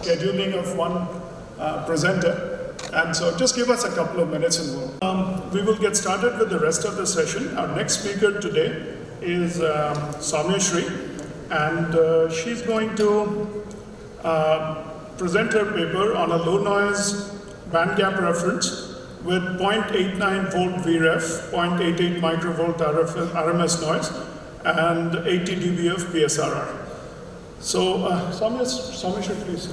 scheduling of one presenter. And so just give us a couple of minutes and we will get started with the rest of the session. Our next speaker today is Soumyashree, and she's going to present her paper on a low noise band gap reference with 0.89 volt VREF, 0.88 microvolt RMS noise, and 80 dB of PSRR. So, Soumyashree, please.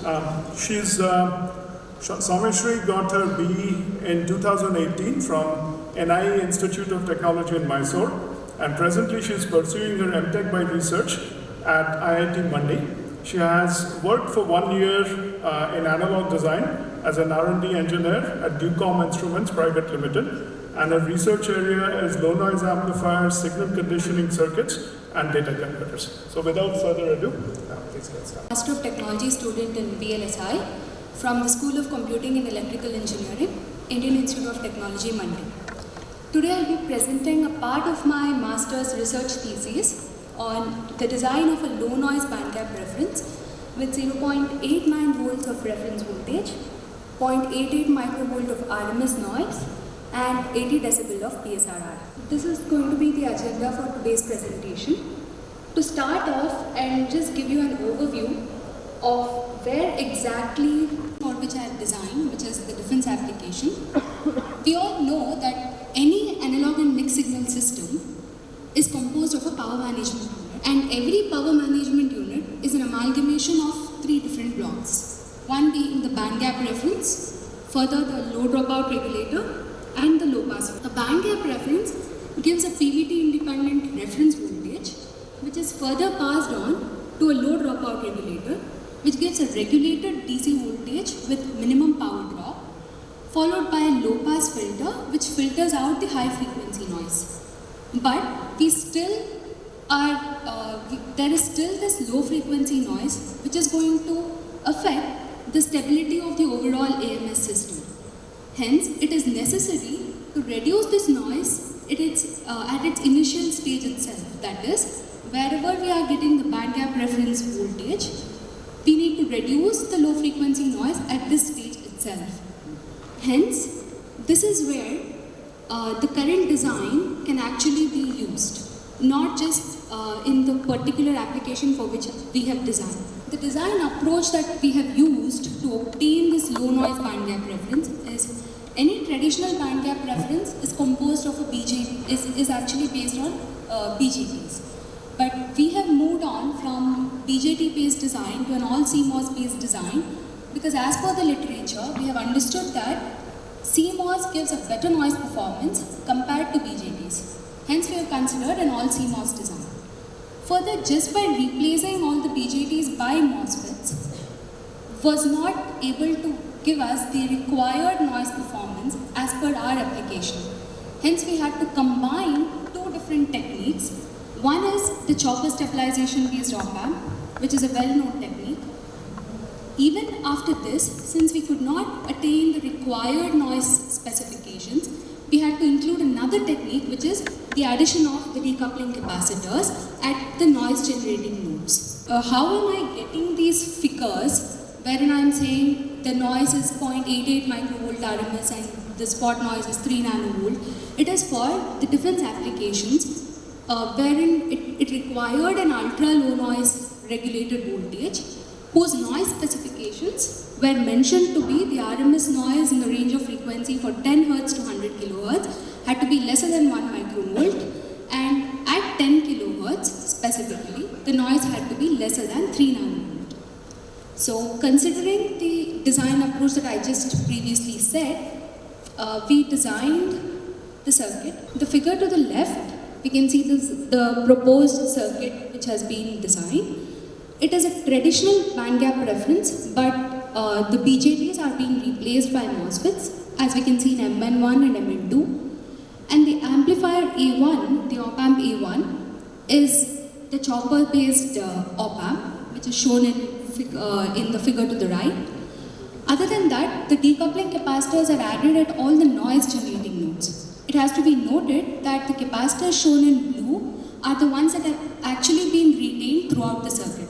Soumyashree got her BE in 2018 from NIE Institute of Technology in Mysore, and presently she is pursuing her MTech by research at IIT Mandi. She has worked for 1 year in analog design as an R&D engineer at Ducom Instruments Private Limited, and her research area is low noise amplifiers, signal conditioning circuits, and data converters. So without further ado, please get started. Master of Technology student in VLSI from the School of Computing and Electrical Engineering, Indian Institute of Technology, Mandi. Today I'll be presenting a part of my master's research thesis on the design of a low noise bandgap reference with 0.89 volts of reference voltage, 0.88 microvolt of RMS noise, and 80 decibel of PSRR. This is going to be the agenda for today's presentation. To start off and just give you an overview of where exactly for which I have designed, which is the defense application. We all know that any analog and mixed signal system is composed of a power management unit, and every power management unit is an amalgamation of 3 different blocks. One being the band gap reference, further the low dropout regulator, and the low pass filter. The band gap reference gives a PVT independent reference voltage, which is further passed on to a low dropout regulator, which gives a regulated DC voltage with minimum power drop, followed by a low pass filter which filters out the high frequency noise. But we still are, there is still this low frequency noise which is going to affect the stability of the overall AMS system. Hence, it is necessary to reduce this noise at its initial stage itself. That is, wherever we are getting the band gap reference voltage, we need to reduce the low frequency noise at this stage itself. Hence, this is where the current design can actually be used, not just in the particular application for which we have designed. The design approach that we have used to obtain this low noise band gap reference is any traditional band gap reference is composed of a BJT, is actually based on BJTs. But we have moved on from BJT-based design to an all CMOS-based design because as per the literature, we have understood that CMOS gives a better noise performance compared to BJTs. Hence, we have considered an all CMOS design. Further, just by replacing all the BJTs by MOSFETs was not able to give us the required noise performance as per our application. Hence, we had to combine 2 different techniques. One is the chopper stabilization based op-amp, which is a well-known technique. Even after this, since we could not attain the required noise specifications, we had to include another technique, which is the addition of the decoupling capacitors at the noise generating nodes. How am I getting these figures wherein I am saying the noise is 0.88 microvolt RMS and the spot noise is 3 nanovolt? It is for the defense applications wherein it required an ultra low noise regulated voltage whose noise specifications were mentioned to be the RMS noise in the range of frequency for 10 Hz to 100 kHz had to be lesser than 1 microvolt, and at 10 kHz specifically the noise had to be lesser than 3 nanovolt. So considering the design approach that I just previously said, we designed the circuit. The figure to the left, we can see the proposed circuit which has been designed. It is a traditional band gap reference, but the BJTs are being replaced by MOSFETs, as we can see in MN1 and MN2. And the amplifier A1, the op-amp A1, is the chopper-based op-amp, which is shown in the figure to the right. Other than that, the decoupling capacitors are added at all the noise generating nodes. It has to be noted that the capacitors shown in blue are the ones that have actually been retained throughout the circuit.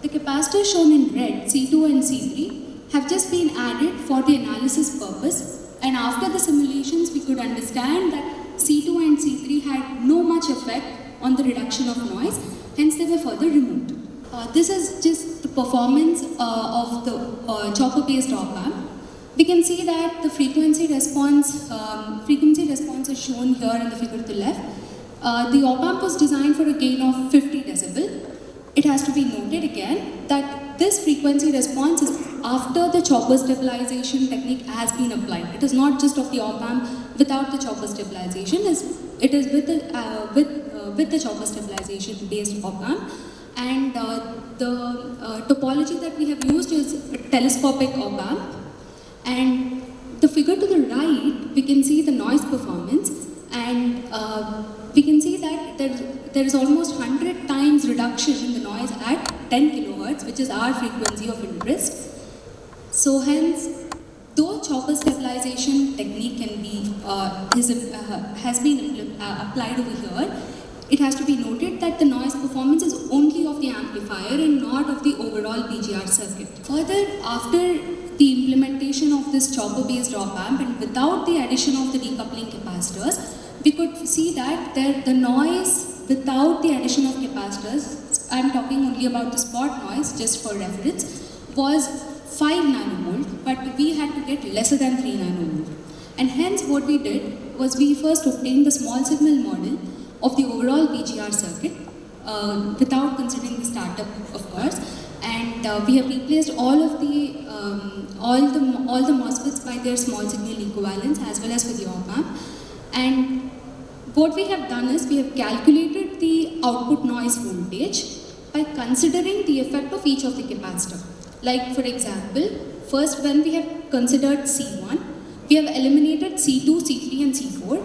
The capacitors shown in red, C2 and C3, have just been added for the analysis purpose, and after the simulations we could understand that C2 and C3 had no much effect on the reduction of noise, hence they were further removed. This is just the performance of the chopper-based op-amp. We can see that the frequency response is shown here in the figure to the left. The op-amp was designed for a gain of 50 decibel. It has to be noted again that this frequency response is after the chopper stabilization technique has been applied. It is not just of the op-amp without the chopper stabilization. It is with the chopper stabilization based op-amp. And the topology that we have used is a telescopic op-amp. And the figure to the right, we can see the noise performance, and we can see that there is almost 100 times reduction in the noise at 10 kilohertz, which is our frequency of interest. So hence, though chopper stabilization technique can be has been applied over here, it has to be noted that the noise performance is only of the amplifier and not of the overall BGR circuit. Further, after the implementation of this chopper-based op-amp and without the addition of the decoupling capacitors, we could see that the noise without the addition of capacitors, I am talking only about the spot noise just for reference, was 5 nanovolt, but we had to get lesser than 3 nanovolt. And hence what we did was we first obtained the small signal model of the overall BGR circuit without considering the startup, of course, and we have replaced all the MOSFETs by their small signal equivalents as well as for the op-amp. And what we have done is we have calculated the output noise voltage by considering the effect of each of the capacitor. Like for example, first when we have considered C1, we have eliminated C2, C3 and C4,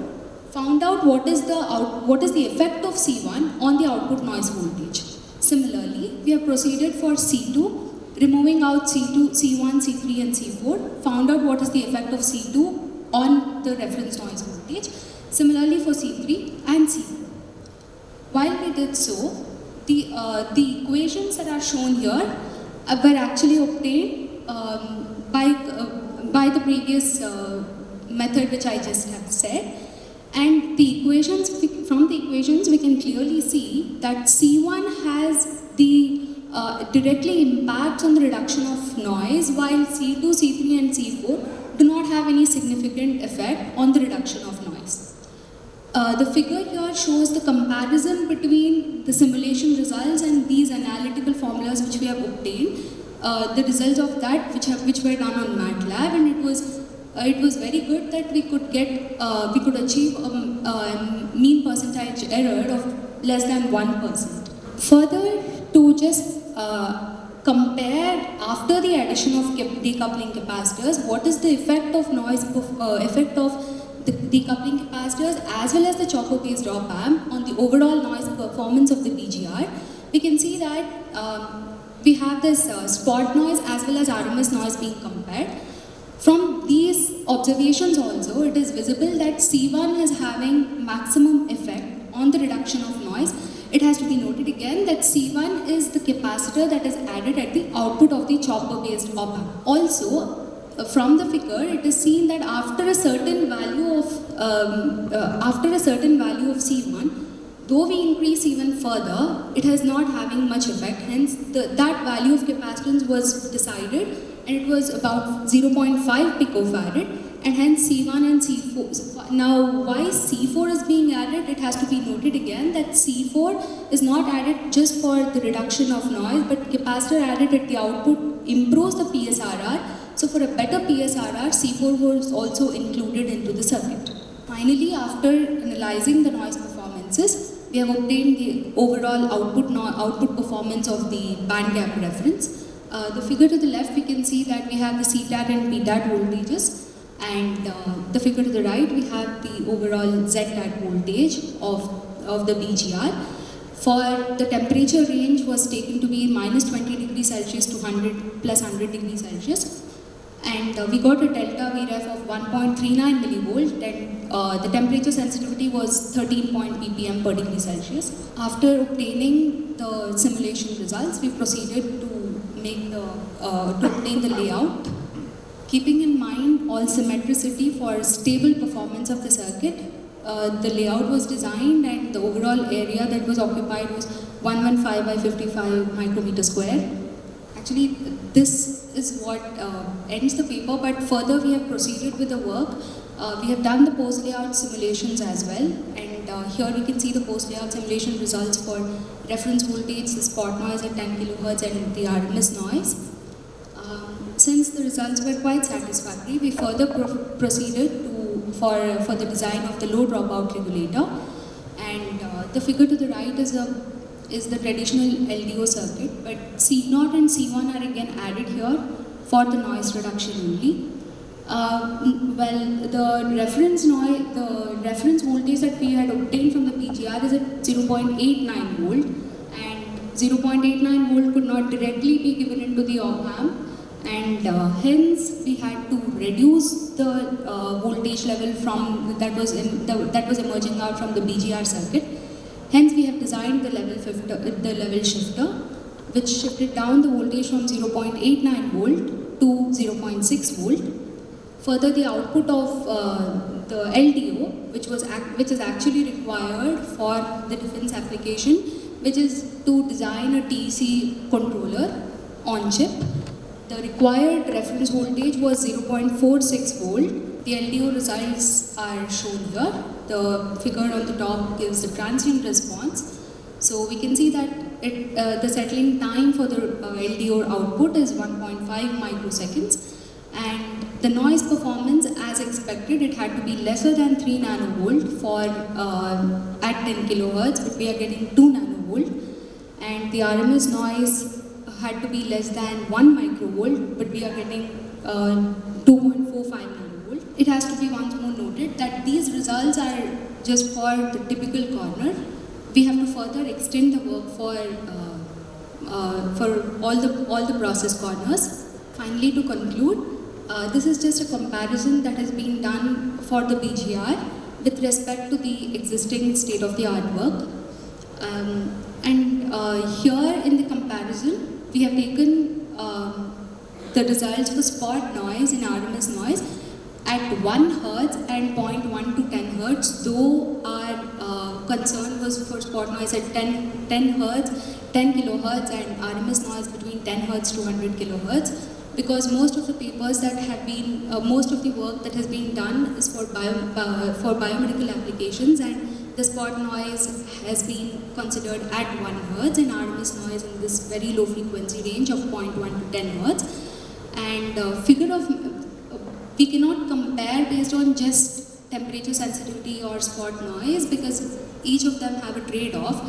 found out what is the effect of C1 on the output noise voltage. Similarly, we have proceeded for C2, removing out C2, C1, C3 and C4, found out what is the effect of C2 on the reference noise voltage. Similarly for C3 and C4. While we did so, the equations that are shown here were actually obtained by the previous method which I just have said. And from the equations we can clearly see that C1 has the directly impacts on the reduction of noise, while C2, C3 and C4 do not have any significant effect on the reduction of noise. The figure here shows the comparison between the simulation results and these analytical formulas which we have obtained. The results of that which were done on MATLAB, and it was very good that we could achieve a mean percentage error of less than 1%. Further, to just compare after the addition of decoupling capacitors, what is the effect of the decoupling capacitors as well as the chopper-based op-amp on the overall noise performance of the BGR, we can see that we have this spot noise as well as RMS noise being compared. From these observations also, it is visible that C1 is having maximum effect on the reduction of noise. It has to be noted again that C1 is the capacitor that is added at the output of the chopper-based op-amp. Also, from the figure, it is seen that after a certain value of C1, though we increase even further, it is not having much effect. Hence, that value of capacitance was decided, and it was about 0.5 picofarad, and hence C1 and C4. Now, why C4 is being added? It has to be noted again that C4 is not added just for the reduction of noise, but capacitor added at the output improves the PSRR. So for a better PSRR, C4 was also included into the circuit. Finally, after analyzing the noise performances, we have obtained the overall output performance of the band gap reference. The figure to the left, we can see that we have the CTAT and PTAT voltages, and the figure to the right, we have the overall ZTAT voltage of the BGR. For the temperature range was taken to be minus 20 degrees Celsius to 100 plus 100 degrees Celsius. And we got a delta Vref of 1.39 millivolt, and the temperature sensitivity was 13 ppm per degree Celsius. After obtaining the simulation results, we proceeded to make the to obtain the layout. Keeping in mind all symmetricity for stable performance of the circuit, the layout was designed and the overall area that was occupied was 115 by 55 micrometer square. Actually, this is what ends the paper, but further we have proceeded with the work. We have done the post-layout simulations as well, and here you can see the post-layout simulation results for reference voltage, the spot noise at 10 kHz and the RMS noise. Since the results were quite satisfactory, we further proceeded for the design of the low dropout regulator, and the figure to the right is the traditional LDO circuit, but C0 and C1 are again added here for the noise reduction only. The reference voltage that we had obtained from the PGR is at 0.89 volt, and 0.89 volt could not directly be given into the op-amp, and hence we had to reduce the voltage level from that was emerging out from the BGR circuit. Hence we have designed the level shifter, which shifted down the voltage from 0.89 volt to 0.6 volt. Further, the output of the LDO, which is actually required for the defense application, which is to design a TEC controller on chip. The required reference voltage was 0.46 volt. The LDO results are shown here. The figure on the top gives the transient response. So we can see that the settling time for the LDO output is 1.5 microseconds. And the noise performance, as expected, it had to be lesser than 3 nanovolt for at 10 kilohertz, but we are getting 2 nanovolt. And the RMS noise had to be less than 1 microvolt, but we are getting 2.45 nanovolt. It has to be once more noted that these results are just for the typical corner. We have to further extend the work for all the process corners. Finally, to conclude, this is just a comparison that has been done for the BGR with respect to the existing state-of-the-art work. Here in the comparison, we have taken the results for spot noise and RMS noise at 1 Hz and 0.1 to 10 Hz, though our concern was for spot noise at 10 Hz, 10 kilohertz and RMS noise between 10 Hz to 100 kilohertz. Because most of the papers that have been, most of the work that has been done is for biomedical applications, and the spot noise has been considered at 1 Hz and RMS noise in this very low frequency range of 0.1 to 10 Hz. And we cannot compare based on just temperature sensitivity or spot noise because each of them have a trade-off.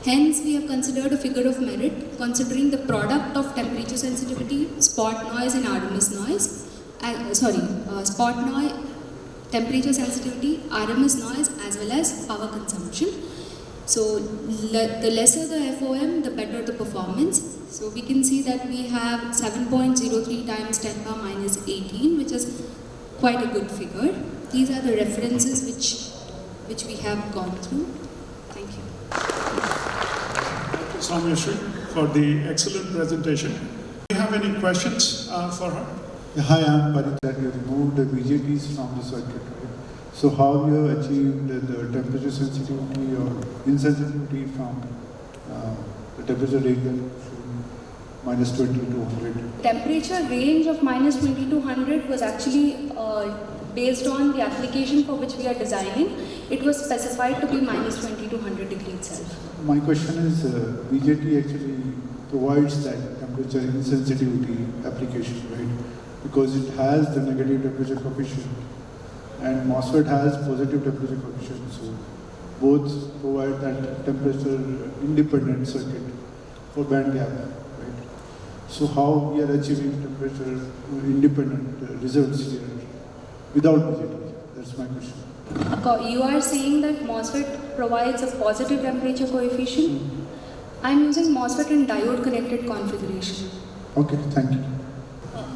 Hence, we have considered a figure of merit considering the product of temperature sensitivity, spot noise and RMS noise. Spot noise, temperature sensitivity, RMS noise as well as power consumption. So, the lesser the FOM, the better the performance. So, we can see that we have 7.03 times 10 power minus 18, which is quite a good figure. These are the references which we have gone through. Thank you. Soumya Shri for the excellent presentation. Do you have any questions for her? Yeah, hi, I'm Parit, that you removed the BJTs from the circuit, right? So how you have achieved the temperature sensitivity or insensitivity from the temperature range from minus 20 to 100? Temperature range of minus 20 to 100 was actually based on the application for which we are designing. It was specified to be minus 20 to 100 degree itself. My question is, BJT actually provides that temperature insensitivity application, right? Because it has the negative temperature coefficient and MOSFET has positive temperature coefficient. So both provide that temperature independent circuit for band gap, right? So how we are achieving temperature independent results here without BJT? That's my question. You are saying that MOSFET provides a positive temperature coefficient? I'm using MOSFET in diode connected configuration. Okay, thank you.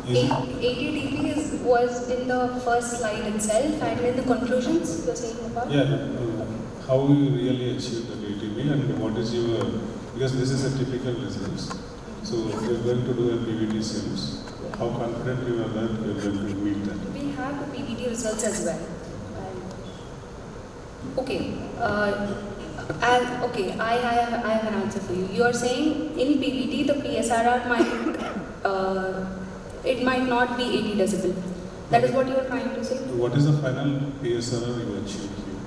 80 dB was in the first slide itself, and in the conclusions you are saying about? Yeah, how you really achieve the 80 dB and what is your, because this is a typical results. So you're going to do a PVT series. How confident you are that you're going to meet that? We have the PVT results as well. Okay. I have an answer for you. You are saying in PVT the PSRR might not be 80 decibel. That is what you are trying to say? What is the final PSRR you achieved here?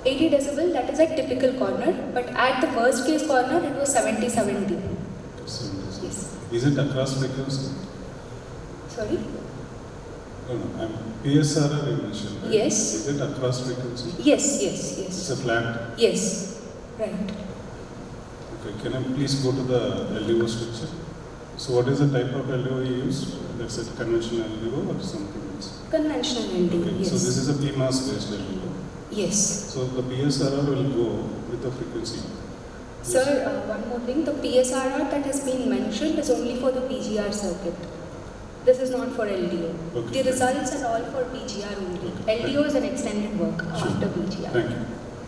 80 decibel, that is a typical corner, but at the worst case corner it was 70-70. Yes. Is it across frequency? Sorry? No, PSRR you mentioned, right? Yes. Is it across frequency? Yes. It's a flat? Yes. Right. Okay, can I please go to the LDO structure? So what is the type of LDO you used? That's a conventional LDO or something else? Conventional LDO, Okay, yes. so this is a PMOS-based LDO. Yes. So the PSRR will go with the frequency. Sir, one more thing. The PSRR that has been mentioned is only for the PGR circuit. This is not for LDO. Okay. The results are all for PGR only. Okay. LDO is an extended work after PGR. Thank you.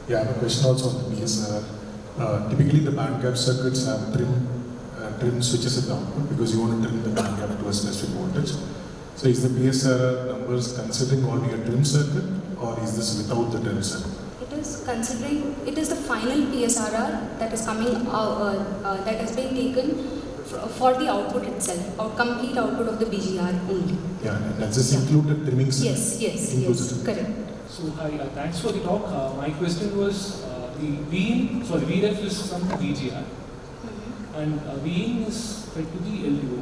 Yeah, I have a question also on the PSRR. Typically, the band gap circuits have trim switches in the output because you want to trim the band gap to a specific voltage. So, is the PSRR numbers considering only a trim circuit, or is this without the trim circuit? It is considering, it is the final PSRR that is coming out, that has been taken for the output itself, or complete output of the BGR only. Yeah, and does this include the trimming circuit? Yes, correct. So hi, thanks for the talk. My question was the VREF is from the BGR and VIN is fed to the LDO.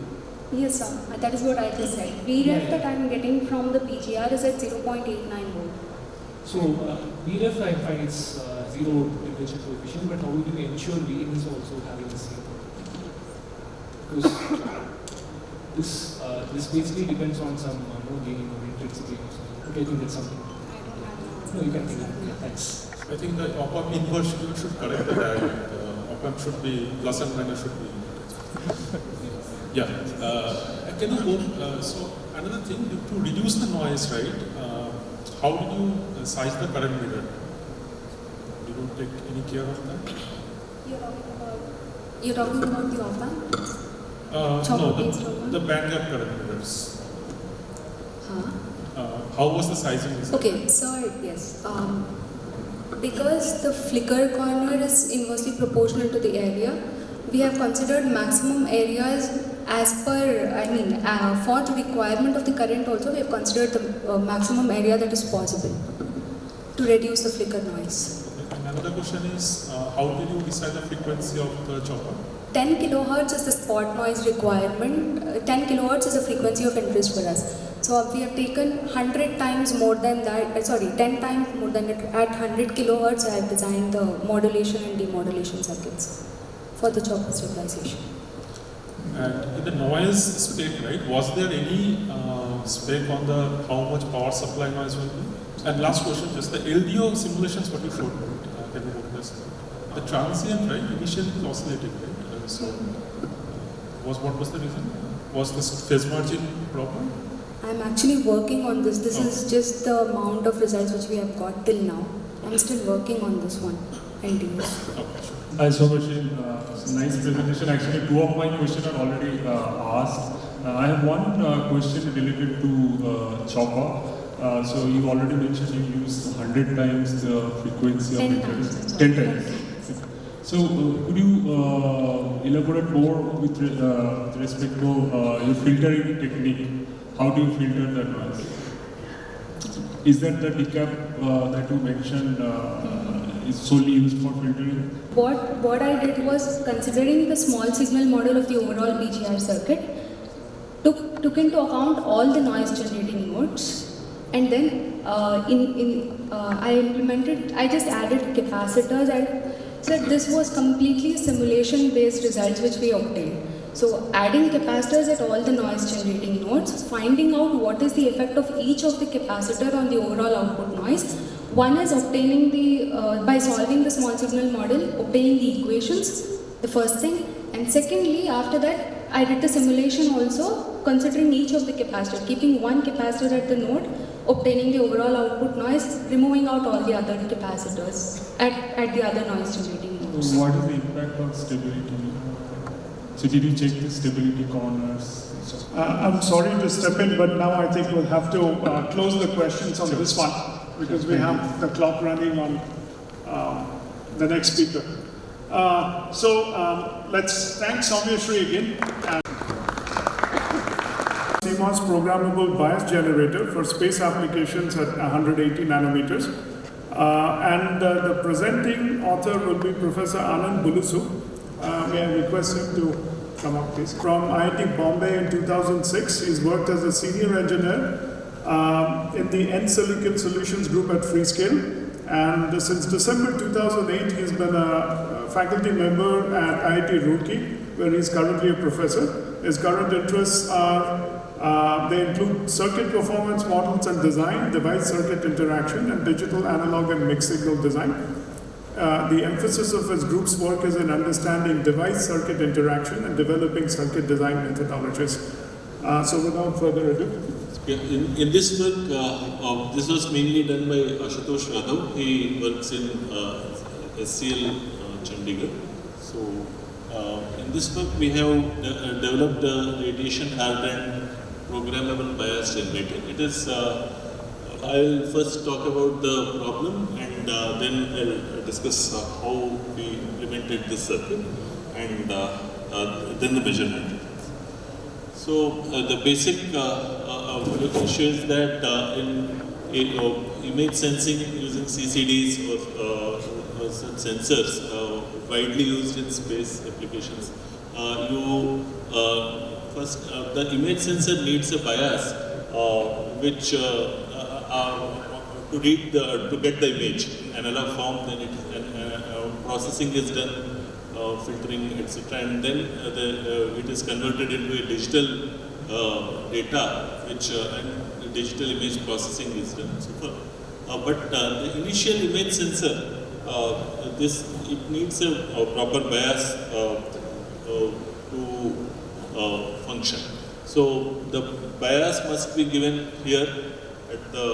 Yes, sir. That is what I just said. VREF that I am getting from the PGR is at 0.89 volt. So VREF I find it's zero temperature coefficient, but how do you ensure VIN is also having the same? Because this basically depends on some gaining or intensity or something. Okay, I think that's something. No, you can think of it. Yeah, thanks. I think the op-amp inversion should correct the diagram. The op-amp should be plus and minus should be. Yeah. Can you go? So another thing to reduce the noise, right? How did you size the current mirror? Did you take any care of that? You're talking about the op-amp? No, the band gap current mirrors. How was the sizing? Okay, so yes. Because the flicker corner is inversely proportional to the area, we have considered maximum areas as per, for the requirement of the current also, we have considered the maximum area that is possible to reduce the flicker noise. Okay. Another question is, how did you decide the frequency of the chopper? 10 kilohertz is the spot noise requirement. 10 kilohertz is the frequency of interest for us. So we have taken 100 times more than that, 10 times more than it. At 100 kilohertz, I have designed the modulation and demodulation circuits for the chopper stabilization. And in the noise spec, right, was there any spec on the how much power supply noise will be? And last question, just the LDO simulations what you showed, can you look this? The transient, right, initially is oscillating, right? What was the reason? Was this phase margin problem? I'm actually working on this. This is just the amount of results which we have got till now. I'm still working on this one. Continuous. Hi, Shobhashil. Nice presentation. Actually, two of my questions are already asked. I have one question related to chopper. So you already mentioned you use 100 times the frequency of 10 interest. times. 10 times. So could you elaborate more with respect to your filtering technique? How do you filter the noise? Is that the decap that you mentioned is solely used for filtering? What I did was, considering the small signal model of the overall BGR circuit, took into account all the noise generating nodes, and then I just added capacitors, and so this was completely simulation based results which we obtained. So adding capacitors at all the noise generating nodes, finding out what is the effect of each of the capacitor on the overall output noise. One is obtaining by solving the small signal model, obtaining the equations, the first thing. And secondly, after that, I did the simulation also, considering each of the capacitor, keeping one capacitor at the node, obtaining the overall output noise, removing out all the other capacitors at the other noise generating nodes. So what is the impact on stability? So did you check the stability corners and stuff? I'm sorry to step in, but now I think we'll have to close the questions on this one because we have the clock running on the next speaker. Let's thank Soumya Shri again. CMOS programmable bias generator for space applications at 180 nanometers. The presenting author will be Professor Anand Bulusu. May I request him to come up, please? From IIT Bombay in 2006, he's worked as a senior engineer in the N Silicon Solutions Group at Freescale. And since December 2008, he's been a faculty member at IIT Roorkee, where he's currently a professor. His current interests are, they include circuit performance models and design, device circuit interaction, and digital analog and mixed signal design. The emphasis of his group's work is in understanding device circuit interaction and developing circuit design methodologies. So without further ado. Yeah, in this work, this was mainly done by Ashutosh Yadav. He works in SCL Chandigarh. So in this work, we have developed a radiation hardened programmable bias generator. It is, I'll first talk about the problem and then I'll discuss how we implemented this circuit and then the measurement. So the basic issue is that in image sensing using CCDs or such sensors widely used in space applications, first the image sensor needs a bias which to get the image in analog form. Then processing is done, filtering, etc., and then it is converted into a digital data, which and digital image processing is done. So but the initial image sensor, it needs a proper bias to function. So the bias must be given here at the.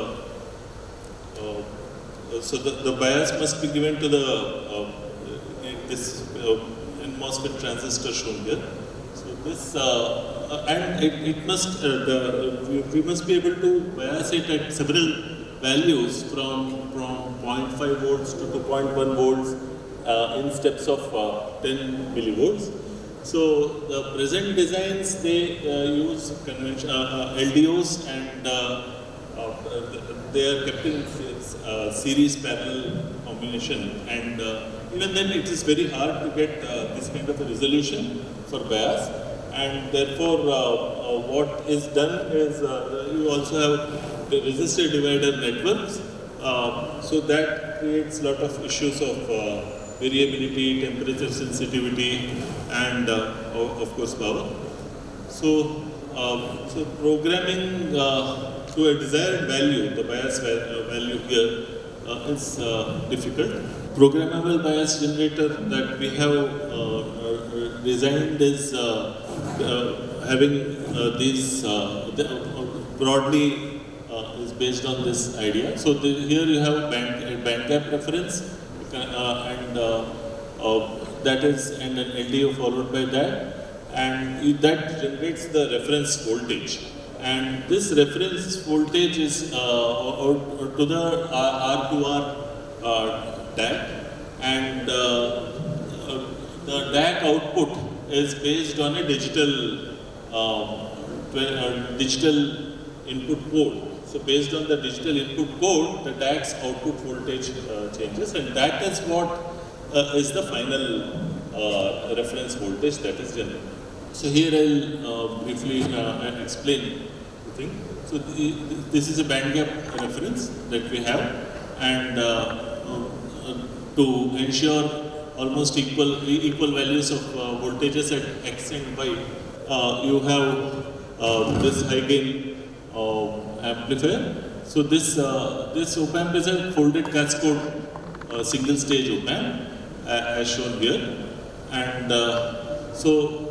So the bias must be given to the this MOSFET transistor shown here. So this and it must we must be able to bias it at several values from 0.5 volts to 2.1 volts in steps of 10 millivolts. So the present designs, they use conventional LDOs and they are kept in series parallel combination, and even then it is very hard to get this kind of a resolution for bias, and therefore what is done is you also have the resistor divider networks, so that creates a lot of issues of variability, temperature sensitivity, and of course power. So programming to a desired value, the bias value here is difficult. Programmable bias generator that we have designed is having these broadly is based on this idea. So here you have a band gap reference, and that is and an LDO followed by that, and that generates the reference voltage. And this reference voltage is to the R2R DAC, and the DAC output is based on a digital input code. So based on the digital input code, the DAC's output voltage changes, and that is what is the final reference voltage that is generated. So here I'll briefly explain the thing. So this is a band gap reference that we have, and to ensure almost equal values of voltages at X and Y, you have this high gain amplifier. So this op-amp is a folded cascode single stage op-amp as shown here, and so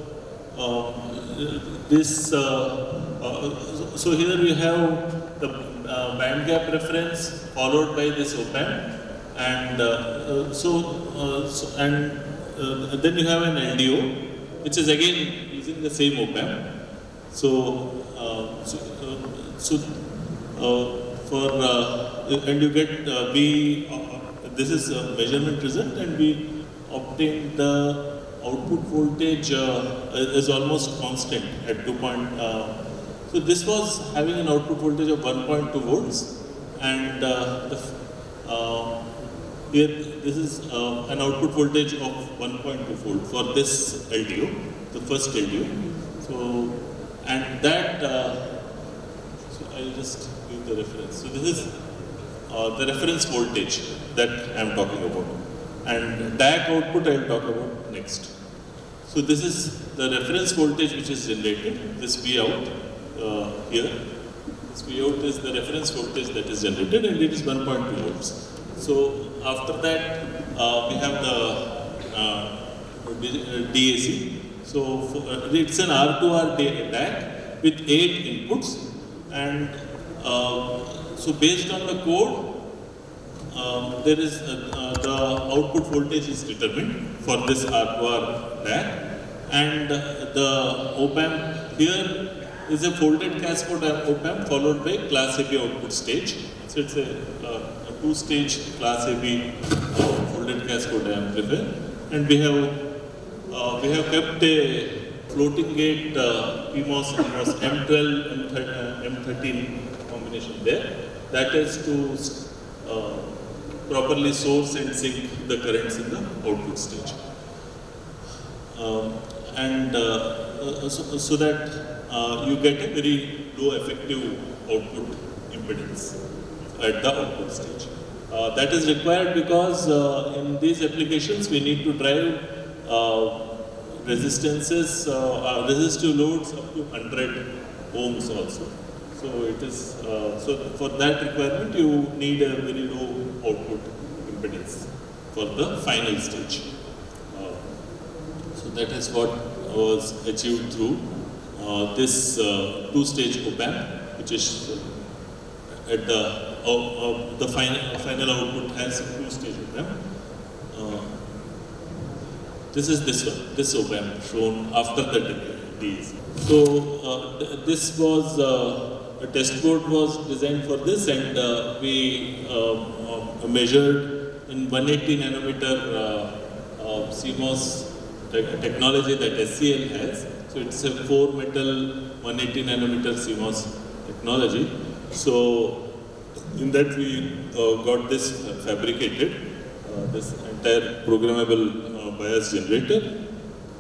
here we have the band gap reference followed by this op-amp, and then you have an LDO, which is again using the same op-amp. So, and you get, this is a measurement result, and we obtain the output voltage is almost constant at 2. So this was having an output voltage of 1.2 volts, and here this is an output voltage of 1.2 volt for this LDO, the first LDO. So, and that, so I'll just give the reference. So this is the reference voltage that I'm talking about. And DAC output I'll talk about next. So this is the reference voltage which is generated, this V out here. This V out is the reference voltage that is generated, and it is 1.2 volts. So after that we have the DAC. So it's an R2R DAC with 8 inputs, and so based on the code, there is the output voltage is determined for this R2R DAC, and the op-amp here is a folded cascade op-amp followed by class AB output stage. So it's a 2-stage class AB folded cascade amplifier, and we have kept a floating gate PMOS M12 M13 combination there. That is to properly source and sink the currents in the output stage, so that you get a very low effective output impedance at the output stage. That is required because in these applications we need to drive resistances, resistive loads up to 100 ohms also. So it is, so for that requirement you need a very low output impedance for the final stage. So that is what was achieved through this 2-stage op-amp, which is at the final output has 2-stage op-amp. This is this one, this op-amp shown after the DAC. So this was a test board was designed for this, and we measured in 180 nanometer CMOS technology that SCL has. So it's a 4-metal 180 nanometer CMOS technology. So in that we got this fabricated, this entire programmable bias generator,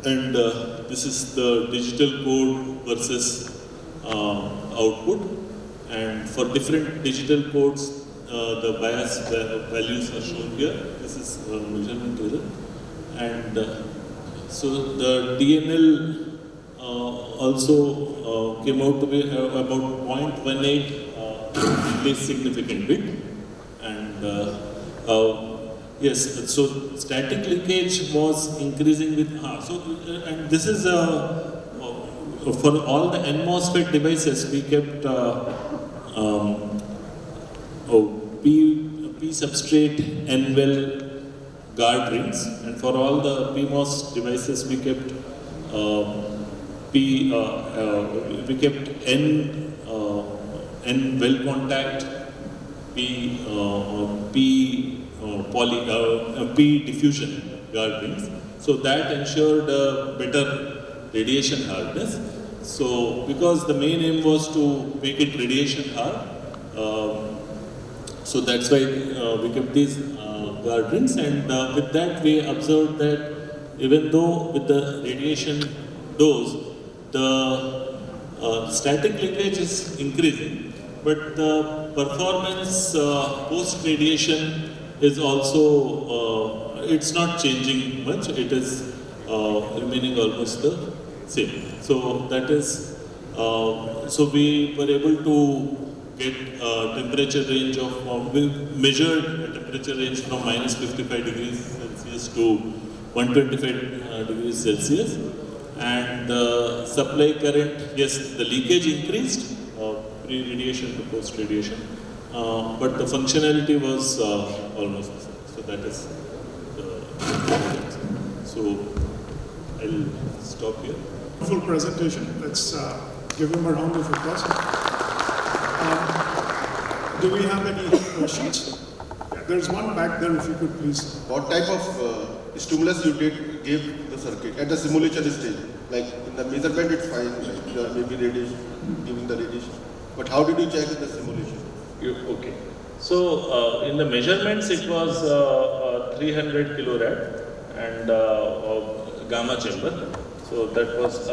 and this is the digital code versus output, and for different digital codes the bias values are shown here. This is measurement result, and so the DNL also came out to be about 0.18 least significant bit, and yes, so static leakage was increasing with and this is for all the NMOSFET devices we kept P substrate N-well guard rings, and for all the PMOS devices we kept N well contact P diffusion guard rings. So that ensured better radiation hardness. So because the main aim was to make it radiation hard, so that's why we kept these guard rings, and with that we observed that even though with the radiation dose the static leakage is increasing, but the performance post radiation is also it's not changing much. It is remaining almost the same. So that is so we were able to get temperature range of we measured a temperature range from -55 degrees Celsius to 125 degrees Celsius, and supply current, yes, the leakage increased pre-radiation to post-radiation, but the functionality was almost the same. So that is the so I I'll stop here. Full presentation. Let's give him a round of applause. Do we have any questions? Yeah, there's one back there, if you could please. What type of stimulus you did give the circuit at the simulation stage? Like in the measurement, it's fine, like maybe radiation, giving the radiation. But how did you check in the simulation? Okay. So in the measurements, it was 300 kilorad and gamma chamber. So that was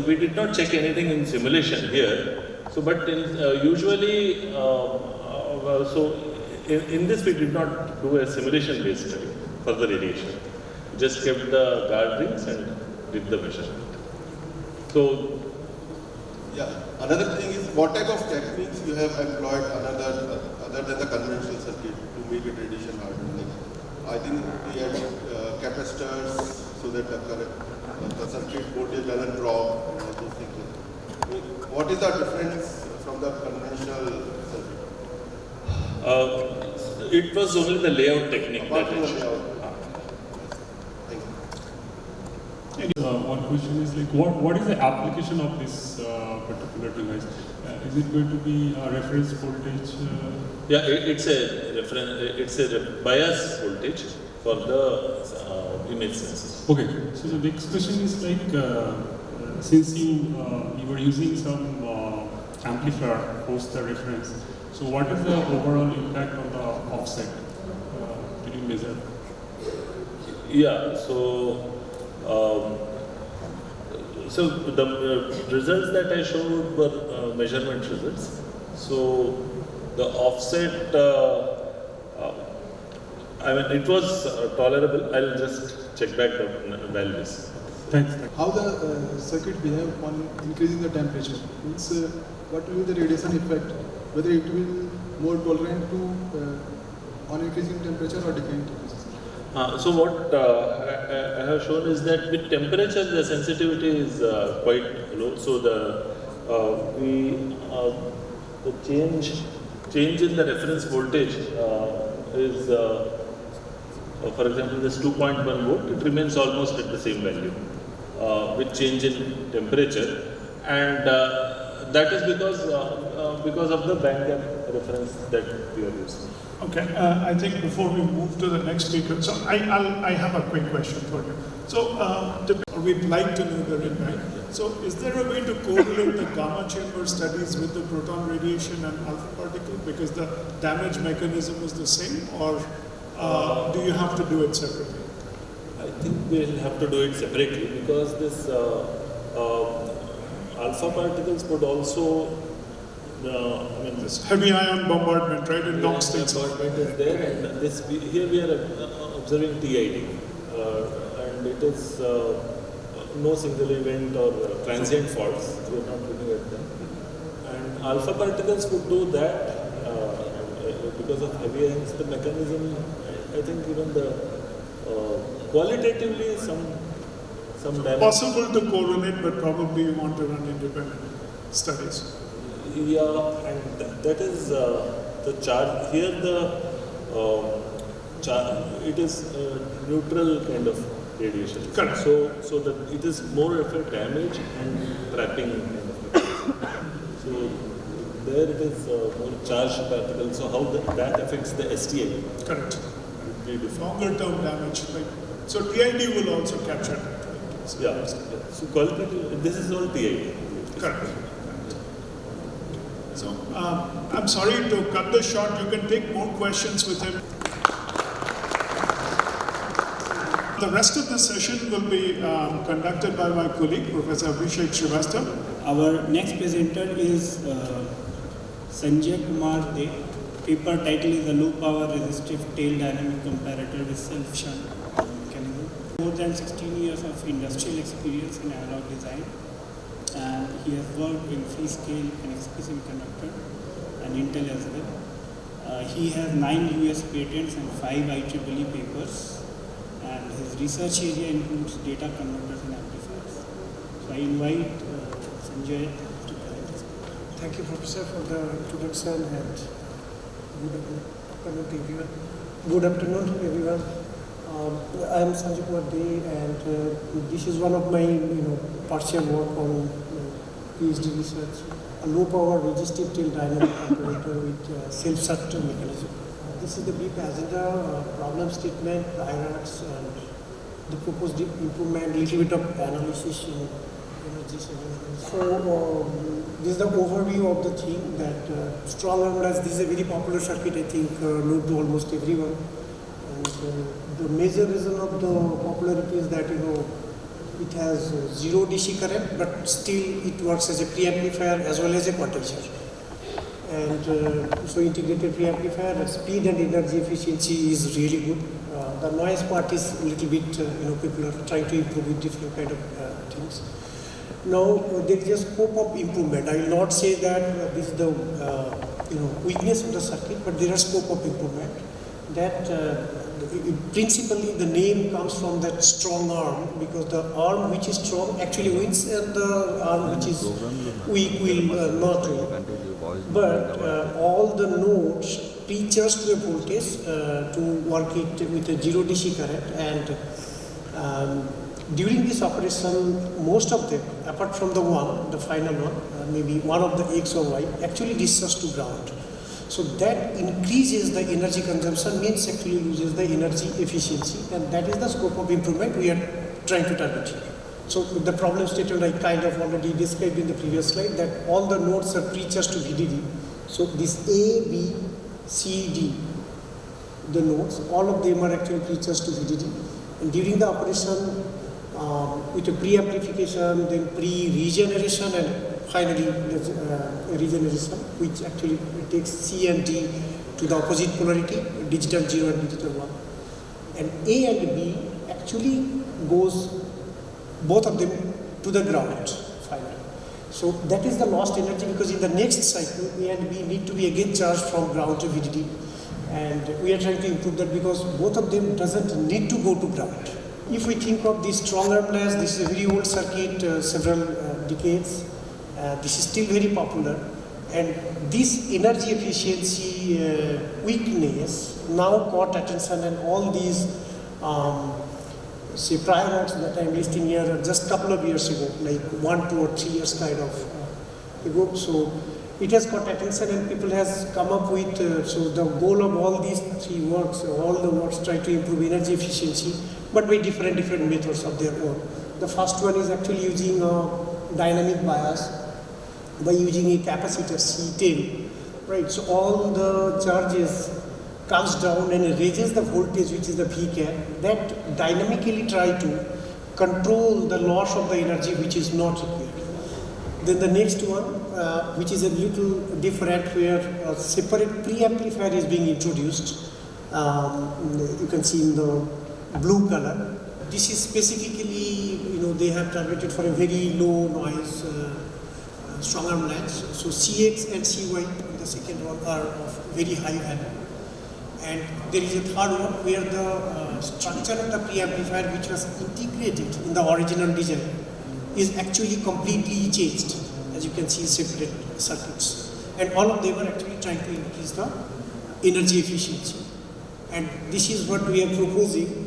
we did not check anything in simulation here. So, but usually, in this we did not do a simulation based study for the radiation. We just kept the guard rings and did the measurement. So, yeah. Another thing is, what type of techniques you have employed other than the conventional circuit to make it radiation hardened? Like, I think we had capacitors so that the circuit voltage doesn't drop and all those things. What is the difference from the conventional circuit? it was only the layout technique that I showed. One question is like, what is the application of this particular device? Is it going to be a reference voltage? Yeah, it's a reference. It's a bias voltage for the image sensors. Okay. So the next question is like, since you were using some amplifier post the reference, so what is the overall impact on the offset? Did you measure? Yeah. So. So the results that I showed were measurement results. So the offset, I mean, it was tolerable. I'll just check back the values. Thanks. How the circuit behave on increasing the temperature? Means what will be the radiation effect? Whether it will more tolerant to on increasing temperature or decaying temperature? So what I have shown is that with temperature the sensitivity is quite low. So the change in the reference voltage is, for example, this 2.1 volt. It remains almost at the same value with change in temperature, and that is because of the band gap reference that we are using. Okay, I think before we move to the next speaker, so I have a quick question for you. So we'd like to know the right? So is there a way to correlate the gamma chamber studies with the proton radiation and alpha particle because the damage mechanism is the same, or do you have to do it separately? I think we'll have to do it separately because this alpha particles could also this heavy ion bombardment, right, in long states. Bombardment is there, and this here we are observing TID, and it is no single event or transient faults. We are not looking at them, and alpha particles could do that because of heavy ions. The mechanism, I think, even the qualitatively some damage. Possible to correlate, but probably you want to run independent studies. Yeah, and that is the charge. Here it is neutral kind of radiation. Correct. So that it is more of a damage and trapping kind of mechanism. So there it is more charged particles. So how that affects the STI? Correct. Longer term damage. So TID will also capture that. Right? Yeah. So qualitative. This is all TID. Correct. So, I'm sorry to cut this short. You can take more questions with him. The rest of the session will be conducted by my colleague, Professor Abhishek Srivastava. Our next presenter is Sanjay Kumar De. Paper title is a low power resistive tail dynamic comparator with self-shunt mechanism. More than 16 years of industrial experience in analog design. And he has worked in Freescale and XP Semiconductor and Intel as well. He has 9 US patents and 5 IEEE papers, and his research area includes data converters and amplifiers. So I invite Sanjay to present his paper. Thank you, Professor, for the introduction, and good afternoon, everyone. I am Sanjay Kumar De, and this is one of my partial work on PhD research. A low power resistive tail dynamic operator with self-shuttle mechanism. This is the brief agenda, problem statement, hierarchies, and the proposed improvement, little bit of analysis in energy saving. So this is the overview of the thing that strong arm lens. This is a very popular circuit, I think, known to almost everyone. And the major reason of the popularity is that it has zero DC current, but still it works as a preamplifier as well as a quantizer. And so integrated preamplifier, speed and energy efficiency is really good. The noise part is a little bit, people are trying to improve with different kind of things. Now there is a scope of improvement. I will not say that this is the weakness of the circuit, but there is scope of improvement. That principally the name comes from that strong arm, because the arm which is strong actually wins and the arm which is weak will not win. But all the nodes pre-charge to a voltage to work it with a zero DC current, and during this operation most of them, apart from the one, the final one, maybe one of the X or Y, actually discharge to ground. So that increases the energy consumption, means actually loses the energy efficiency, and that is the scope of improvement we are trying to target here. So the problem statement I kind of already described in the previous slide, that all the nodes are pre-charged to VDD. So this A, B, C, D, the nodes, all of them are actually pre-charged to VDD. And during the operation, with a pre-amplification, then pre-regeneration, and finally regeneration, which actually takes C and D to the opposite polarity, digital 0 and digital 1. And A and B actually goes, both of them, to the ground finally. So that is the lost energy, because in the next cycle A and B need to be again charged from ground to VDD, and we are trying to improve that because both of them doesn't need to go to ground. If we think of this strong arm lens, this is a very old circuit, several decades. This is still very popular, and this energy efficiency weakness now caught attention, and all these say prior arts that I'm listing here are just a couple of years ago, like 1, 2 or 3 years kind of ago. So it has got attention, and people has come up with, so the goal of all these three works, all the works try to improve energy efficiency, but by different methods of their own. The first one is actually using a dynamic bias by using a capacitor C10, right? So all the charges comes down and raises the voltage, which is the V cap, that dynamically try to control the loss of the energy which is not required. Then the next one, which is a little different, where a separate preamplifier is being introduced. You can see in the blue color. This is specifically, they have targeted for a very low noise strong arm lens. So CX and CY, the second one, are of very high value. And there is a third one where the structure of the preamplifier, which was integrated in the original design, is actually completely changed. As you can see, separate circuits. And all of them are actually trying to increase the energy efficiency. And this is what we are proposing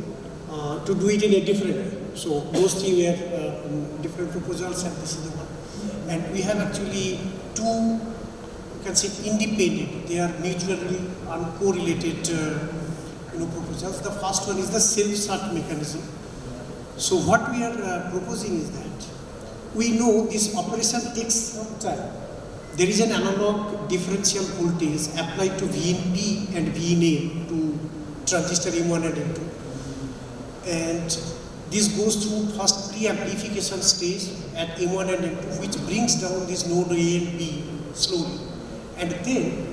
to do it in a different way. So those three were different proposals, and this is the one. And we have actually two, you can say, independent, they are mutually uncorrelated proposals. The first one is the self-shut mechanism. So what we are proposing is that we know this operation takes some time. There is an analog differential voltage applied to V in P and V in A to transistor M1 and M2. And this goes through first pre-amplification stage at M1 and M2, which brings down this node A and B slowly. And then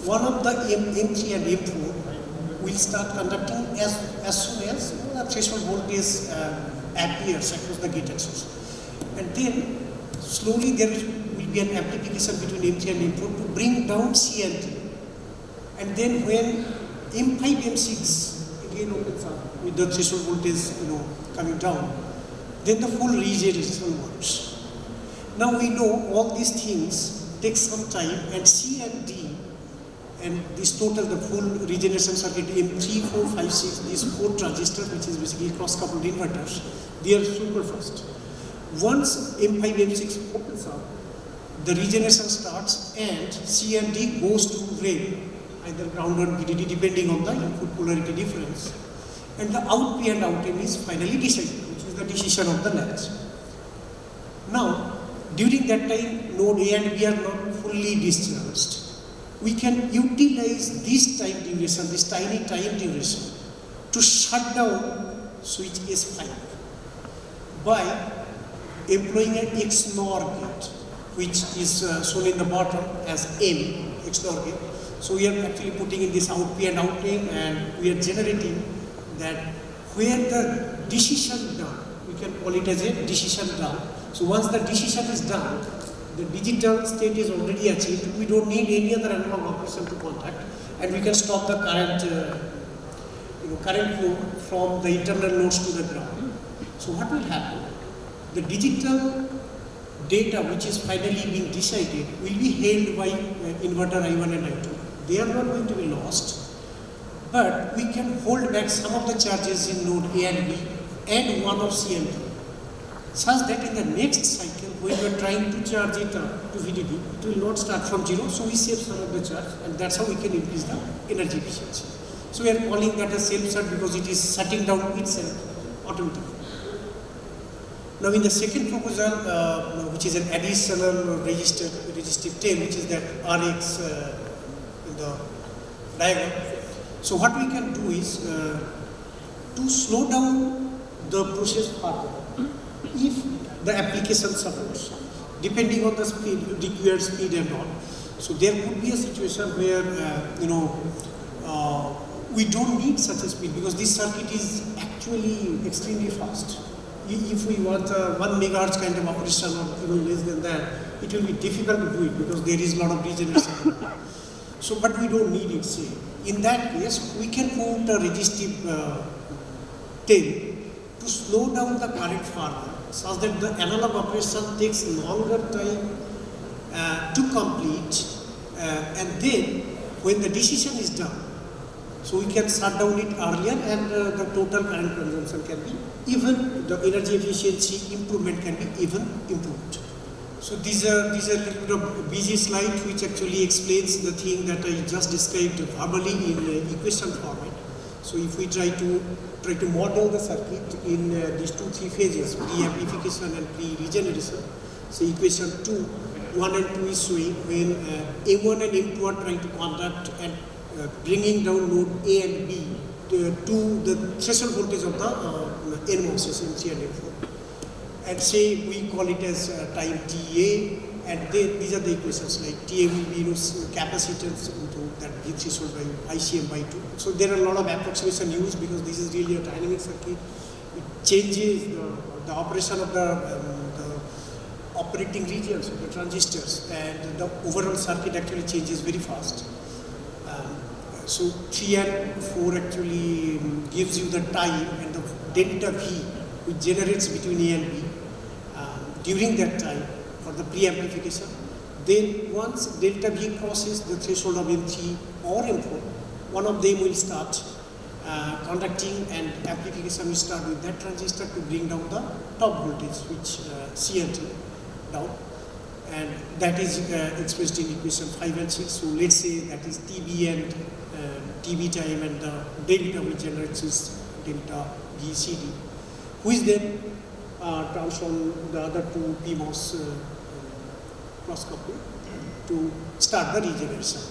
one of the M3 and M4 will start conducting as soon as the threshold voltage appears across the gate axis. And then slowly there will be an amplification between M3 and M4 to bring down C and D. And then when M5, M6 again opens up with the threshold voltage coming down, then the full regeneration works. Now we know all these things take some time, and C and D and this total, the full regeneration circuit M3, 4, 5, 6, these 4 transistors, which is basically cross-coupled inverters, they are super fast. Once M5, M6 opens up, the regeneration starts and C and D goes to rail, either ground or VDD depending on the input polarity difference. And the out P and out M is finally decided, which is the decision of the latch. Now, during that time, node A and B are not fully discharged. We can utilize this time duration, this tiny time duration, to shut down switch S5 by employing an XNOR gate, which is shown in the bottom as M, XNOR gate. So we are actually putting in this out P and out M, and we are generating that where the decision done, we can call it as a decision done. So once the decision is done, the digital state is already achieved. We don't need any other analog operation to contact, and we can stop the current, current flow from the internal nodes to the ground. So what will happen? The digital data which is finally being decided will be held by inverter I1 and I2. They are not going to be lost, but we can hold back some of the charges in node A and B and one of C and D, such that in the next cycle, when we are trying to charge it up to VDD, it will not start from 0, so we save some of the charge, and that's how we can increase the energy efficiency. So we are calling that a self-shut because it is shutting down itself automatically. Now in the second proposal, which is an additional resistive tail, which is that RX in the diagram. So what we can do is to slow down the process further, if the application supports, depending on the speed, required speed and all. So there could be a situation where we don't need such a speed because this circuit is actually extremely fast. If we want a 1 megahertz kind of operation or even less than that, it will be difficult to do it because there is a lot of regeneration. So, but we don't need it, say. In that case, we can put a resistive tail to slow down the current further, such that the analog operation takes longer time to complete, and then when the decision is done, so we can shut down it earlier, and the total current consumption can be even, the energy efficiency improvement can be even improved. So these are a little bit of busy slide which actually explains the thing that I just described verbally in equation format. So if we try to model the circuit in these 2-3 phases, pre-amplification and pre-regeneration. So equation 1 and 2 is showing when M1 and M2 are trying to conduct and bringing down node A and B to the threshold voltage of the NMOSes, M3 and M4. And say we call it as time TA, and then these are the equations like TA will be capacitance into that V threshold by ICM by 2. So there are a lot of approximation used because this is really a dynamic circuit. It changes the operation of the operating regions of the transistors, and the overall circuit actually changes very fast. So 3 and 4 actually gives you the time and the delta V which generates between A and B during that time for the pre-amplification. Then once delta V crosses the threshold of M3 or M4, one of them will start conducting, and amplification will start with that transistor to bring down the top voltage, which C and T down. And that is expressed in equation 5 and 6. So let's say that is TB and TB time, and the delta which generates is delta VCD, who is then transform the other two PMOS cross-coupling to start the regeneration.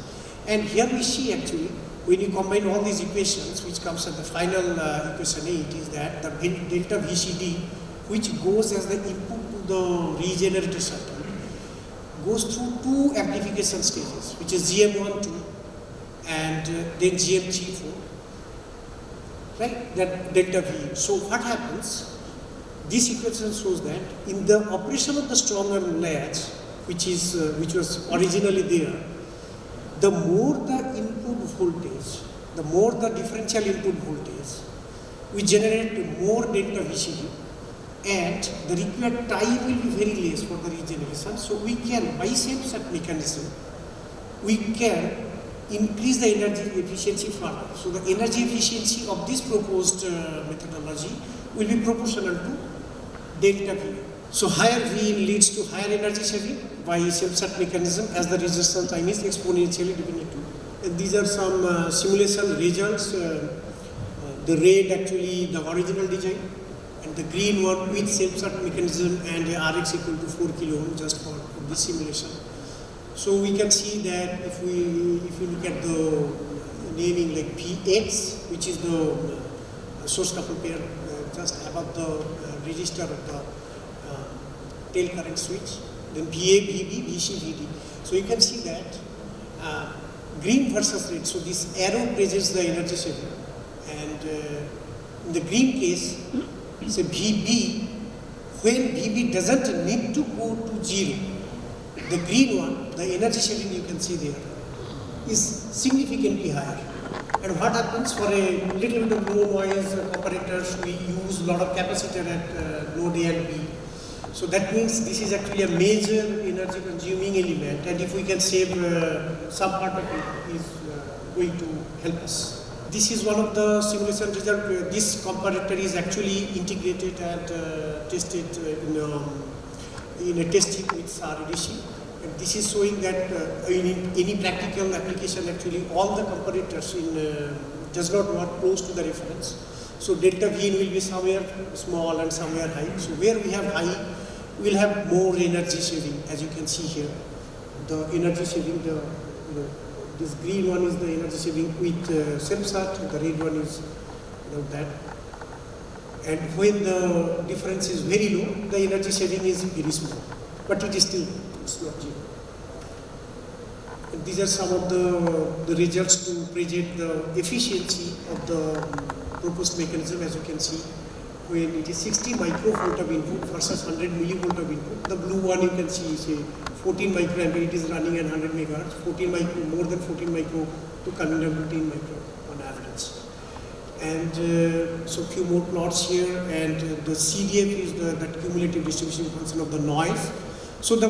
And here we see actually, when you combine all these equations, which comes at the final equation 8, is that the delta VCD, which goes as the input to the regenerator circuit, goes through 2 amplification stages, which is GM1, 2, and then GM3, 4, right? That delta V. So what happens? This equation shows that in the operation of the stronger latch, which was originally there, the more the input voltage, the more the differential input voltage, we generate more delta VCD, and the required time will be very less for the regeneration. So we can, by same set mechanism, we can increase the energy efficiency further. So the energy efficiency of this proposed methodology will be proportional to delta V. So higher V leads to higher energy saving by self-set mechanism as the resistance time is exponentially diminutive. And these are some simulation results. The red actually the original design, and the green one with self-set mechanism and Rx equal to 4 kilo ohm just for this simulation. So we can see that if you look at the naming like Px, which is the source couple pair just above the register of the tail current switch, then PA, VB, VC, VD. So you can see that green versus red. So this arrow presents the energy saving, and in the green case, say VB, when VB doesn't need to go to 0, the green one, the energy saving you can see there, is significantly higher. And what happens for a little bit of low noise comparators, we use a lot of capacitor at node A and B. So that means this is actually a major energy consuming element, and if we can save some part of it, is going to help us. This is one of the simulation results where this comparator is actually integrated and tested in a test chip with RDC. And this is showing that in any practical application, actually all the comparators does not work close to the reference. So delta V will be somewhere small and somewhere high. So where we have high, we will have more energy saving, as you can see here. The energy saving, this green one is the energy saving with self-set, the red one is without that. And when the difference is very low, the energy saving is very small, but it is still, it's not zero. And these are some of the results to present the efficiency of the proposed mechanism. As you can see, when it is 60 microvolt of input versus 100 millivolt of input, the blue one you can see is a 14 microampere, it is running at 100 megahertz, 14 micro, more than 14 micro to coming down to 10 micro on average. And so few more plots here, and the CDF is that cumulative distribution function of the noise. So the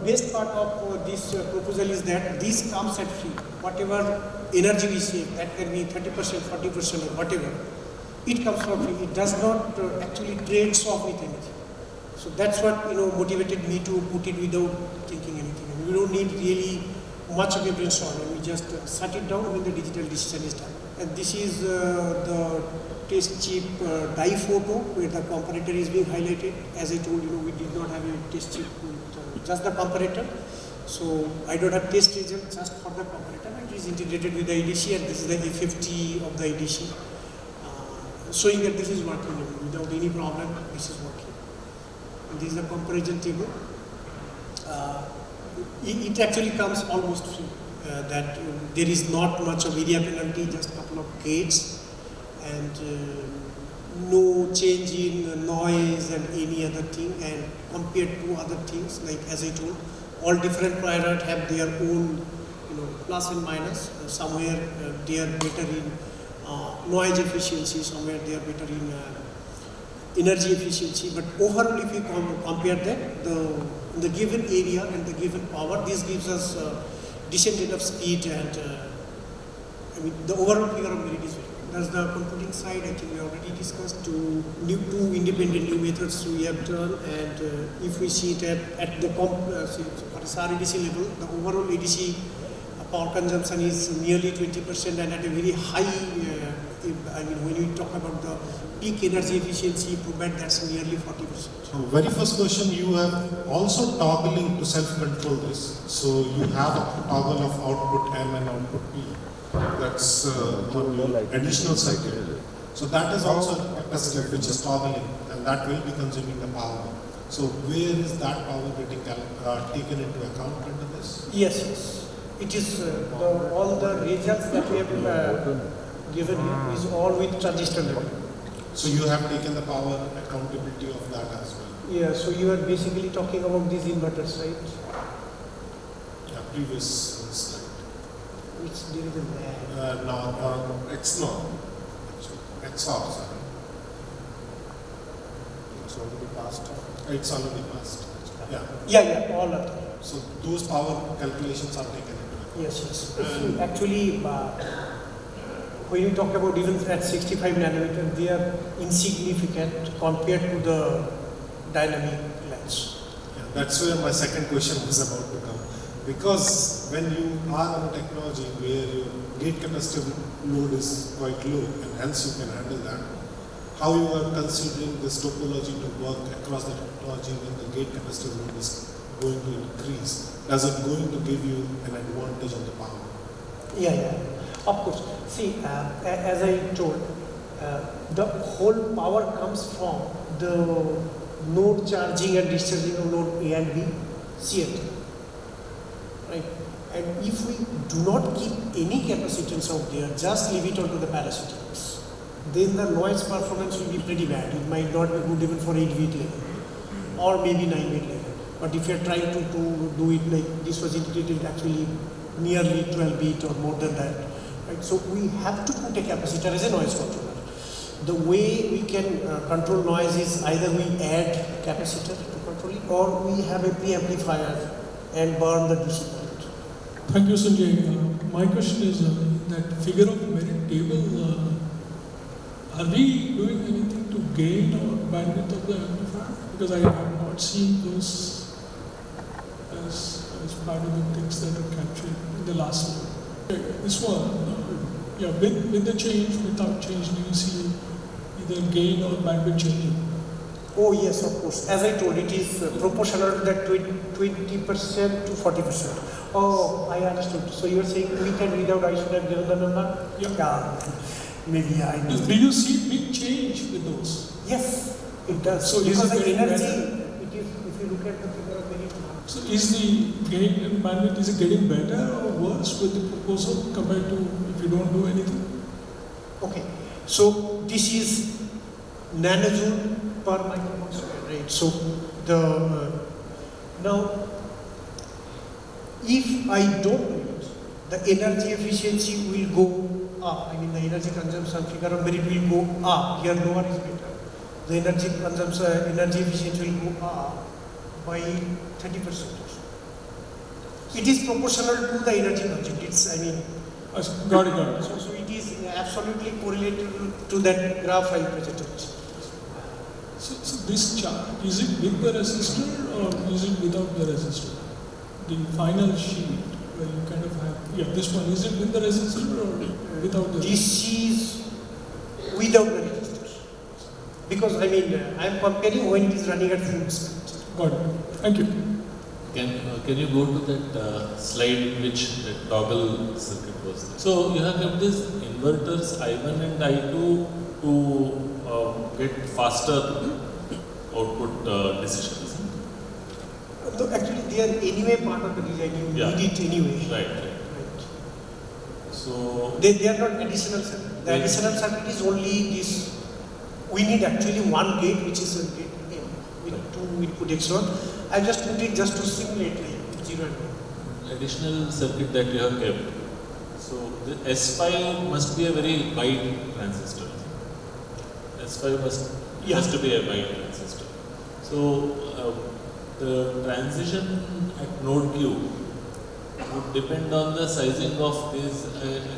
best part of this proposal is that this comes at free. Whatever energy we save, that can be 30%, 40% or whatever, it comes for free. It does not actually trade off with anything. So that's what motivated me to put it without thinking anything. And we don't need really much of a brainstorming. We just shut it down when the digital decision is done. And this is the test chip die photo where the comparator is being highlighted. As I told you, we did not have a test chip with just the comparator. So I don't have test result just for the comparator. It is integrated with the ADC, and this is the A50 of the ADC. Showing that this is working without any problem. This is working. And this is the comparison table. It actually comes almost free. That there is not much of area penalty, just a couple of gates, and no change in noise and any other thing. And compared to other things, like as I told, all different products have their own, plus and minus. Somewhere they are better in noise efficiency, somewhere they are better in energy efficiency. But overall, if you compare that, the given area and the given power, this gives us decent enough speed, and the overall figure of merit is very good. That's the computing side. I think we already discussed two independent new methods we have done, and if we see it at the RADC level, the overall ADC power consumption is nearly 20%, and at a very high, when you talk about the peak energy efficiency improvement, that's nearly 40%. So very first question, you have also toggling to self-control this. So you have a toggle of output M and output P. That's additional circuit. So that is also a capacitor which is toggling, and that will be consuming the power. So where is that power getting taken into account under this? Yes. It is all the results that we have given here is all with transistor level. So you have taken the power accountability of that as well? Yeah, so you are basically talking about these inverters, right? Yeah, previous slide. Which there is a no, it's not. It's off, sorry. It's already passed. It's already passed. Yeah. Yeah, all of them. So those power calculations are taken into account. Yes. Actually, when you talk about even at 65 nanometer, they are insignificant compared to the dynamic latch. Yeah, that's where my second question was about to come. Because when you are on a technology where your gate capacitive load is quite low and hence you can handle that, how you are considering this topology to work across the technology when the gate capacitive load is going to increase? Does it going to give you an advantage on the power? Yeah. Of course. See, as I told, the whole power comes from the node charging and discharging of node A and B, CNT. Right? And if we do not keep any capacitance out there, just leave it onto the paracitants, then the noise performance will be pretty bad. It might not be good even for 8-bit level or maybe 9-bit level. But if you are trying to do it like this was integrated actually nearly 12-bit or more than that, right? So we have to put a capacitor as a noise controller. The way we can control noise is either we add capacitor to control it or we have a preamplifier and burn the DC current. Thank you, Sanjay. My question is, in that figure of merit table, are we doing anything to gain or bandwidth of the amplifier? Because I have not seen those as part of the things that are captured in the last one. Okay, this one, with the change, without change, do you see either gain or bandwidth changing? Oh yes, of course. As I told, it is proportional to that 20% to 40%. Oh, I understood. So you're saying we can read out, I should have given the number? Yeah. Maybe I know. Do you see big change with those? Yes, it does. So because is the it energy, better? it is, if you look at the figure of merit. So is the gain and bandwidth, is it getting better or worse with the proposal compared to if you don't do anything? Okay, so this is nanojoule per microwatt square, right? So now, if I don't do it, the energy efficiency will go up. I mean, the energy consumption figure of merit will go up. Here, lower is better. The energy consumption, energy efficiency will go up by 30%. It is proportional to the energy consumed. It's, I mean, got it. So it is absolutely correlated to that graph I presented. So this chart, is it with the resistor or is it without the resistor? The final sheet where you kind of have, this one, is it with the resistor or without the resistor? This is without the resistors. Because I mean, I am comparing when it is running at full speed. Got it. Thank you. Can you go to that slide in which the toggle circuit was there? So you have kept these inverters I1 and I2 to get faster output decisions. So actually, they are anyway part of the design. You need it anyway. Right. So they are not additional circuit. The additional circuit is only this. We need actually one gate, which is a gate M with 2 input XOR. I just put it just to simulate like 0 and 1. Additional circuit that you have kept. So the S5 must be a very wide transistor. S5 has to be a wide transistor. So the transition at node Q would depend on the sizing of this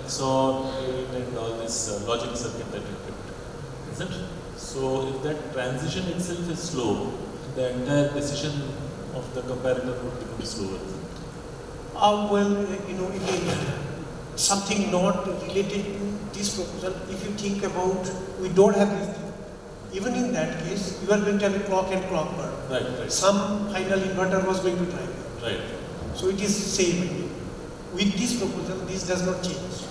XOR and all this logic circuit that you kept, isn't it? So if that transition itself is slow, the entire decision of the comparator would become slower. Well, again, something not related to this proposal. If you think about, we don't have this thing. Even in that case, you are going to have a clock and clock burn. Right. Some final inverter was going to drive it. Right. So it is same. With this proposal, this does not change.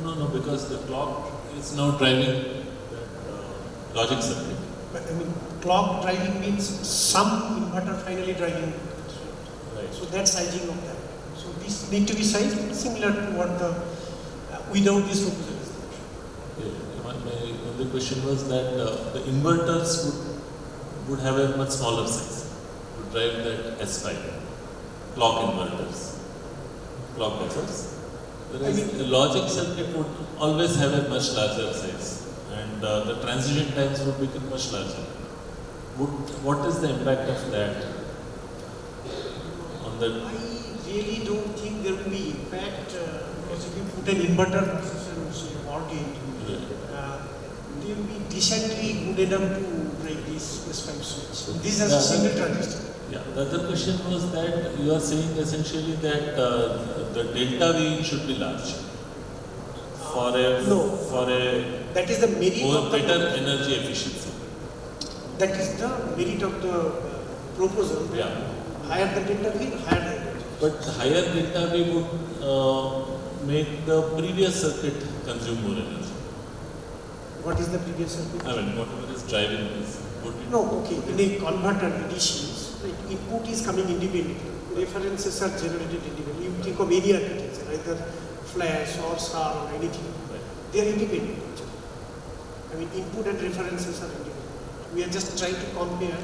No, because the clock is now driving that logic circuit. But I mean, clock driving means some inverter finally driving. Right. So that's sizing of that. So this need to be sized similar to what the without this proposal is there. My only question was that the inverters would have a much smaller size to drive that S5 clock inverters, clock buzzers. Whereas the logic circuit would always have a much larger size, and the transition times would become much larger. What is the impact of that on on the... I really don't think there will be impact because if you put an inverter versus an OR gate, they will be decently good enough to break this S5 switch. This is a single transistor. Yeah, the other question was that you are saying essentially that the delta V should be large for a that is the merit more of the better energy efficiency. That is the merit of the proposal. Yeah. Higher the delta V, higher the energy. But higher delta V would make the previous circuit consume more energy. What is the previous circuit? I mean, whatever is driving this. No, okay. In a converter additions, input is coming independently. References are generated independently. You think of any architecture, either flash or SAR or anything. They are independent. I mean, input and references are independent. We are just trying to compare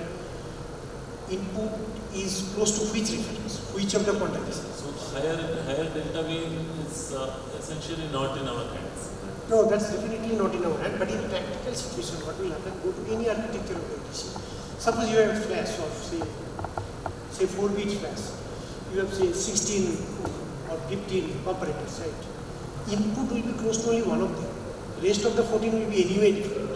input is close to which reference, which of the quantities. So higher delta V is essentially not in our hands. No, that's definitely not in our hand, but in practical situation, what will happen, go to any architecture of ADC. Suppose you have flash of say 4-bit flash. You have say 16 or 15 operators, right? Input will be close to only one of them. Rest of the 14 will be anyway different.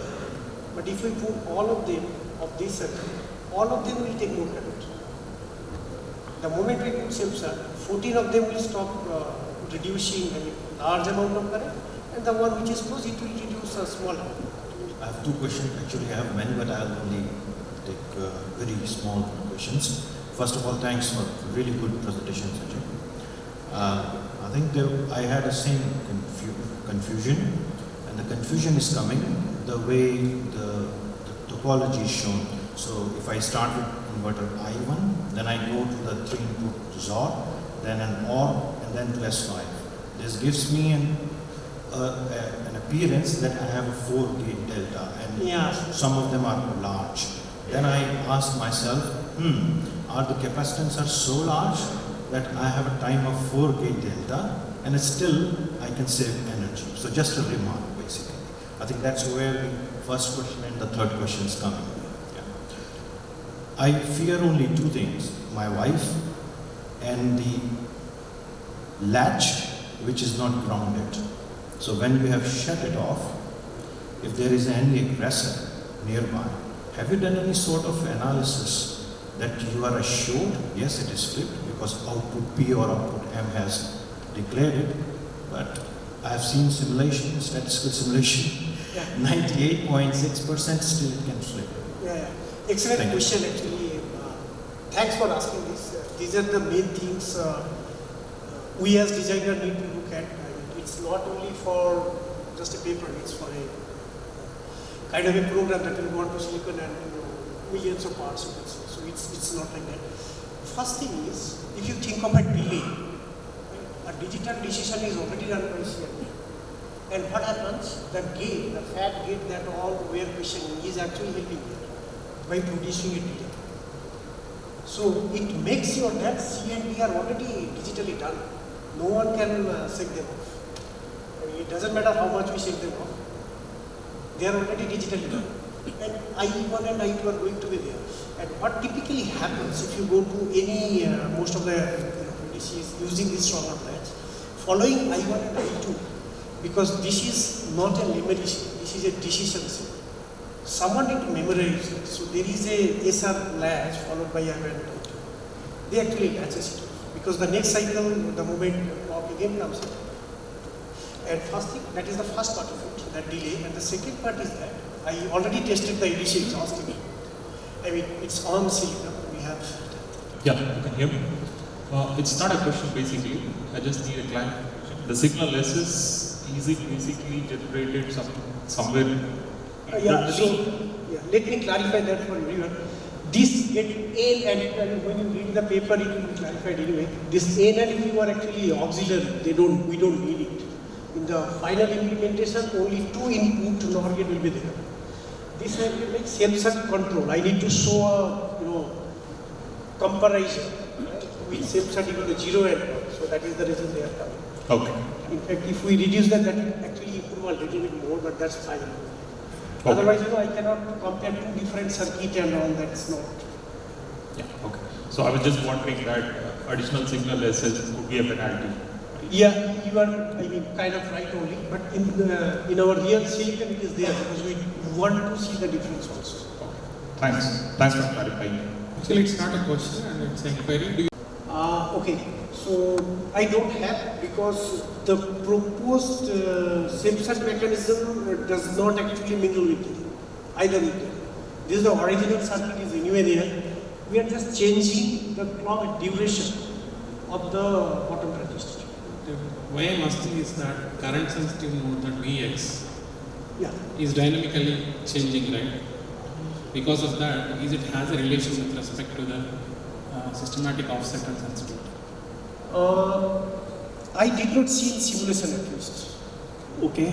But if we put all of them of this circuit, all of them will take more current. The moment we put sensor, 14 of them will stop reducing a large amount of current, and the one which is close, it will reduce a small amount. I have two questions. Actually, I have many, but I'll only take very small questions. First of all, thanks for really good presentation, Sanjay. I think I had the same confusion, and the confusion is coming the way the topology is shown. So if I start with inverter I1, then I go to the 3-input XOR, then an OR, and then to S5. This gives me an appearance that I have a 4-gate delta, and some of them are large. Then I ask myself, are the capacitance are so large that I have a time of 4-gate delta, and still I can save energy. So just a remark, basically. I think that's where the first question and the third question is coming. Yeah. I fear only two things: my wife and the latch, which is not grounded. So when you have shut it off, if there is any aggressor nearby, have you done any sort of analysis that you are assured, yes, it is flipped because output P or output M has declared it, but I have seen simulation, statistical simulation, 98.6% still it can flip. Yeah. Excellent question actually. Thanks for asking this. These are the main things we as designers need to look at. It's not only for just a paper, it's for a kind of a program that will go on to silicon and millions of parts. So it's not like that. First thing is, if you think of a delay, a digital decision is already done by CMOS. And what happens? The gate, the fat gate that all we are questioning is actually helping there by producing a delay. So it makes sure that C and D are already digitally done. No one can shake them off. I mean, it doesn't matter how much we shake them off. They are already digitally done. And I1 and I2 are going to be there. And what typically happens if you go to any, most of the PDCs using this sort of latch, following I1 and I2, because this is not a memory, this is a decision set. Someone need to memorize it. So there is a SR latch followed by I1 and I2. They actually latches it off. Because the next cycle, the moment clock again comes in. And first thing, that is the first part of it, that delay. And the second part is that I already tested the ADC exhaustively. I mean, it's on silicon. We have. Yeah, you can hear me. It's not a question basically. I just need a clarification. The signal S is it basically generated somewhere? Let me clarify that for everyone. This get N and when you read the paper, it will be clarified anyway. This N and P are actually auxiliary. We don't need it. In the final implementation, only 2 input NOR gate will be there. This has been like self-set control. I need to show a comparison with self-set equal to 0 and 1. So that is the reason they are coming. Okay. In fact, if we reduce that will actually improve a little bit more, but that's fine. Okay. Otherwise, I cannot compare two different circuit and all. That's not. Yeah. Okay. So I was just wondering that additional signal SS could be a penalty. Yeah, you are, kind of right only, but in our real silicon it is there because we want to see the difference also. Thanks for clarifying. Actually, it's not a question and it's an inquiry. Okay, so I don't have because the proposed SIMSAT mechanism does not actually mingle with either it. This is the original circuit is anyway there. We are just changing the clock duration of the bottom register. Why I'm asking is that current sensitive mode, that Vx, yeah, is dynamically changing, right? Because of that, it has a relation with respect to the systematic offset and sensitivity. I did not see in simulation at least. Okay.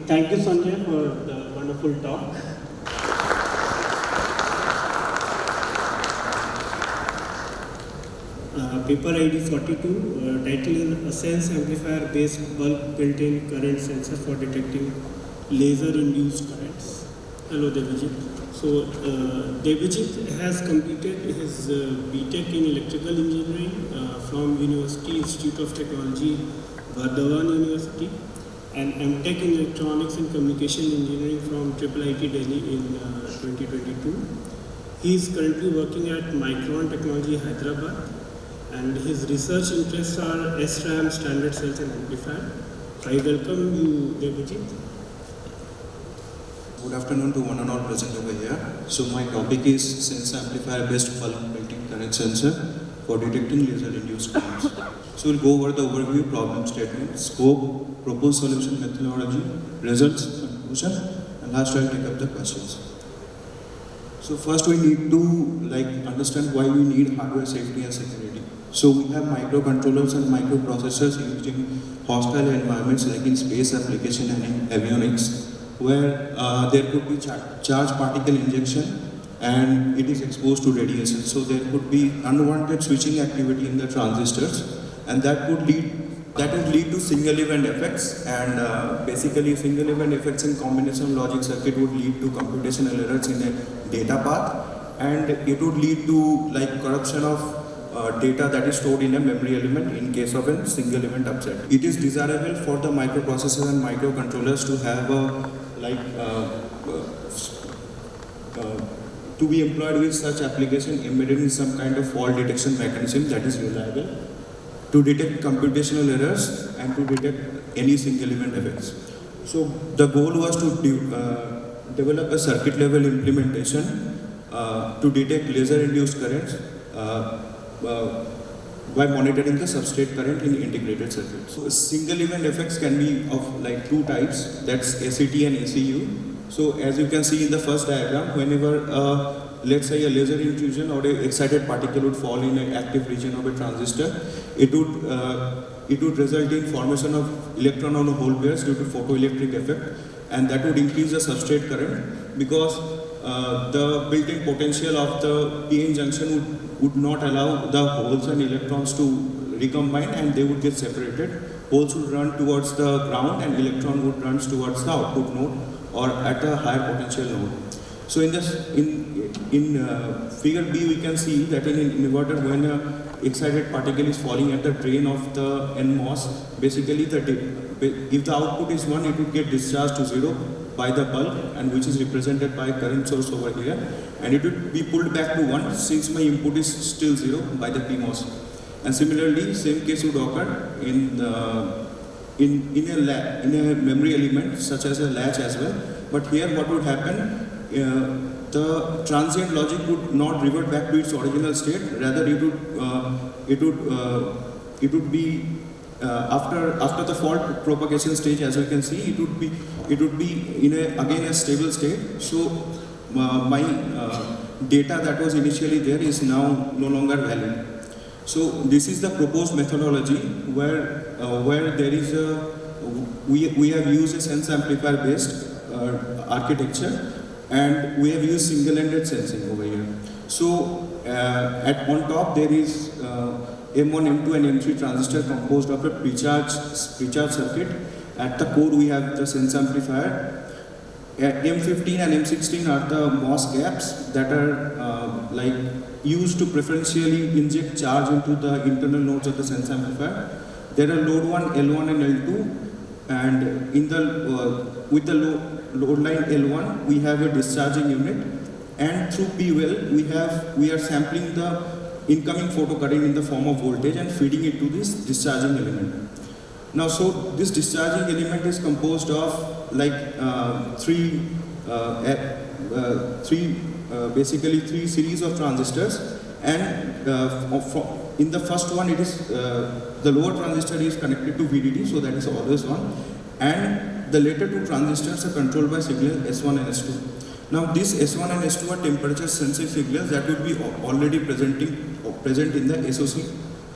Thank you, Sanjay, for the wonderful talk. Paper ID 42, title is a sense amplifier based bulk built-in current sensor for detecting laser-induced currents. Hello, Devijit. So, Devijit has completed his BTech in Electrical Engineering from University Institute of Technology, Bardhawan University, and MTech in Electronics and Communication Engineering from IIIT Delhi in 2022. He is currently working at Micron Technology, Hyderabad, and his research interests are SRAM, standard cells and amplifier. I welcome you, Devijit. Good afternoon to one and all present over here. So my topic is sense amplifier based bulk built-in current sensor for detecting laser-induced currents. So we'll go over the overview, problem statement, scope, proposed solution methodology, results, conclusion, and last I'll take up the questions. So first we need to understand why we need hardware safety and security. So we have microcontrollers and microprocessors used in hostile environments like in space application and in avionics, where there could be charge particle injection and it is exposed to radiation. So there could be unwanted switching activity in the transistors, and that would lead to single event effects, and basically single event effects in combination logic circuit would lead to computational errors in a data path, and it would lead to corruption of data that is stored in a memory element in case of a single event upset. It is desirable for the microprocessors and microcontrollers to have to be employed with such application embedded in some kind of fault detection mechanism that is reliable to detect computational errors and to detect any single event effects. So the goal was to develop a circuit level implementation to detect laser induced currents by monitoring the substrate current in integrated circuits. So single event effects can be of two types, that's ACT and ACU. So as you can see in the first diagram, whenever let's say a laser intrusion or an excited particle would fall in an active region of a transistor, it would result in formation of electron on hole pairs due to photoelectric effect, and that would increase the substrate current because the built-in potential of the PN junction would not allow the holes and electrons to recombine, and they would get separated. Holes would run towards the ground and electron would run towards the output node or at a higher potential node. So in figure B we can see that in an inverter, when an excited particle is falling at the drain of the NMOS, basically if the output is 1, it would get discharged to 0 by the bulb, and which is represented by current source over here, and it would be pulled back to 1 since my input is still 0 by the PMOS. And similarly, same case would occur in a memory element such as a latch as well. But here what would happen, the transient logic would not revert back to its original state, rather it would be after the fault propagation stage, as you can see, it would be in again a stable state. So my data that was initially there is now no longer valid. So this is the proposed methodology where there is we have used a sense amplifier based architecture, and we have used single-ended sensing over here. So on top there is M1, M2 and M3 transistor composed of a pre-charge circuit. At the core we have the sense amplifier, M15 and M16 are the MOS gaps that are used to preferentially inject charge into the internal nodes of the sense amplifier. There are load 1, L1 and L2, and with the load line L1 we have a discharging unit, and through P-well we are sampling the incoming photocurrent in the form of voltage and feeding it to this discharging element. Now, so this discharging element is composed of basically three series of transistors, and in the first one it is the lower transistor is connected to VDD, so that is always on, and the later two transistors are controlled by signal S1 and S2. Now this S1 and S2 are temperature sensitive signals that would be already present in the SOC.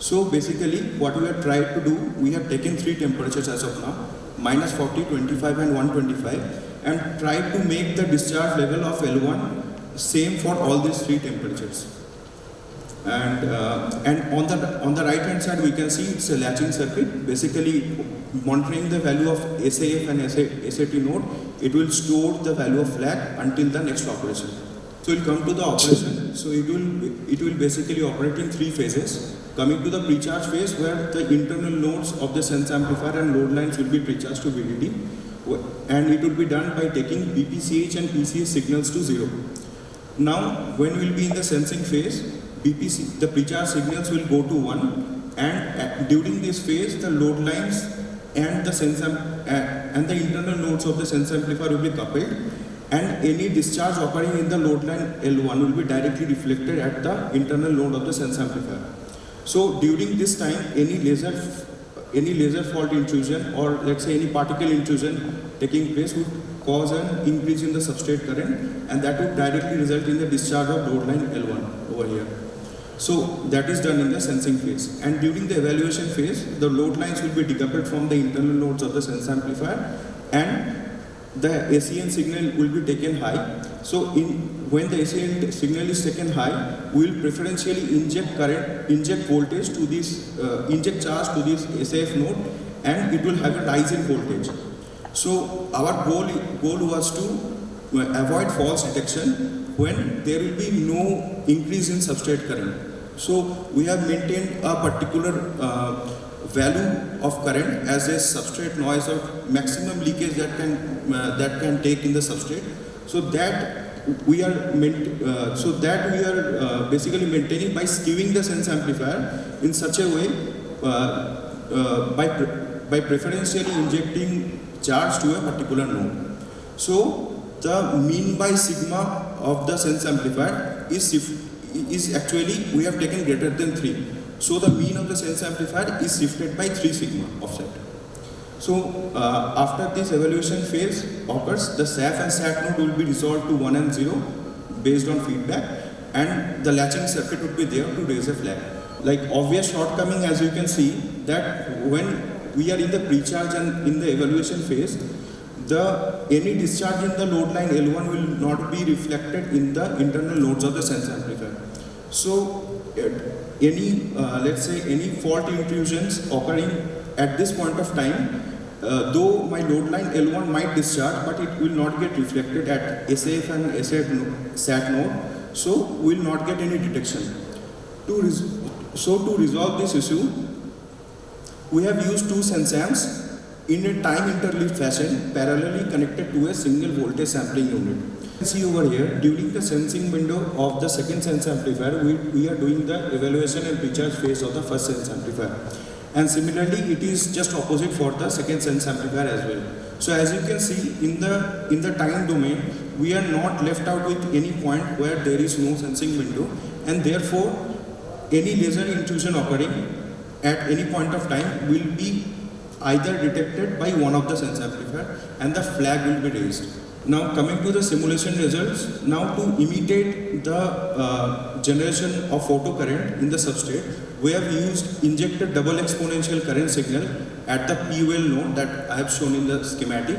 So basically what we have tried to do, we have taken three temperatures as of now, -40, 25 and 125, and tried to make the discharge level of L1 same for all these three temperatures. And on the right hand side we can see it's a latching circuit, basically monitoring the value of SAF and SAT node. It will store the value of flag until the next operation. So we'll come to the operation. So it will basically operate in three phases. Coming to the pre-charge phase, where the internal nodes of the sense amplifier and load lines will be pre-charged to VDD, and it will be done by taking BPCH and PCH signals to 0. Now, when we will be in the sensing phase, the pre-charge signals will go to 1, and during this phase, the load lines and the internal nodes of the sense amplifier will be coupled, and any discharge occurring in the load line L1 will be directly reflected at the internal node of the sense amplifier. So during this time, any laser fault intrusion, or let's say any particle intrusion taking place, would cause an increase in the substrate current, and that would directly result in the discharge of load line L1 over here. So that is done in the sensing phase. And during the evaluation phase, the load lines will be decoupled from the internal nodes of the sense amplifier, and the ACN signal will be taken high. So when the ACN signal is taken high, we will preferentially inject voltage to this, inject charge to this SAF node, and it will have a rise in voltage. So our goal was to avoid false detection when there will be no increase in substrate current. So we have maintained a particular value of current as a substrate noise of maximum leakage that can take in the substrate. So that we are basically maintaining by skewing the sense amplifier in such a way by preferentially injecting charge to a particular node. So the mean by sigma of the sense amplifier is actually, we have taken greater than 3. So the mean of the sense amplifier is shifted by 3 sigma offset. So after this evaluation phase occurs, the SAF and SAT node will be resolved to 1 and 0 based on feedback, and the latching circuit would be there to raise a flag. Like obvious shortcoming, as you can see, that when we are in the pre-charge and in the evaluation phase, any discharge in the load line L1 will not be reflected in the internal nodes of the sense amplifier. So let's say any fault intrusions occurring at this point of time, though my load line L1 might discharge, but it will not get reflected at SAF and SAT node, so we will not get any detection. To resolve this issue, we have used two sense amps in a time interleaved fashion, parallelly connected to a single voltage sampling unit. You can see over here, during the sensing window of the second sense amplifier, we are doing the evaluation and pre-charge phase of the first sense amplifier. And similarly, it is just opposite for the second sense amplifier as well. So as you can see, in the time domain, we are not left out with any point where there is no sensing window, and therefore, any laser intrusion occurring at any point of time will be either detected by one of the sense amplifier, and the flag will be raised. Now coming to the simulation results, now to imitate the generation of photocurrent in the substrate, we have injected double exponential current signal at the P-well node that I have shown in the schematic.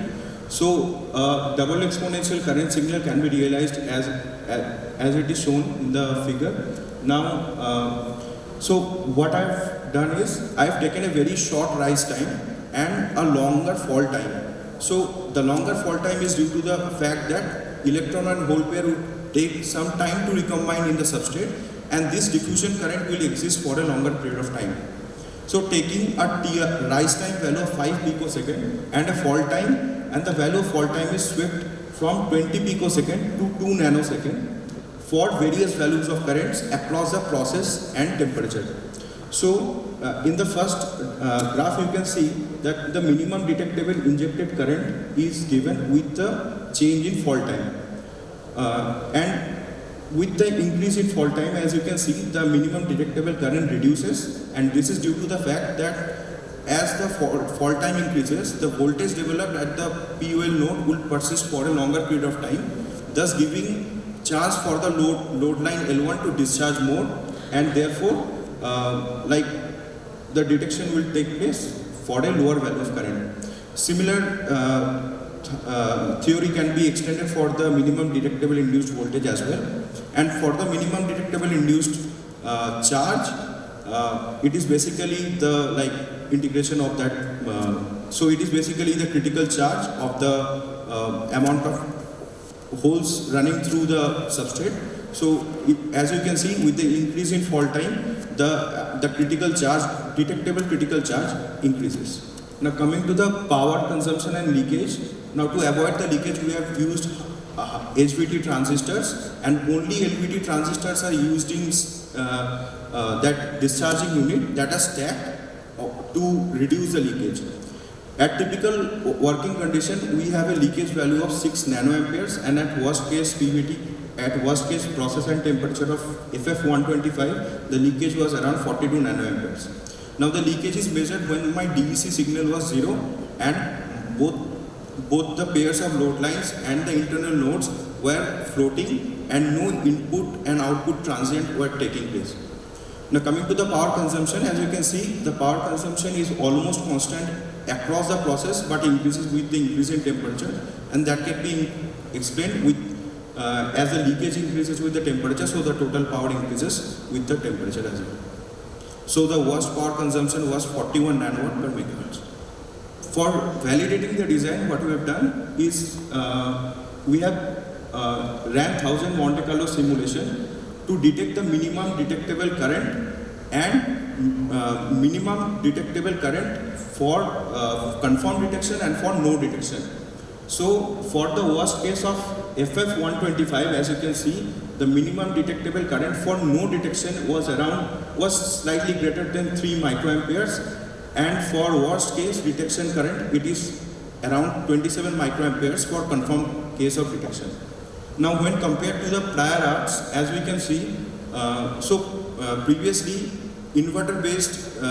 So double exponential current signal can be realized as it is shown in the figure. Now, so what I have done is I have taken a very short rise time and a longer fall time. So the longer fault time is due to the fact that electron and hole pair would take some time to recombine in the substrate, and this diffusion current will exist for a longer period of time. So taking a rise time value of 5 picosecond and a fall time, and the value of fall time is swept from 20 picosecond to 2 nanosecond for various values of currents across the process and temperature. So in the first graph you can see that the minimum detectable injected current is given with the change in fall time. And with the increase in fall time, as you can see, the minimum detectable current reduces, and this is due to the fact that as the fall time increases, the voltage developed at the POL node will persist for a longer period of time, thus giving chance for the load line L1 to discharge more, and therefore like the detection will take place for a lower value of current. Similar theory can be extended for the minimum detectable induced voltage as well. And for the minimum detectable induced charge, it is basically the integration of that. So it is basically the critical charge of the amount of holes running through the substrate. So as you can see, with the increase in fall time, the critical charge, detectable critical charge increases. Now coming to the power consumption and leakage. Now to avoid the leakage, we have used HVT transistors, and only HVT transistors are used in that discharging unit that are stacked to reduce the leakage. At typical working condition, we have a leakage value of 6 nanoamperes, and at worst case PVT, at worst case process and temperature of FF125, the leakage was around 42 nanoamperes. Now the leakage is measured when my DVC signal was 0 and both the pairs of load lines and the internal nodes were floating and no input and output transient were taking place. Now coming to the power consumption, as you can see, the power consumption is almost constant across the process but increases with the increase in temperature, and that can be explained with as the leakage increases with the temperature, so the total power increases with the temperature as well. So the worst power consumption was 41 nanowatt per megahertz. For validating the design, what we have done is we have ran 1000 Monte Carlo simulation to detect the minimum detectable current and minimum detectable current for confirmed detection and for no detection. So for the worst case of FF125, as you can see, the minimum detectable current for no detection was slightly greater than 3 microamperes, and for worst case detection current, it is around 27 microamperes for confirmed case of detection. Now when compared to the prior arts, as we can see, previously inverter based,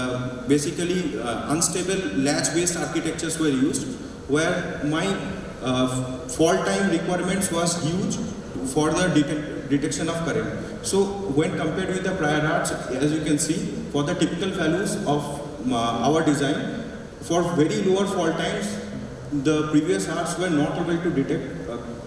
basically unstable latch based architectures were used, where my fault time requirements was huge for the detection of current. So when compared with the prior arts, as you can see, for the typical values of our design, for very lower fault times, the previous arts were not able to detect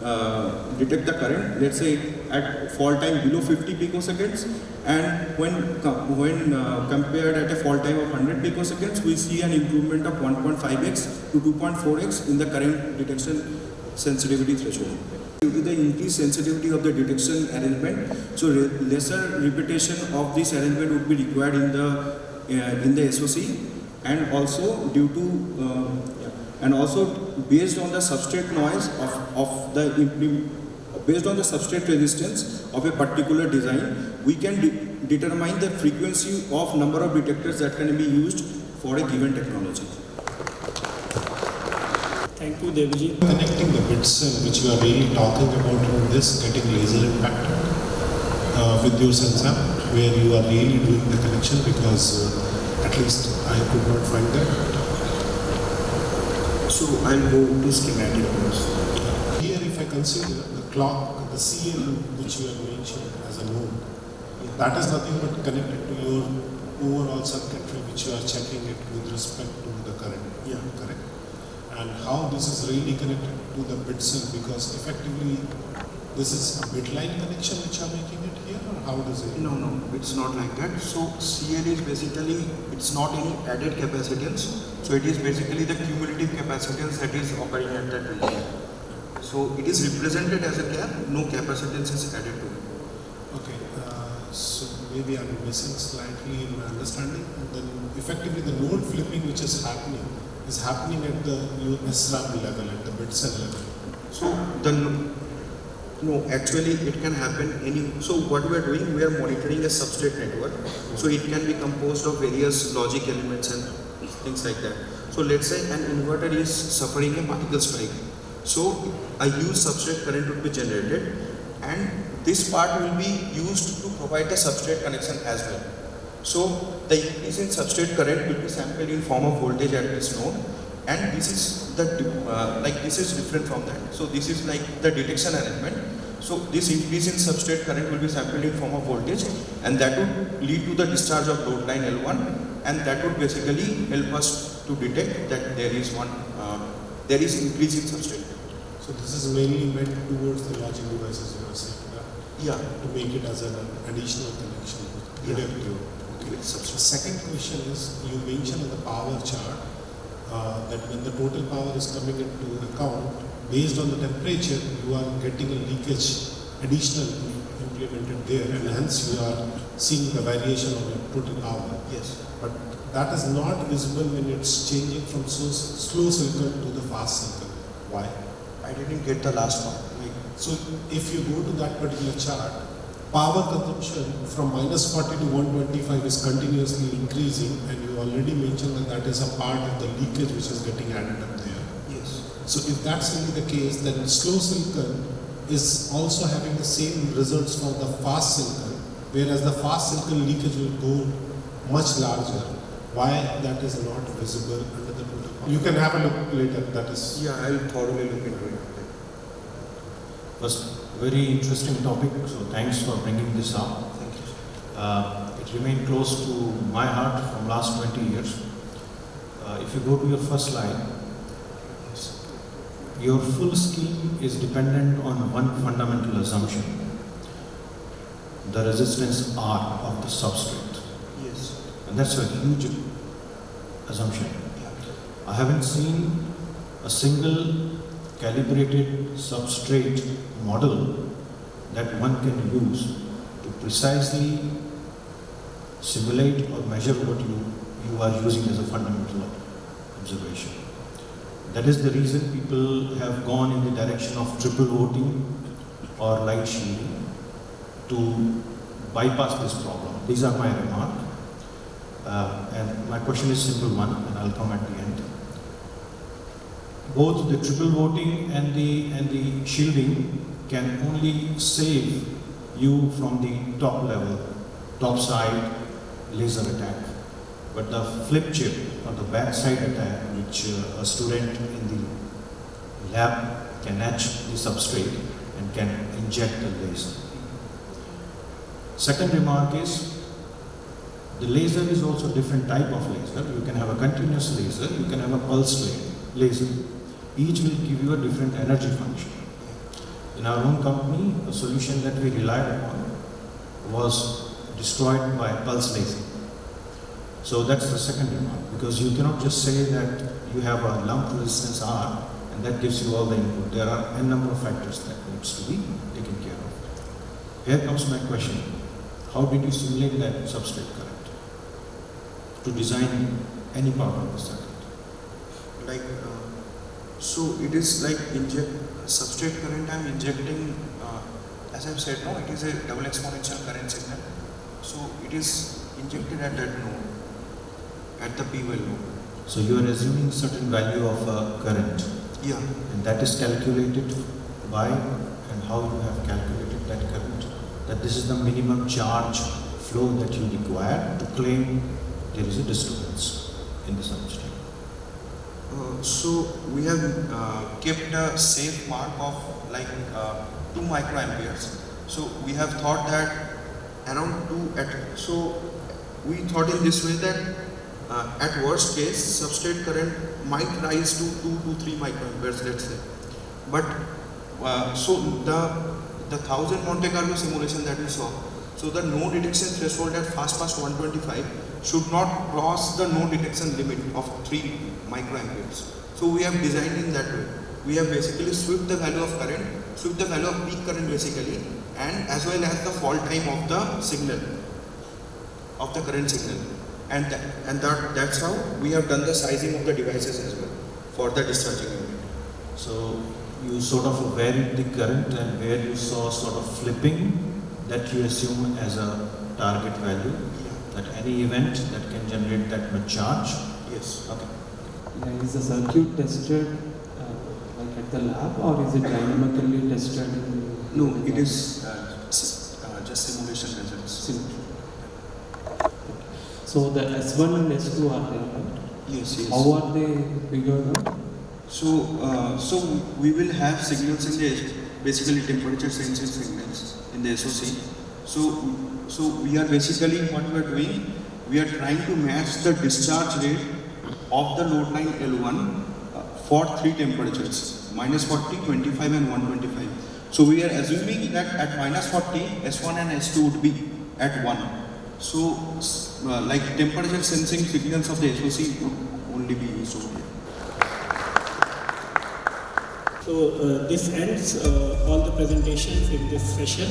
the current, let's say at fault time below 50 picoseconds, and when compared at a fault time of 100 picoseconds, we see an improvement of 1.5x to 2.4x in the current detection sensitivity threshold. Due to the increased sensitivity of the detection arrangement, so lesser repetition of this arrangement would be required in the SoC, and also due to and also based on the substrate noise based on the substrate resistance of a particular design, we can determine the frequency of number of detectors that can be used for a given technology. Thank you, Devji. Connecting the bits which you are really talking about in this, getting laser impacted with your sensor, where you are really doing the connection, because at least I could not find that. So I'll go to schematic first. Here if I consider the clock, the CL which you have mentioned as a node, that is nothing but connected to your overall circuitry which you are checking it with respect to the current. Yeah, correct. And how this is really connected to the bit cell, because effectively this is a bit line connection which you are making it here, or how does it? No, it's not like that. So CL is basically, it's not any added capacitance. So it is basically the cumulative capacitance that is occurring at that region. So it is represented as a cap, no capacitance is added to it. Okay, so maybe I'm missing slightly in my understanding. And then effectively the node flipping which is happening at the SRAM level, at the bit cell level. So no, actually it can happen so what we are doing, we are monitoring a substrate network. So it can be composed of various logic elements and things like that. So let's say an inverter is suffering a particle strike. So a huge substrate current would be generated, and this part will be used to provide the substrate connection as well. So the increase in substrate current will be sampled in form of voltage at this node, and this is this is different from that. So this is like the detection arrangement. So this increase in substrate current will be sampled in form of voltage, and that would lead to the discharge of load line L1, and that would basically help us to detect that there is increase in substrate. So this is mainly meant towards the logic devices, you are saying, yeah, to make it as an additional connection. Yeah. Okay. The second question is, you mentioned in the power chart that when the total power is coming into account, based on the temperature, you are getting a leakage additional implemented there, and hence you are seeing the variation of your total power. Yes. But that is not visible when it's changing from slow silicon to the fast silicon. Why? I didn't get the last one. So if you go to that particular chart, power consumption from -40 to 125 is continuously increasing, and you already mentioned that is a part of the leakage which is getting added up there. Yes. So if that's really the case, then slow silicon is also having the same results for the fast silicon, whereas the fast silicon leakage will go much larger. Why that is not visible under the total power? You can have a look later. That is. Yeah, I'll thoroughly look into it. First, very interesting topic, so thanks for bringing this up. Thank you. It remained close to my heart from last 20 years. If you go to your first slide, your full scheme is dependent on one fundamental assumption, the resistance R of the substrate. Yes. And that's a huge assumption. I haven't seen a single calibrated substrate model that one can use to precisely simulate or measure what you are using as a fundamental observation. That is the reason people have gone in the direction of triple voting or light shielding to bypass this problem. These are my remarks. And my question is simple one, and I'll come at the end. Both the triple voting and the shielding can only save you from the top level, top side laser attack. But the flip chip or the back side attack, which a student in the lab can etch the substrate and can inject the laser. Second remark is, the laser is also a different type of laser. You can have a continuous laser, you can have a pulse laser. Each will give you a different energy function. In our own company, a solution that we relied upon was destroyed by pulse laser. So that's the second remark, because you cannot just say that you have a lump resistance R and that gives you all the input. There are n number of factors that needs to be taken care of. Here comes my question. How did you simulate that substrate current to design any part of the circuit? So it is like substrate current I'm injecting, as I've said, no, it is a double exponential current signal. So it is injected at that node, at the P well node. So you are assuming certain value of current. Yeah. And that is calculated by, and how you have calculated that current. That this is the minimum charge flow that you require to claim there is a disturbance in the substrate. So we have kept a safe mark of 2 microamperes. So we have thought that around 2 so we thought in this way that at worst case substrate current might rise to 2 to 3 microamperes, let's say. But so the 1000 Monte Carlo simulation that we saw, So the no detection threshold at fast 125 should not cross the no detection limit of 3 microamperes. So we have designed in that way. We have basically swept the value of current, swept the value of peak current basically, and as well as the fall time of the signal, of the current signal. And that's how we have done the sizing of the devices as well for the discharging unit. So you sort of varied the current, and where you saw sort of flipping, that you assume as a target value, that any event that can generate that much charge. Yes. Okay. Yeah, is the circuit tested like at the lab, or is it dynamically tested? No, it is just simulation results. So the S1 and S2 are there, right? Yes, yes. How are they figured out? So we will have signals in the, basically temperature sensing signals in the SOC. So we are basically, what we are doing, we are trying to match the discharge rate of the load line L1 for 3 temperatures, -40, 25 and 125. So we are assuming that at -40, S1 and S2 would be at 1. So like temperature sensing signals of the SOC would only be used over here. So this ends all the presentations in this session.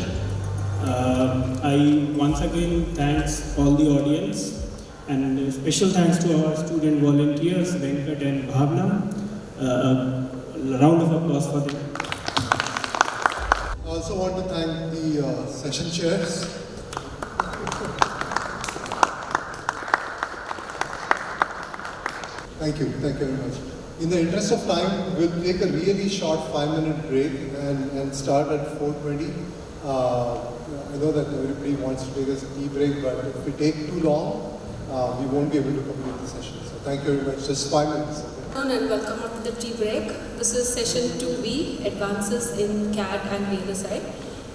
I once again thanks all the audience, and special thanks to our student volunteers Venkat and Bhavna. A round of applause for them. I also want to thank the session chairs. Thank you very much. In the interest of time, we'll take a really short 5-minute break and start at 4:20. I know that everybody wants to take a tea break, but if we take too long, we won't be able to complete the session. So thank you very much. Just 5 minutes. And welcome up to the tea break. This is session 2B, Advances in CAD and VLSI.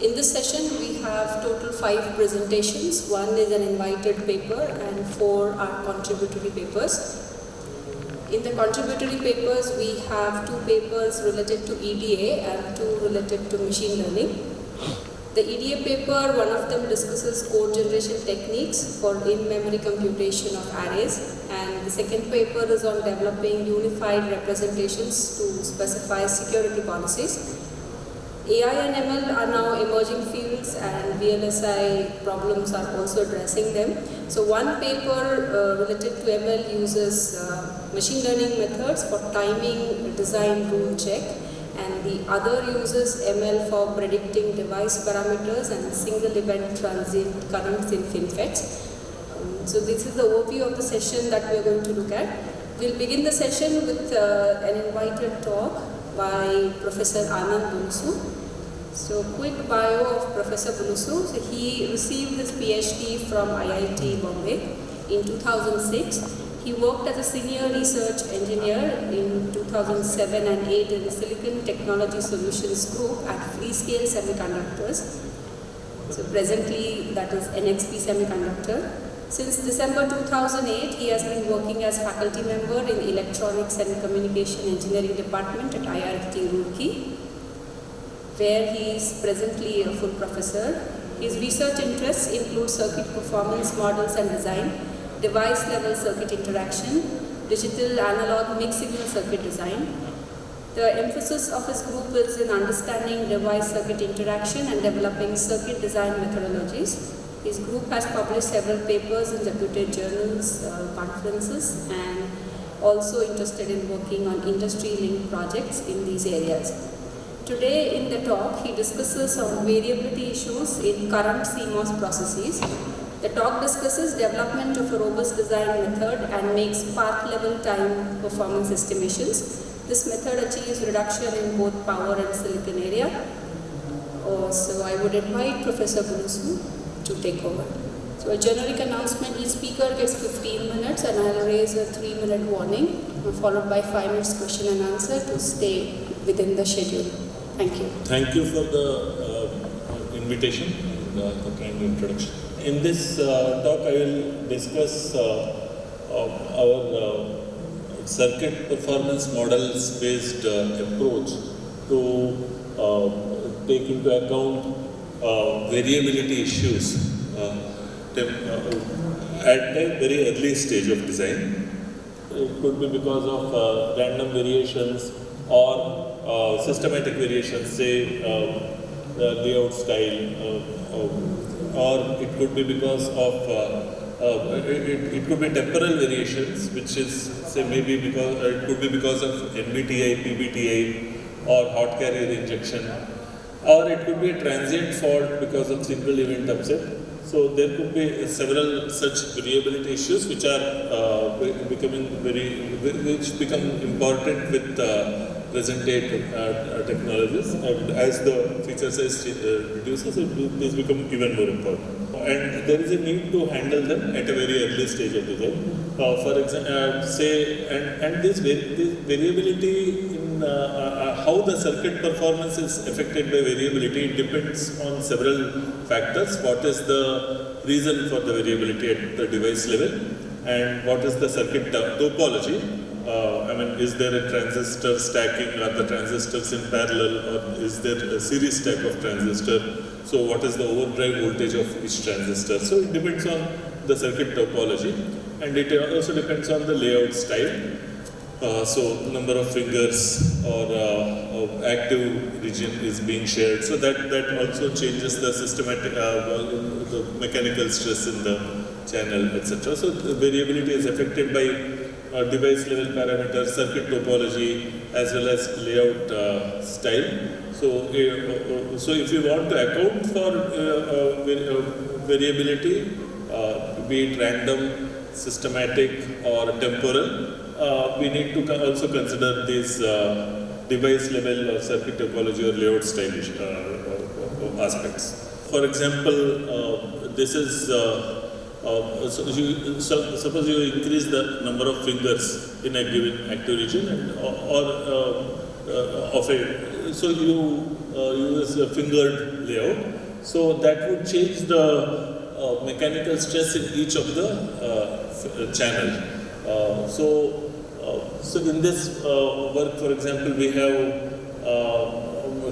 In this session, we have total 5 presentations. 1 is an invited paper and 4 are contributory papers. In the contributory papers, we have 2 papers related to EDA and 2 related to machine learning. The EDA paper, one of them discusses code generation techniques for in-memory computation of arrays, and the second paper is on developing unified representations to specify security policies. AI and ML are now emerging fields, and VLSI problems are also addressing them. So one paper related to ML uses machine learning methods for timing design rule check, and the other uses ML for predicting device parameters and single event transient currents in FinFETs. So this is the overview of the session that we are going to look at. We'll begin the session with an invited talk by Professor Anand Bulusu. So quick bio of Professor Bulusu. So he received his PhD from IIT Bombay in 2006. He worked as a senior research engineer in 2007 and 8 in the Silicon Technology Solutions Group at Freescale Semiconductors. So presently that is NXP Semiconductor. Since December 2008, he has been working as faculty member in Electronics and Communication Engineering Department at IIT Roorkee, where he is presently a full professor. His research interests include circuit performance models and design, device level circuit interaction, digital analog mixed signal circuit design. The emphasis of his group is in understanding device circuit interaction and developing circuit design methodologies. His group has published several papers in reputed journals, conferences, and also interested in working on industry-linked projects in these areas. Today in the talk, he discusses on variability issues in current CMOS processes. The talk discusses development of a robust design method and makes part level time performance estimations. This method achieves reduction in both power and silicon area. So I would invite Professor Bulusu to take over. So a generic announcement, each speaker gets 15 minutes and I'll raise a 3-minute warning, followed by 5 minutes question and answer to stay within the schedule. Thank you. Thank you for the invitation and the kind introduction. In this talk, I will discuss our circuit performance models based approach to take into account variability issues at a very early stage of design. It could be because of random variations or systematic variations, say the layout style, or it could be because of it could be temporal variations, which is say maybe because it could be because of NBTI, PBTI, or hot carrier injection, or it could be a transient fault because of single event upset. So there could be several such variability issues which are which become important with present day technologies, and as the feature size reduces, these become even more important. And there is a need to handle them at a very early stage of design. For example, this variability in how the circuit performance is affected by variability, it depends on several factors. What is the reason for the variability at the device level, and what is the circuit topology? Is there a transistor stacking? Are the transistors in parallel, or is there a series stack of transistor? So what is the overdrive voltage of each transistor? So it depends on the circuit topology, and it also depends on the layout style. So number of fingers or active region is being shared. So that also changes the systematic, the mechanical stress in the channel, etc. So the variability is affected by device level parameters, circuit topology, as well as layout style. So if you want to account for variability, be it random, systematic, or temporal, we need to also consider these device level or circuit topology or layout style aspects. For example, this is suppose you increase the number of fingers in a given active region, and, so you use a fingered layout. So that would change the mechanical stress in each of the channel. So in this work, for example, we have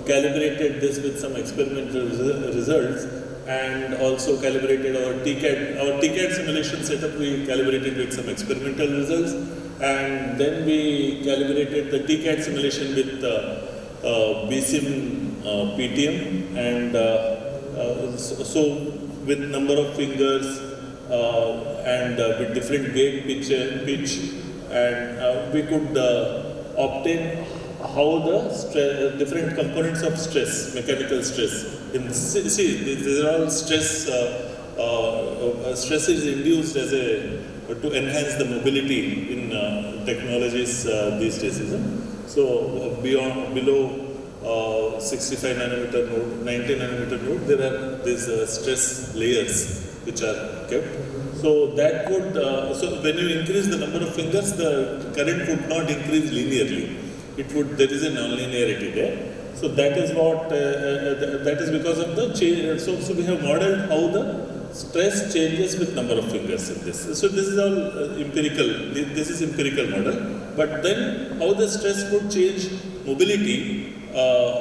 calibrated this with some experimental results, and also calibrated our TCAD simulation setup. We calibrated with some experimental results, and then we calibrated the TCAD simulation with BSIM PTM, and so with number of fingers and with different gate pitch, and we could obtain how the different components of stress, mechanical stress. These are all stress. Stress is induced as to enhance the mobility in technologies these days. So below 65 nanometer node, 90 nanometer node, there are these stress layers which are kept. So that would so when you increase the number of fingers, the current would not increase linearly. There is a nonlinearity there. So that is what that is because of the change. So we have modeled how the stress changes with number of fingers in this. So this is all empirical. This is empirical model. But then how the stress would change mobility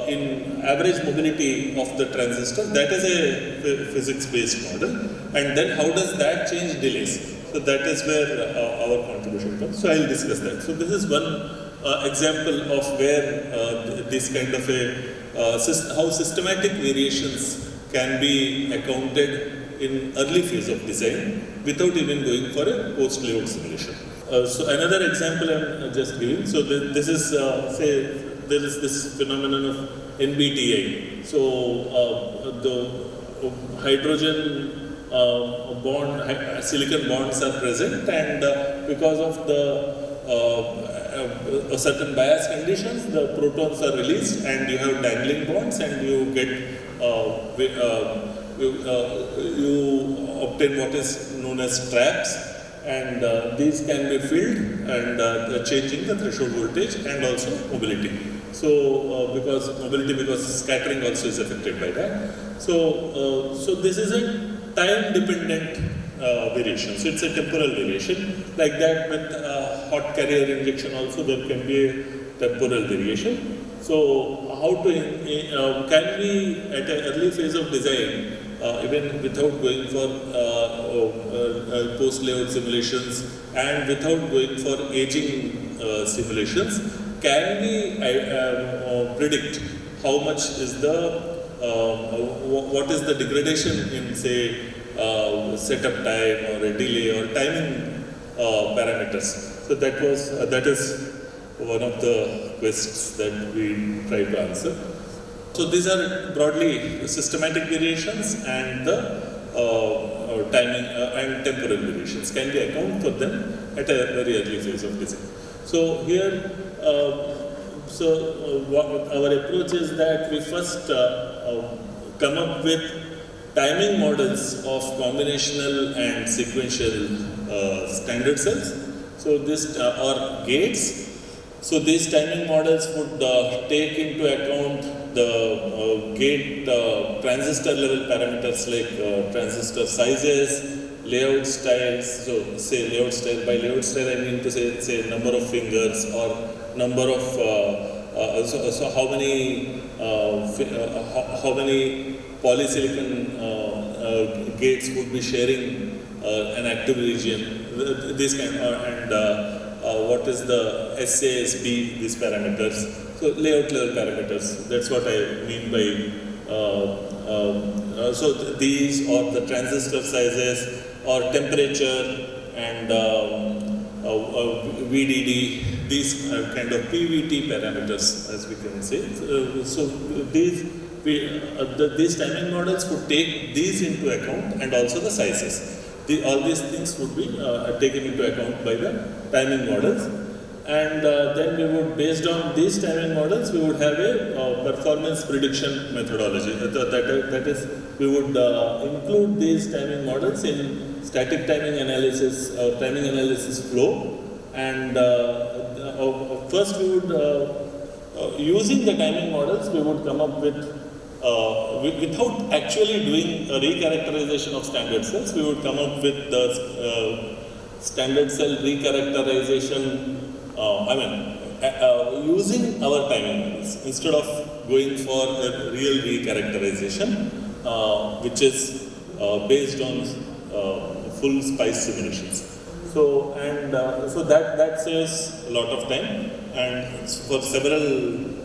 in average mobility of the transistor. That is a physics-based model. And then how does that change delays? So that is where our contribution comes. So I will discuss that. So this is one example of where this kind of how systematic variations can be accounted in early phase of design without even going for a post-layout simulation. So another example I am just giving. So this is say there is this phenomenon of NBTI. So the hydrogen bond, silicon bonds are present, and because of the certain bias conditions, the protons are released, and you have dangling bonds, and you get you obtain what is known as traps, and these can be filled, and changing the threshold voltage and also mobility. So because scattering also is affected by that. So this is a time dependent variation. So it's a temporal variation. Like that with hot carrier injection also there can be a temporal variation. So how to, can we at an early phase of design, even without going for post-layout simulations and without going for aging simulations, can we predict how much is the, what is the degradation in say setup time or a delay or timing parameters. So that is one of the questions that we try to answer. So these are broadly systematic variations and the timing and temporal variations. Can we account for them at a very early phase of design? So here, our approach is that we first come up with timing models of combinational and sequential standard cells. So this are gates. So these timing models would take into account the gate transistor level parameters like transistor sizes, layout styles. So say layout style, by layout style I mean to say number of fingers or number of so how many polysilicon gates would be sharing an active region, this kind what is the SASB, these parameters. So layout level parameters, that's what I mean by, so these or the transistor sizes or temperature and VDD, these are kind of PVT parameters as we can say. So these timing models would take these into account and also the sizes. All these things would be taken into account by the timing models, and then we would, based on these timing models, we would have a performance prediction methodology. That is, we would include these timing models in static timing analysis or timing analysis flow, and first we would, using the timing models, we would come up with without actually doing a recharacterization of standard cells, we would come up with the standard cell recharacterization, using our timing models instead of going for a real recharacterization, which is based on full SPICE simulations. So, so that saves a lot of time, and for several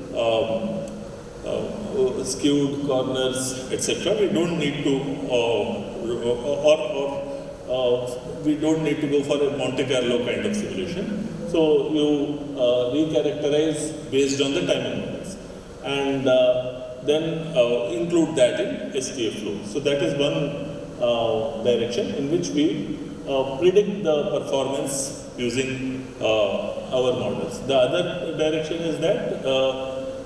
skewed corners, etc. We don't need to, we don't need to go for a Monte Carlo kind of simulation. So you recharacterize based on the timing models, and then include that in STF flow. So that is one direction in which we predict the performance using our models. The other direction is that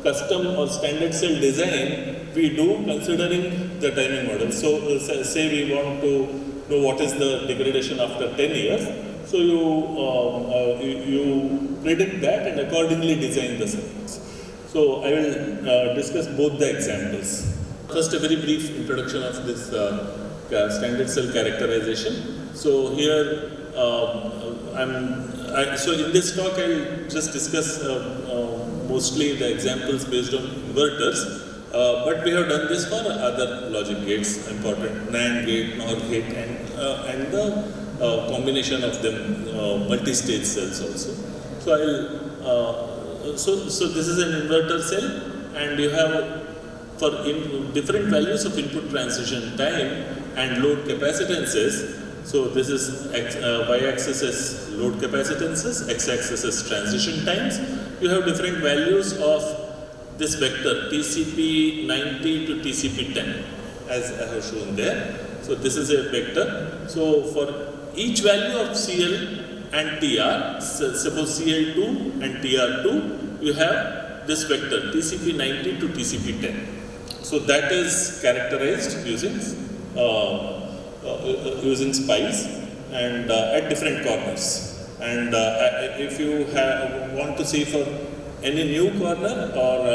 custom or standard cell design we do considering the timing model. So say we want to know what is the degradation after 10 years. So you predict that and accordingly design the circuits. So I will discuss both the examples. First, a very brief introduction of this standard cell characterization. So here, so in this talk I'll just discuss mostly the examples based on inverters, but we have done this for other logic gates, important NAND gate, NOR gate, and the combination of them, multi-stage cells also. So so this is an inverter cell, and you have for different values of input transition time and load capacitances. So this is y-axis is load capacitances, x-axis is transition times. You have different values of this vector TCP90 to TCP10 as I have shown there. So this is a vector. So for each value of CL and TR, suppose CL2 and TR2, you have this vector TCP90 to TCP10. So that is characterized using using SPICE and at different corners. And if you want to see for any new corner or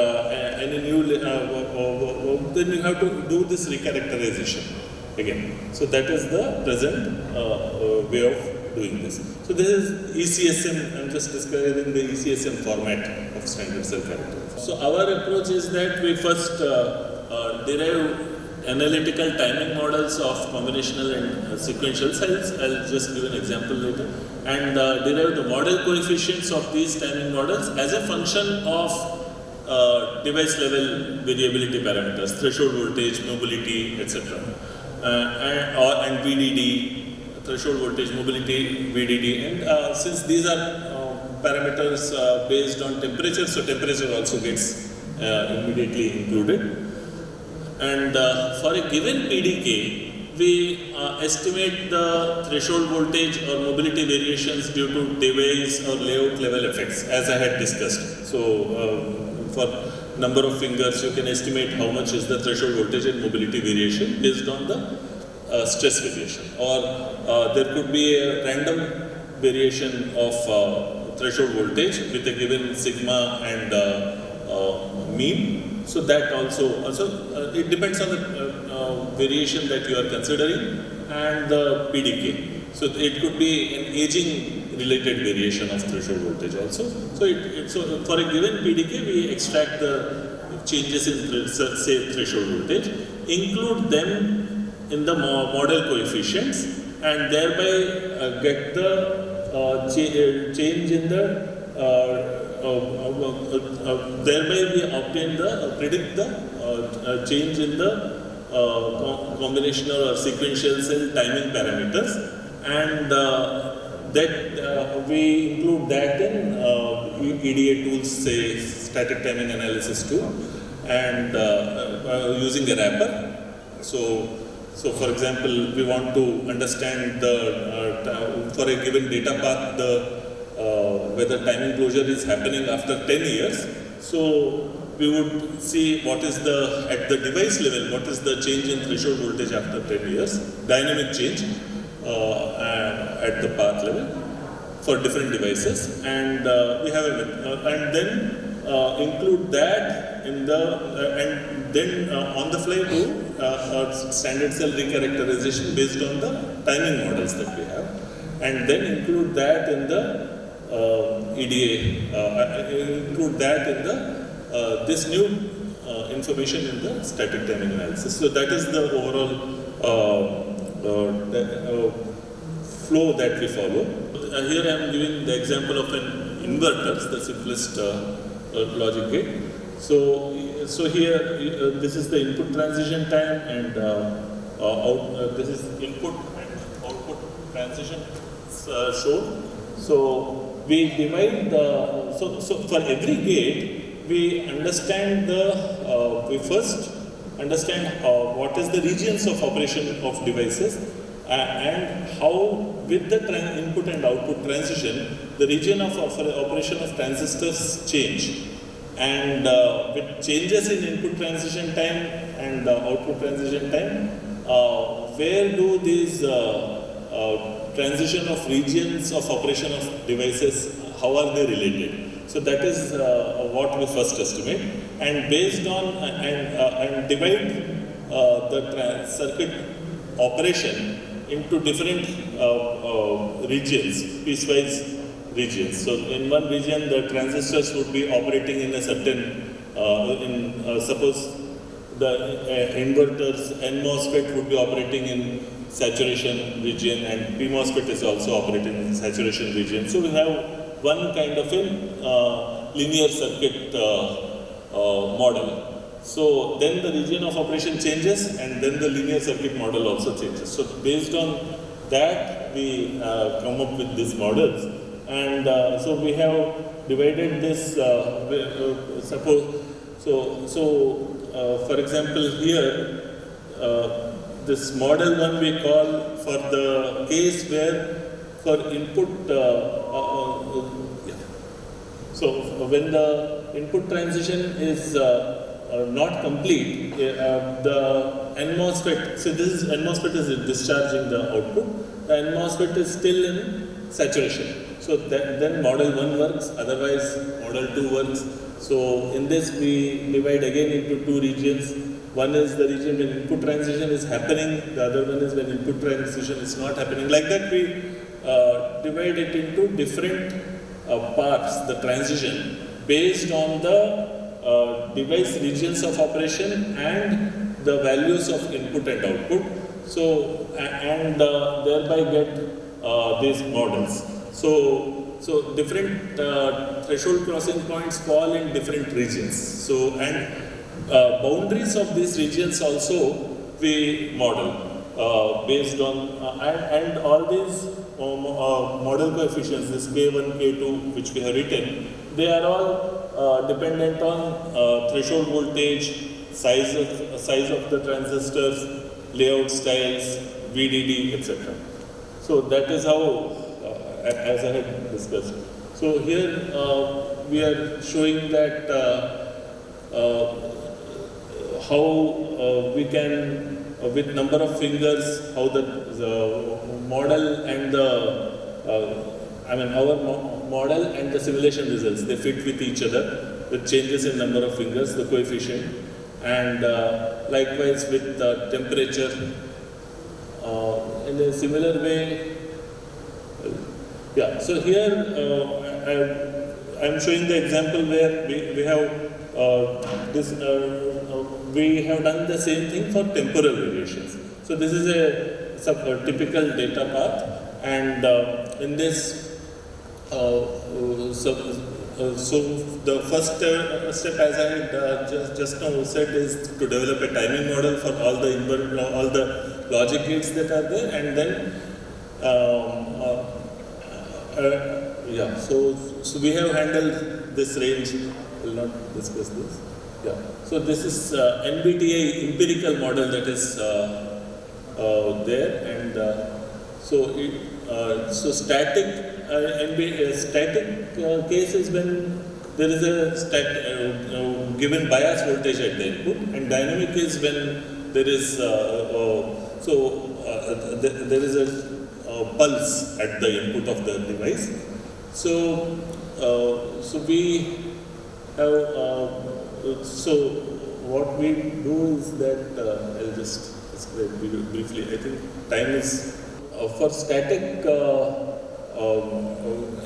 any new, then you have to do this recharacterization again. So that is the present way of doing this. So this is ECSM, I'm just describing the ECSM format of standard cell characterization. So our approach is that we first derive analytical timing models of combinational and sequential cells. I'll just give an example later. And derive the model coefficients of these timing models as a function of device level variability parameters, threshold voltage, mobility, etc. And VDD, threshold voltage, mobility, VDD. And since these are parameters based on temperature, so temperature also gets immediately included. And for a given PDK, we estimate the threshold voltage or mobility variations due to device or layout level effects, as I had discussed. So for number of fingers, you can estimate how much is the threshold voltage and mobility variation based on the stress variation. Or there could be a random variation of threshold voltage with a given sigma and mean. So that also it depends on the variation that you are considering and the PDK. So it could be an aging related variation of threshold voltage also. So for a given PDK, we extract the changes in say threshold voltage, include them in the model coefficients, and thereby get the change in the thereby we obtain the predict the change in the combinational or sequential cell timing parameters, and that we include that in EDA tools, say static timing analysis tool, and using a wrapper. So for example, we want to understand the for a given data path whether timing closure is happening after 10 years. So we would see what is at the device level, what is the change in threshold voltage after 10 years, dynamic change at the path level for different devices, and we have and then include that in the and then on the fly do standard cell recharacterization based on the timing models that we have, and then include that in the EDA, include that in the this new information in the static timing analysis. So that is the overall flow that we follow. Here I am giving the example of an inverter, the simplest logic gate. So here this is the input transition time, and this is input and output transition shown. So we divide the so for every gate we understand we first understand what is the regions of operation of devices and how with the input and output transition the region of operation of transistors change, and with changes in input transition time and output transition time, where do these transition of regions of operation of devices, how are they related? So that is what we first estimate, and based on and divide the circuit operation into different regions, piecewise regions. So in one region the transistors would be operating in a certain, suppose the inverters N-MOSFET would be operating in saturation region, and P-MOSFET is also operating in saturation region. So we have one kind of a linear circuit model. So then the region of operation changes, and then the linear circuit model also changes. So based on that we come up with these models, and so we have divided this suppose for example here this model one we call for the case where for input so when the input transition is not complete, the N-MOSFET, so this is N-MOSFET is discharging the output, the N-MOSFET is still in saturation. So then model 1 works, otherwise model 2 works. So in this we divide again into two regions. One is the region when input transition is happening, the other one is when input transition is not happening. Like that we divide it into different parts, the transition, based on the device regions of operation and the values of input and output. So, and thereby get these models. So different threshold crossing points fall in different regions. So, and boundaries of these regions also we model based on, and all these model coefficients, this K1, K2, which we have written, they are all dependent on threshold voltage, size of the transistors, layout styles, VDD, etc. So that is how, as I had discussed. So here we are showing that how we can, with number of fingers, how the model and our model and the simulation results, they fit with each other with changes in number of fingers, the coefficient, and likewise with the temperature. In a similar way, yeah. So here I am showing the example where we have this. We have done the same thing for temporal variations. So this is a typical data path, and in this, so the first step, as I had just now said, is to develop a timing model for all the logic gates that are there, and then yeah. So we have handled this range. Will not discuss this. Yeah. So this is NBTI empirical model that is there, and so static static case is when there is a given bias voltage at the input, and dynamic is when there is there is a pulse at the input of the device. So we have so what we do is that I'll just describe briefly. I think time is for static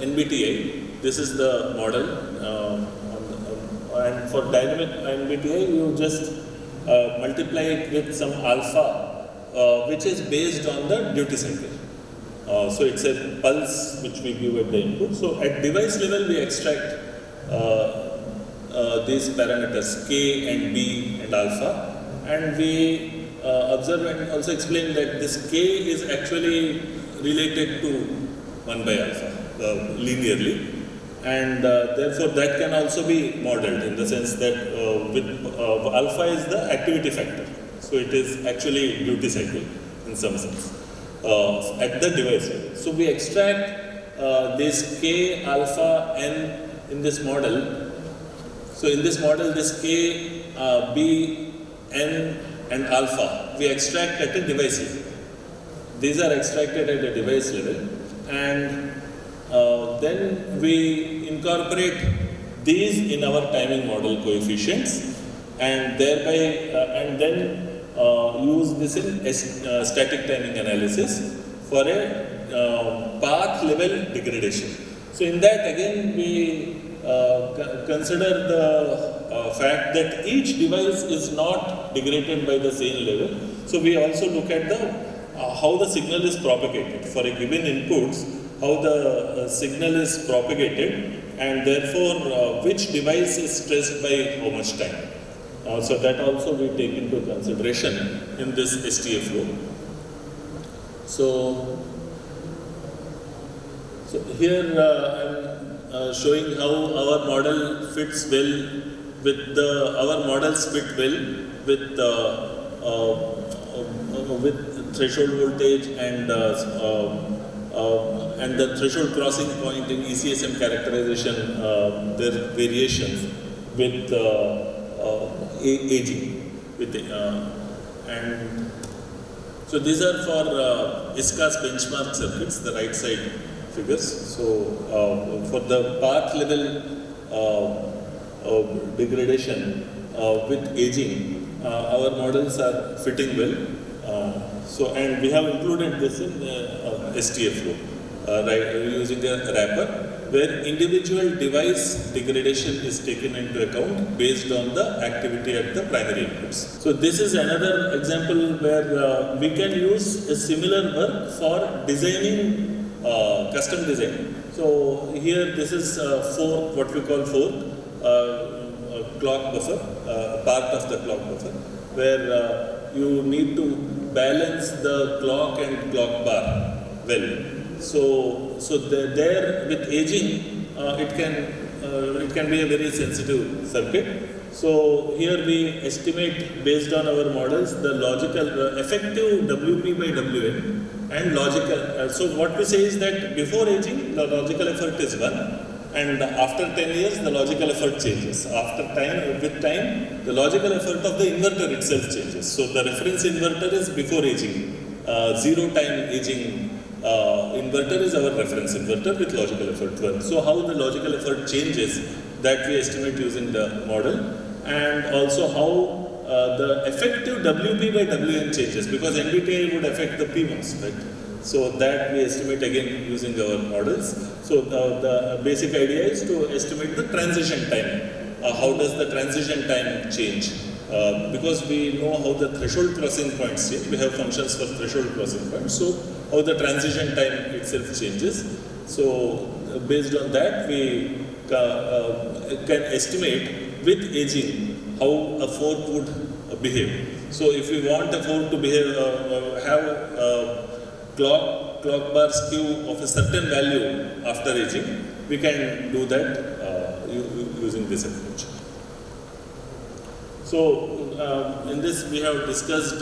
NBTI. This is the model, and for dynamic NBTI, you just multiply it with some alpha, which is based on the duty cycle. So it's a pulse which we give at the input. So at device level, we extract these parameters K and B and alpha, and we observe and also explain that this K is actually related to 1 by alpha linearly, and therefore that can also be modeled in the sense that with alpha is the activity factor, so it is actually duty cycle in some sense at the device level. So we extract this K, alpha, N in this model. So in this model, this K, B, N and alpha, we extract at a device level. These are extracted at a device level, and then we incorporate these in our timing model coefficients, and thereby, and then use this in static timing analysis for a path level degradation. So in that again we consider the fact that each device is not degraded by the same level. So we also look at the how the signal is propagated for a given inputs, how the signal is propagated, and therefore which device is stressed by how much time. So that also we take into consideration in this STA flow. So here I'm showing how our model fits well with our models fit well with threshold voltage and the threshold crossing point in ECSM characterization, their variations with aging, and so these are for ISCA's benchmark circuits, the right side figures. So for the path level degradation with aging, our models are fitting well. So, and we have included this in STA flow, right, using a wrapper. where individual device degradation is taken into account based on the activity at the primary inputs. So this is another example where we can use a similar work for designing custom design. So here this is fourth, what we call fourth clock buffer, part of the clock buffer, where you need to balance the clock and clock bar well. So there with aging, it can be a very sensitive circuit. So here we estimate based on our models the logical effective WP by WN and logical. So what we say is that before aging the logical effort is 1, and after 10 years the logical effort changes. After time, with time, the logical effort of the inverter itself changes. So the reference inverter is before aging. 0 time aging inverter is our reference inverter with logical effort 1. So how the logical effort changes, that we estimate using the model, and also how the effective WP by WN changes, because NVTI would affect the PMOS, right? So that we estimate again using our models. So the basic idea is to estimate the transition time. How does the transition time change? Because we know how the threshold crossing points change. We have functions for threshold crossing points. So how the transition time itself changes. So based on that, we can estimate with aging how a fork would behave. So if we want a fork to behave, have clock bar skew of a certain value after aging, we can do that using this approach. So in this we have discussed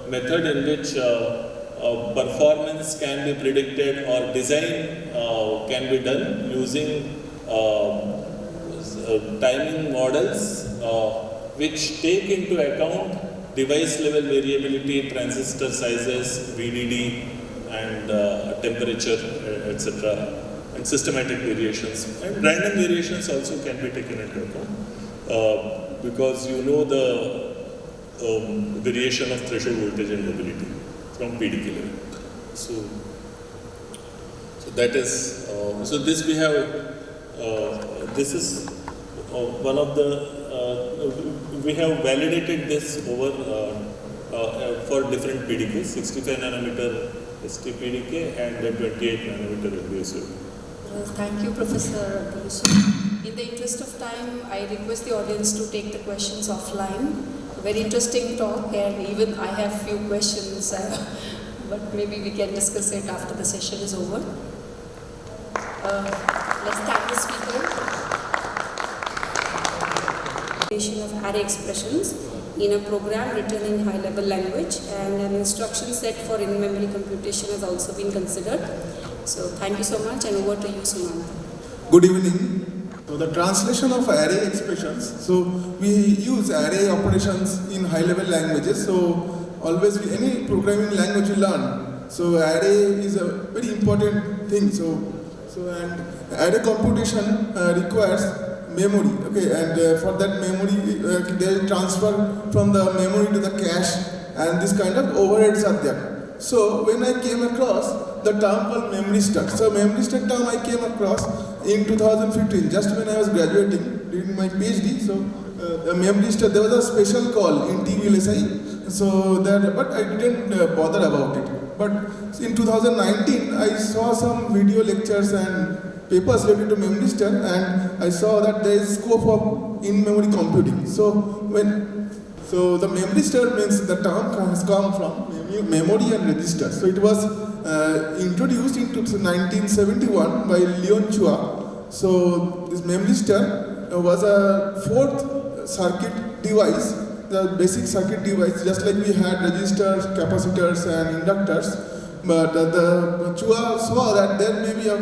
method in which performance can be predicted or design can be done using timing models which take into account device level variability, transistor sizes, VDD, and temperature, etc., and systematic variations. And random variations also can be taken into account because you know the variation of threshold voltage and mobility from PDK level. So that is, so this we have, this is one of the, we have validated this over for different PDKs, 65 nanometer STPDK and 28 nanometer LVSO. Thank you, Professor Abdul. In the interest of time, I request the audience to take the questions offline. Very interesting talk, and even I have few questions, but maybe we can discuss it after the session is over. Let's thank the speaker. Of array expressions in a program written in high-level language, and an instruction set for in-memory computation has also been considered. So thank you so much, and over to you, Sumanta. Good evening. So the translation of array expressions. So we use array operations in high-level languages. So always any programming language you learn. So array is a very important thing. So and array computation requires memory, okay, and for that memory they transfer from the memory to the cache, and this kind of overheads are there. So when I came across the term called memory stack, so memory stack term I came across in 2015, just when I was graduating during my PhD. So the memory stack, there was a special call in VLSI, so that, but I didn't bother about it. But in 2019 I saw some video lectures and papers related to memory stack, and I saw that there is scope of in-memory computing. So the memory stack means the term has come from memory and register. So it was introduced in 1971 by Leon Chua. So this memory stack was a fourth circuit device, the basic circuit device, just like we had resistors, capacitors, and inductors. But the Chua saw that there may be a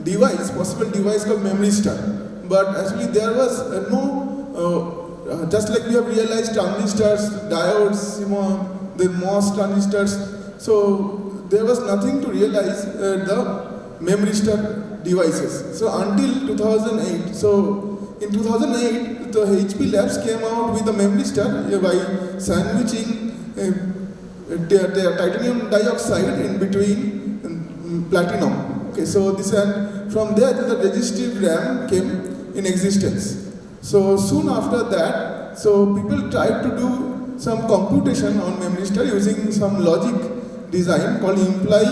device, possible device called memory stack. But actually there was no, just like we have realized transistors, diodes, the MOS transistors. So there was nothing to realize the memory stack devices. So until 2008, so in 2008 the HP labs came out with the memory stack by sandwiching titanium dioxide in between platinum. Okay, so this, and from there the resistive RAM came in existence. So soon after that, so people tried to do some computation on memory star using some logic design called imply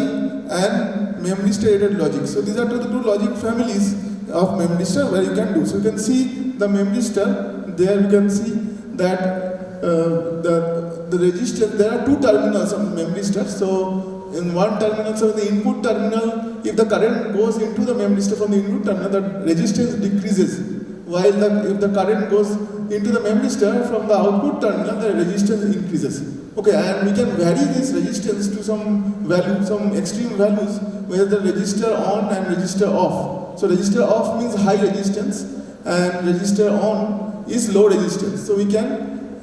and memory star aided logic. So these are the two logic families of memory star where you can do. So you can see the memory star. There you can see that the register, there are two terminals of memory star. So in one terminal, so the input terminal, if the current goes into the memory star from the input terminal, the resistance decreases. While if the current goes into the memory star from the output terminal, the resistance increases. Okay, and we can vary this resistance to some value, some extreme values, where the register on and register off. So register off means high resistance, and register on is low resistance. So we can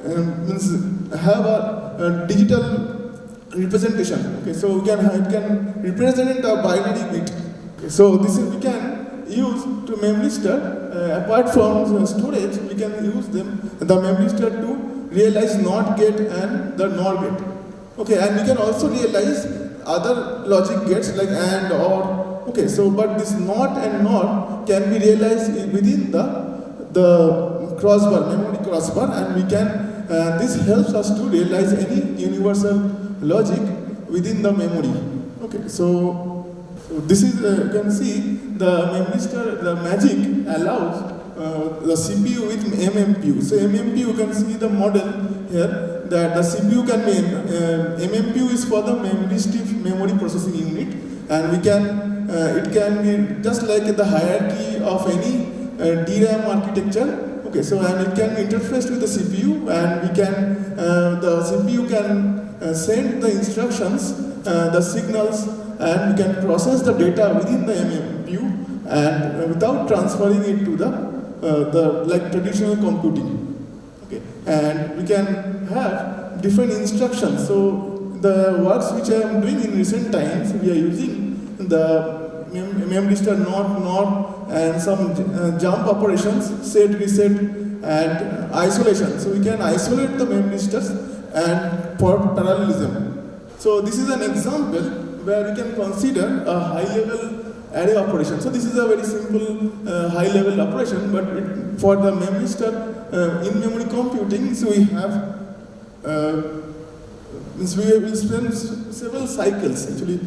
have a digital representation. Okay, so it can represent a binary bit. Okay, so this is we can use to memory star. Apart from storage, we can use the memory star to realize NOT gate and the NOR gate. Okay, and we can also realize other logic gates like AND, OR. Okay, so but this NOT and NOR can be realized within the crossbar, memory crossbar, and we can, this helps us to realize any universal logic within the memory. Okay, so this is, you can see the memory star, the magic allows the CPU with MMPU. So MMPU, you can see the model here that the CPU can be, MMPU is for the memory stiff memory processing unit, and we can, it can be just like the hierarchy of any DRAM architecture. Okay, so and it can interface with the CPU, and we can, the CPU can send the instructions, the signals, and we can process the data within the MMPU and without transferring it to the like traditional computing. Okay, and we can have different instructions. So the works which I am doing in recent times, we are using the memory star NOT, and some jump operations, set, reset, and isolation. So we can isolate the memory stars and for parallelism. So this is an example where we can consider a high-level array operation. So this is a very simple high-level operation, but for the memory star in-memory computing, so we have we will spend several cycles actually.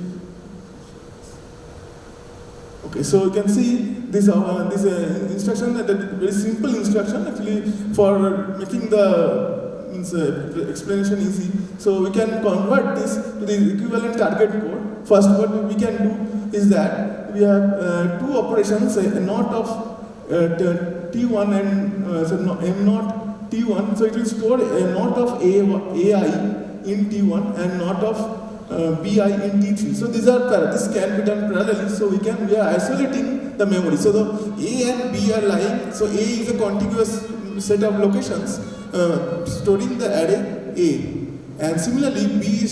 Okay, so you can see this instruction, a very simple instruction actually for making the explanation easy. So we can convert this to the equivalent target code. First, what we can do is that we have two operations, a NOT of T1 and M0 T1. So it will store a NOT of AI in T1 and NOT of BI in T3. So these are this can be done parallelly. So we are isolating the memory. So the A and B are lying. So A is a contiguous set of locations storing the array A, and similarly B is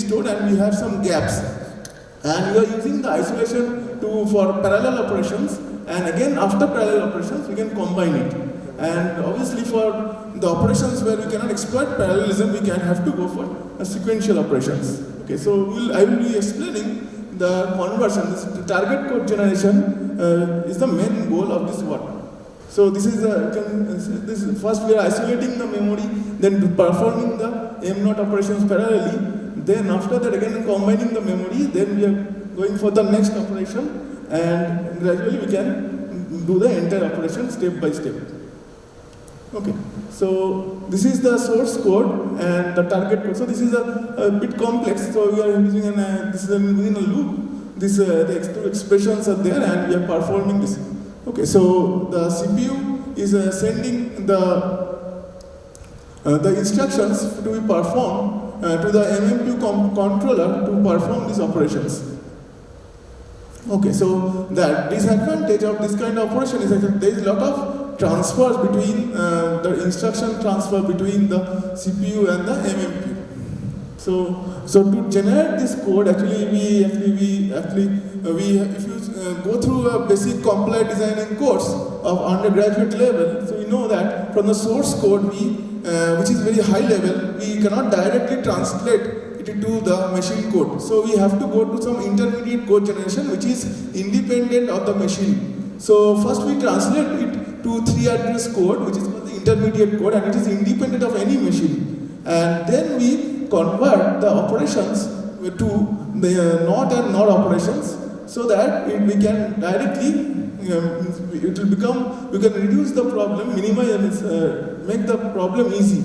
stored, and we have some gaps. And we are using the isolation for parallel operations. And again, after parallel operations, we can combine it. And obviously, for the operations where we cannot exploit parallelism, we can have to go for sequential operations. Okay, so I will be explaining the conversion. The target code generation is the main goal of this work. So this is first we are isolating the memory, then performing the M0 operations parallelly. Then after that again combining the memory, then we are going for the next operation, and gradually we can do the entire operation step by step. Okay, so this is the source code and the target code. So this is a bit complex. So we are using this is within a loop. The two expressions are there, and we are performing this. Okay, so the CPU is sending the instructions to be performed to the MMPU controller to perform these operations. Okay, so the disadvantage of this kind of operation is that there is a lot of transfers between the instruction transfer between the CPU and the MMPU. So to generate this code, actually if you go through a basic compiler designing course of undergraduate level, so we know that from the source code which is very high level, we cannot directly translate it to the machine code. So we have to go to some intermediate code generation which is independent of the machine. So first we translate it to 3-address code, which is called the intermediate code, and it is independent of any machine. And then we convert the operations to the NOT and NOT operations, so that we can directly it will become, we can reduce the problem, minimize, make the problem easy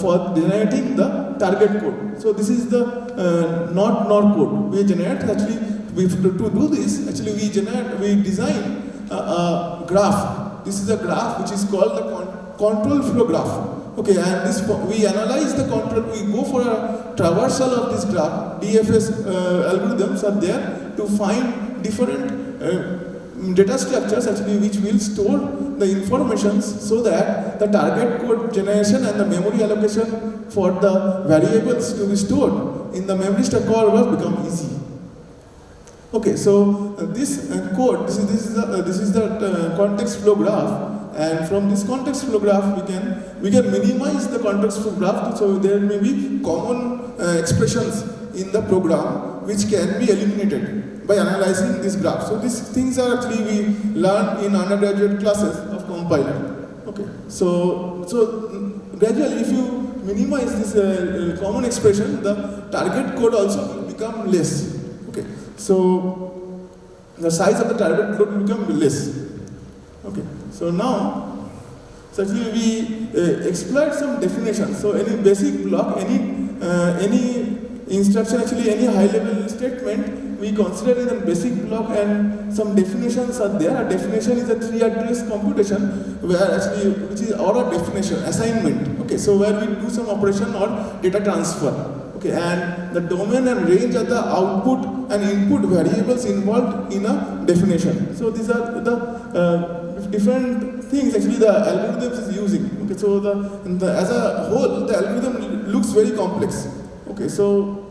for generating the target code. So this is the NOT code we generate. Actually, to do this, actually we design a graph. This is a graph which is called the control flow graph. Okay, and this we analyze the control. We go for a traversal of this graph. DFS algorithms are there to find different data structures actually which will store the informations, so that the target code generation and the memory allocation for the variables to be stored in the memory stack will become easy. Okay, so this code, this is the context flow graph. And from this context flow graph, we can minimize the context flow graph, so there may be common expressions in the program which can be eliminated by analyzing this graph. So these things are actually we learn in undergraduate classes of compiler. Okay, so gradually, if you minimize this common expression, the target code also will become less. Okay, so the size of the target code will become less. Okay, so now, actually we exploit some definitions. So any basic block, any instruction, actually any high-level statement, we consider in a basic block, and some definitions are there. A definition is a 3-address computation, where actually, which is our definition, assignment. Okay, so where we do some operation or data transfer. Okay, and the domain and range are the output and input variables involved in a definition. So these are the different things actually the algorithms is using. Okay, so as a whole, the algorithm looks very complex. Okay, so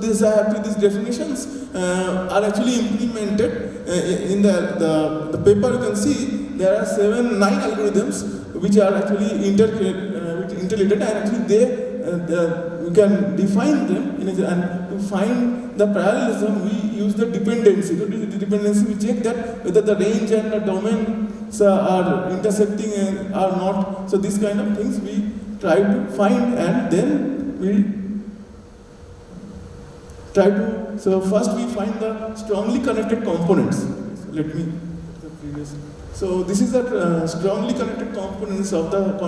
these definitions are actually implemented in the paper. You can see there are 9 algorithms which are actually interrelated, and actually we can define them and to find the parallelism we use the dependency. So the dependency we check that whether the range and the domains are intersecting or not. So these kind of things we try to find, and then we try to, so first we find the strongly connected components. So this is the strongly connected components of the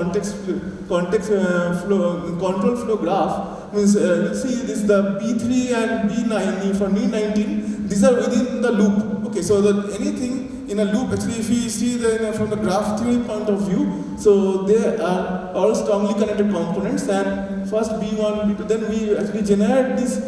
control flow graph. Means you see this the B3 and B9 for B19. These are within the loop. Okay, so that anything in a loop, actually, if we see from the graph theory point of view, so they are all strongly connected components. And first B1, B2, then we actually generate these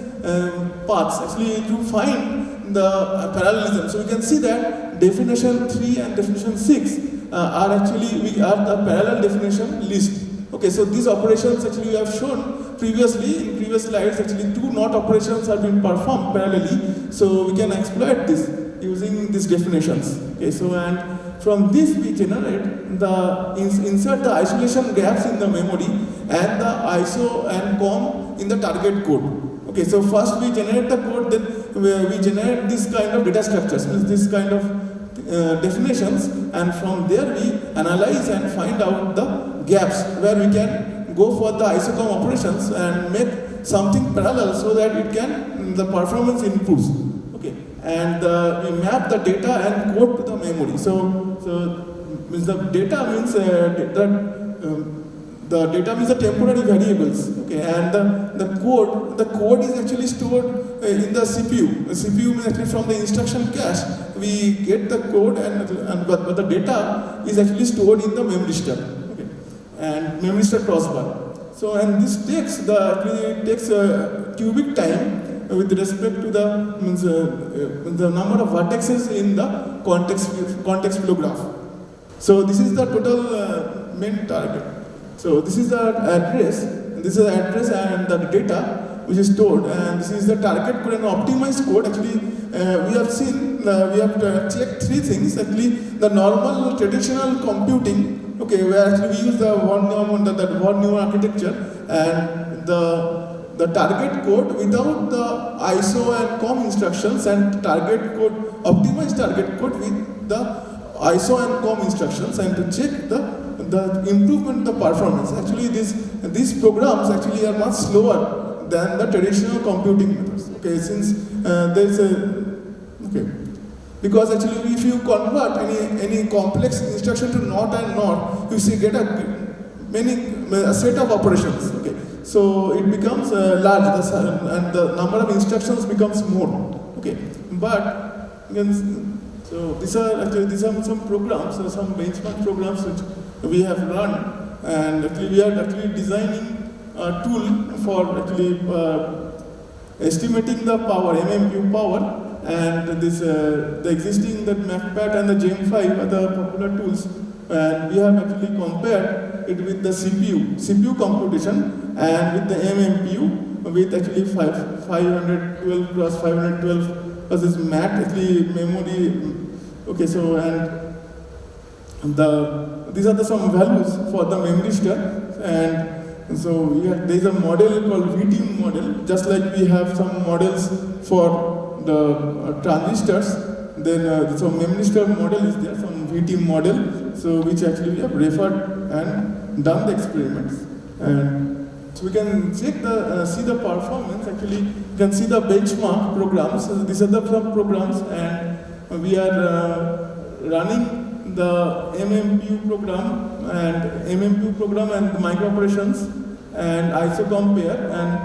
paths actually to find the parallelism. So we can see that definition 3 and definition 6 are actually the parallel definition list. Okay, so these operations actually we have shown previously in previous slides. Actually, 2 NOT operations have been performed parallelly. So we can exploit this using these definitions. Okay, so and from this we generate insert the isolation gaps in the memory and the ISO and COM in the target code. Okay, so first we generate the code, then we generate this kind of data structures, this kind of definitions, and from there we analyze and find out the gaps where we can go for the ISO-COM operations and make something parallel so that it can, the performance improves. Okay, and we map the data and code to the memory. So the data means the data means the temporary variables. Okay, and the code is actually stored in the CPU. The CPU means actually from the instruction cache we get the code, but the data is actually stored in the memory stack. Okay, and memory stack crossbar. So and this takes cubic time with respect to the number of vertices in the context flow graph. So this is the total main target. So this is the address, and the data which is stored, and this is the target code and optimized code. Actually, we have seen, we have checked 3 things. Actually, the normal traditional computing, okay, where actually we use the von Neumann architecture, and the target code without the ISO and COM instructions, and target code, optimized target code with the ISO and COM instructions, and to check the improvement of the performance. Actually, these programs actually are much slower than the traditional computing methods. Okay, since there is because actually if you convert any complex instruction to NOT and NOT, you get a set of operations. Okay, so it becomes large, and the number of instructions becomes more. Okay, but so these are some programs, some benchmark programs which we have run, and actually we are designing a tool for estimating the power, MMU power, and the existing MACPAT and the GEM5 are the popular tools, and we have actually compared it with the CPU computation, and with the MMPU with actually 512 plus 512 plus this MAT memory. Okay, so these are some values for the memory star, and so there is a model called VT model, just like we have some models for the transistors. Then some memory star model is there, some VT model, so which actually we have referred and done the experiments, and so we can check see the performance. Actually, you can see the benchmark programs. So these are some programs, and we are running the MMPU program and the microoperations and ISO compare and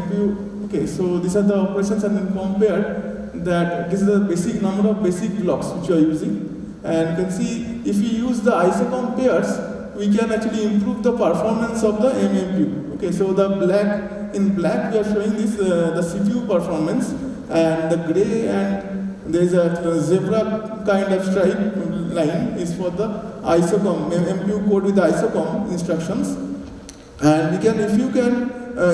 MPU. Okay, so these are the operations, and then compare that this is the basic number of basic blocks which you are using, and you can see if we use the ISO compares, we can actually improve the performance of the MMPU. Okay, so in black we are showing this the CPU performance, and the gray and there is a zebra kind of stripe line is for the ISOCOM, MPU code with the ISOCOM instructions. And if you can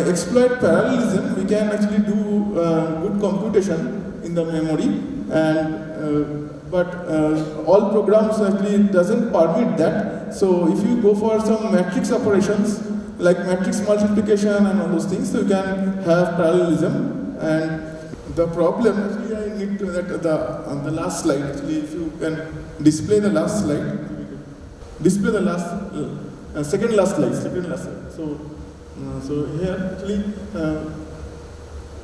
exploit parallelism, we can actually do good computation in the memory. And but all programs actually doesn't permit that. So if you go for some matrix operations like matrix multiplication and all those things, so you can have parallelism. And the problem, actually I need to, on the last slide, actually if you can display the last slide, display the last, second last slide. So here actually,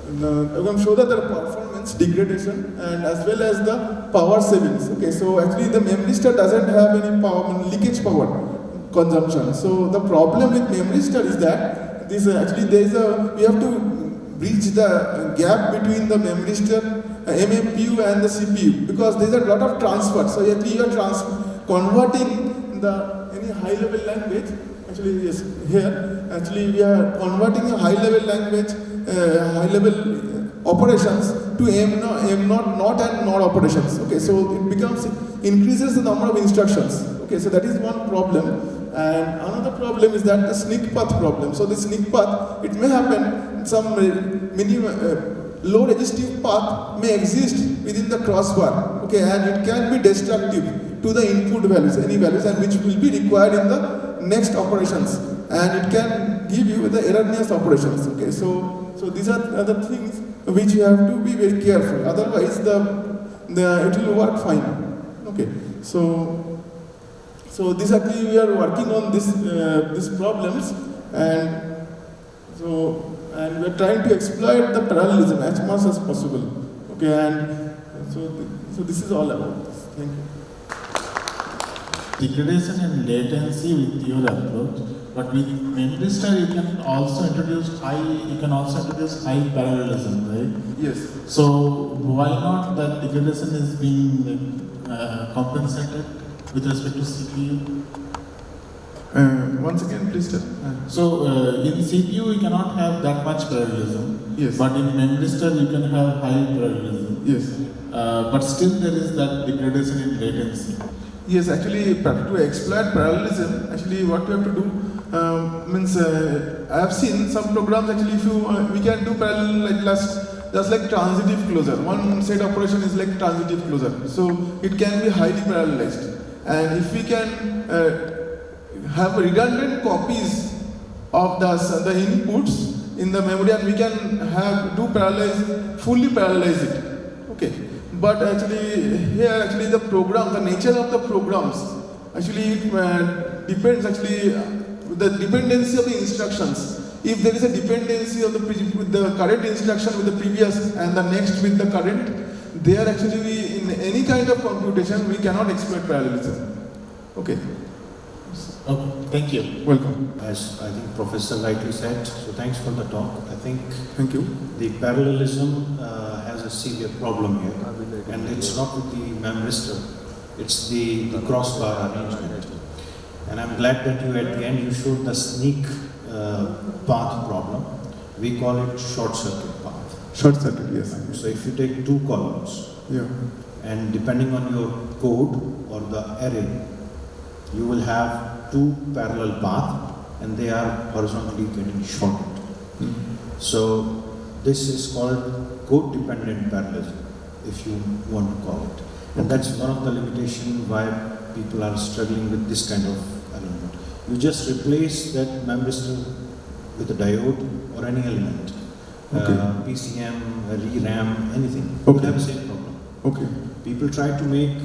I'm going to show that the performance degradation and as well as the power savings. Okay, so actually the memory star doesn't have any power, leakage power consumption. So the problem with memory star is that this we have to bridge the gap between the memory star, MMPU and the CPU, because there is a lot of transfer. So actually you are converting any high level language. Actually yes, here actually we are converting a high level language, high level operations to M not and NOT operations. Okay, so it increases the number of instructions. Okay, so that is one problem. And another problem is that the sneak path problem. So the sneak path, it may happen, some low resistive path may exist within the crossbar. Okay, and it can be destructive to the input values, any values, and which will be required in the next operations. And it can give you the erroneous operations. Okay, so these are the things which you have to be very careful. Otherwise, it will work fine. Okay, so this actually we are working on these problems, and we are trying to exploit the parallelism as much as possible. Okay, and so this is all about this. Thank you. Degradation and latency with your approach, but with memory star you can also introduce high parallelism, right? Yes. So why not that degradation is being compensated with respect to CPU? Once again, please tell. So in CPU you cannot have that much parallelism. Yes. But in memory star you can have high parallelism. Yes. But still there is that degradation in latency. Yes, actually to exploit parallelism, actually what we have to do means I have seen some programs actually we can do parallel just like transitive closure. One set operation is like transitive closure. So it can be highly parallelized. And if we can have redundant copies of the inputs, in the memory and we can fully parallelize it. Okay. But actually here the program, the nature of the programs, actually it depends the dependency of the instructions. If there is a dependency of with the current instruction with the previous and the next with the current, there actually in any kind of computation we cannot exploit parallelism. Okay. Okay, thank you. Welcome. As I think Professor rightly said, so thanks for the talk. I think thank you. The parallelism has a severe problem here, and it's not with the memristor, it's the crossbar arrangement. And I'm glad that you at the end you showed the sneak path problem. We call it short circuit path. Short circuit, yes. So if you take two columns, yeah, and depending on your code or the array, you will have two parallel paths and they are horizontally getting shortened. So this is called code dependent parallelism, if you want to call it. And that's one of the limitations why people are struggling with this kind of arrangement. You just replace that memristor with a diode or any element. PCM, ReRAM, anything. You will have the same problem. Okay. People try to make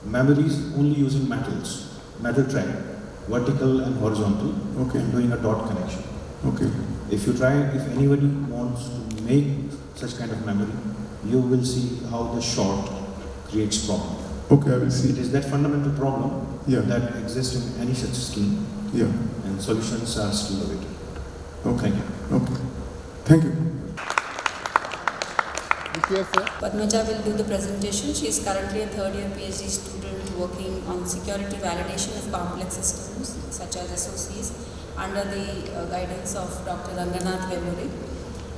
memories only using metals, metal track, vertical and horizontal, and doing a dot connection. Okay. If anybody wants to make such kind of memory, you will see how the short creates problem. Okay, I will see. It is that fundamental problem that exists in any such scheme. Yeah. And solutions are still awaited. Okay. Thank you. Okay. Thank you. Padmaja will do the presentation. She is currently a third-year PhD student working on security validation of complex systems such as SOCs under the guidance of Dr. Ranganath Vemuri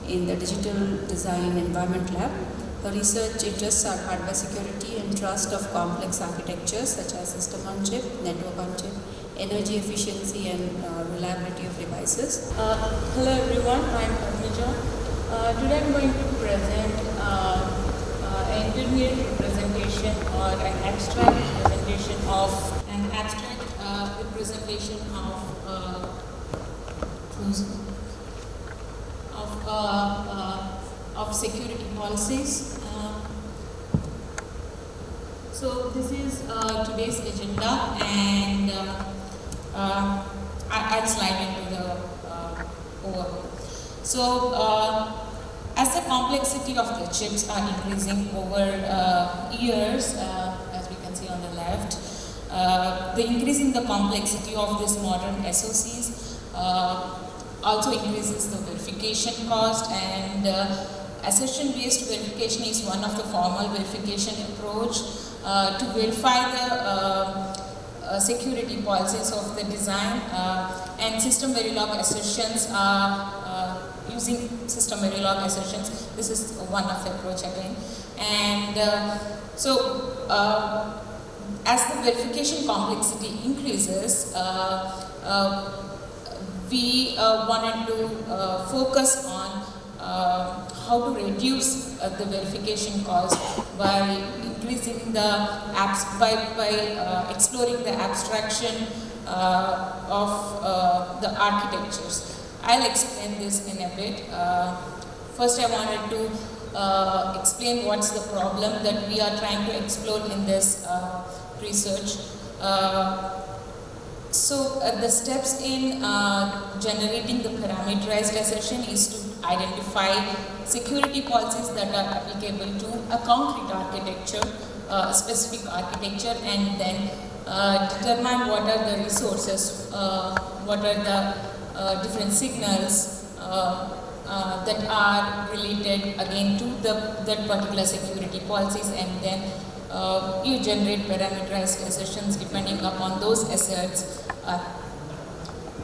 in the Digital Design Environment Lab. Her research interests are hardware security and trust of complex architectures such as system on chip, network on chip, energy efficiency and reliability of devices. Hello everyone, I am Padmaja. Today I am going to present an intermediate representation or an abstract representation of security policies. So this is today's agenda, and I'll slide into the overview. So as the complexity of the chips are increasing over years, as we can see on the left, the increase in the complexity of these modern SOCs also increases the verification cost, and assertion-based verification is one of the formal verification approach to verify the security policies of the design, and system Verilog assertions are using system Verilog assertions. This is one of the approach again. And as the verification complexity increases, we wanted to focus on how to reduce the verification cost by increasing the by exploring the abstraction of the architectures. I'll explain this in a bit. First, I wanted to explain what's the problem that we are trying to explore in this research. The steps in generating the parameterized assertion is to identify security policies that are applicable to a concrete architecture, a specific architecture, and then determine what are the resources, what are the different signals that are related again to that particular security policies, and then you generate parameterized assertions depending upon those asserts.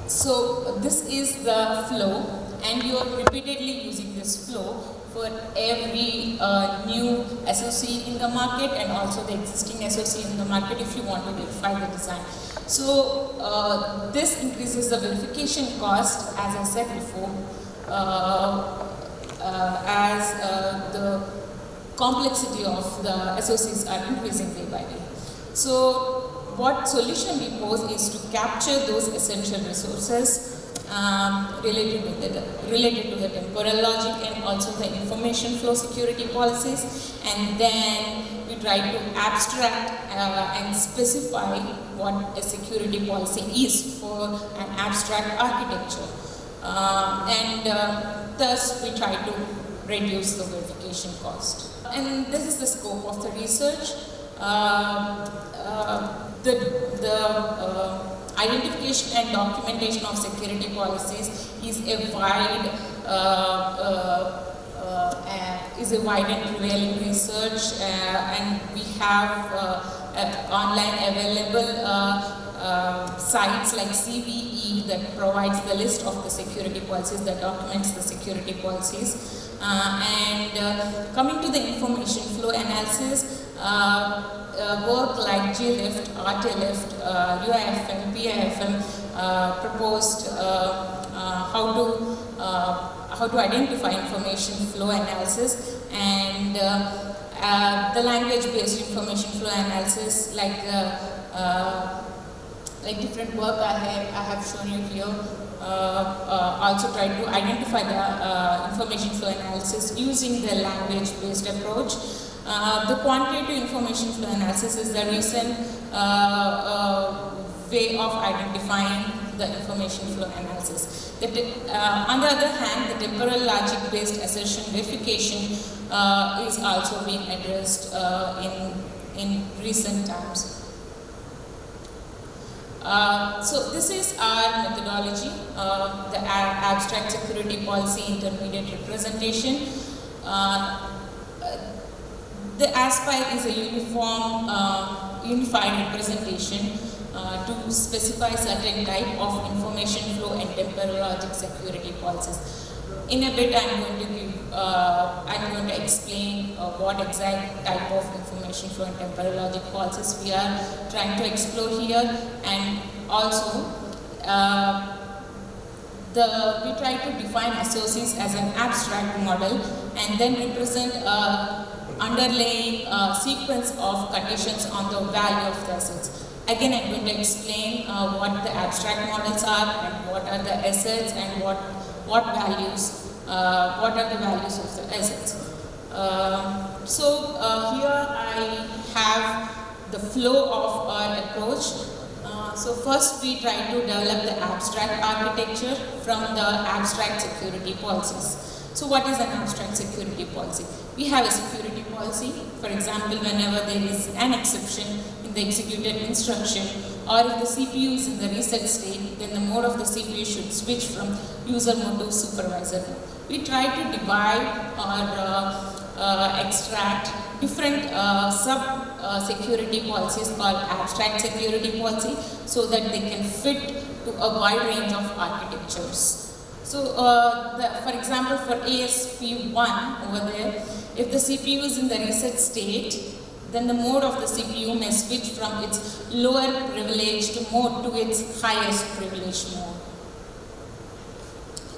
So this is the flow, and you are repeatedly using this flow for every new SOC in the market and also the existing SOC in the market if you want to verify the design. So this increases the verification cost, as I said before, as the complexity of the SOCs are increasing day by day. So what solution we pose is to capture those essential resources related to the temporal logic and also the information flow security policies, and then we try to abstract and specify what a security policy is for an abstract architecture, thus we try to reduce the verification cost. And this is the scope of the research. Identification and documentation of security policies is a wide and prevailing research, and we have online available sites like CVE that provides the list of the security policies, that documents the security policies. Coming to the information flow analysis, work like GLIFT, RTLIFT, UIFM, PIFM proposed how to identify information flow analysis, and the language-based information flow analysis, like different work I have shown you here. Also try to identify the information flow analysis using the language-based approach. The quantitative information flow analysis is the recent way of identifying the information flow analysis. On the other hand, the temporal logic-based assertion verification is also being addressed in recent times. So this is our methodology, the abstract security policy intermediate representation. The ASPIRE is a unified representation to specify certain type of information flow and temporal logic security policies. In a bit, I'm going to explain what exact type of information flow and temporal logic policies we are trying to explore here, and also we try to define SOCs as an abstract model and then represent underlying sequence of conditions on the value of the assets. Again, I'm going to explain what the abstract models are and what are the assets and what are the values of the assets. Here I have the flow of our approach. So first we try to develop the abstract architecture from the abstract security policies. So what is an abstract security policy? We have a security policy. For example, whenever there is an exception in the executed instruction, or if the CPU is in the reset state, then the mode of the CPU should switch from user mode to supervisor mode. We try to divide or extract different sub-security policies called abstract security policy, so that they can fit to a wide range of architectures. So, for example, for ASP1 over there, if the CPU is in the reset state, then the mode of the CPU may switch from its lower privileged mode to its highest privileged mode.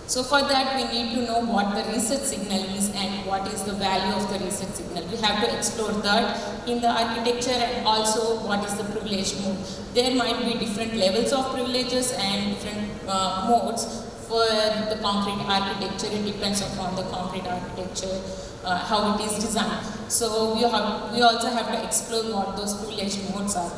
So for that, we need to know what the reset signal is and what is the value of the reset signal. We have to explore that in the architecture, and also what is the privileged mode. There might be different levels of privileges and different modes for the concrete architecture. It depends upon the concrete architecture, how it is designed. So we also have to explore what those privileged modes are.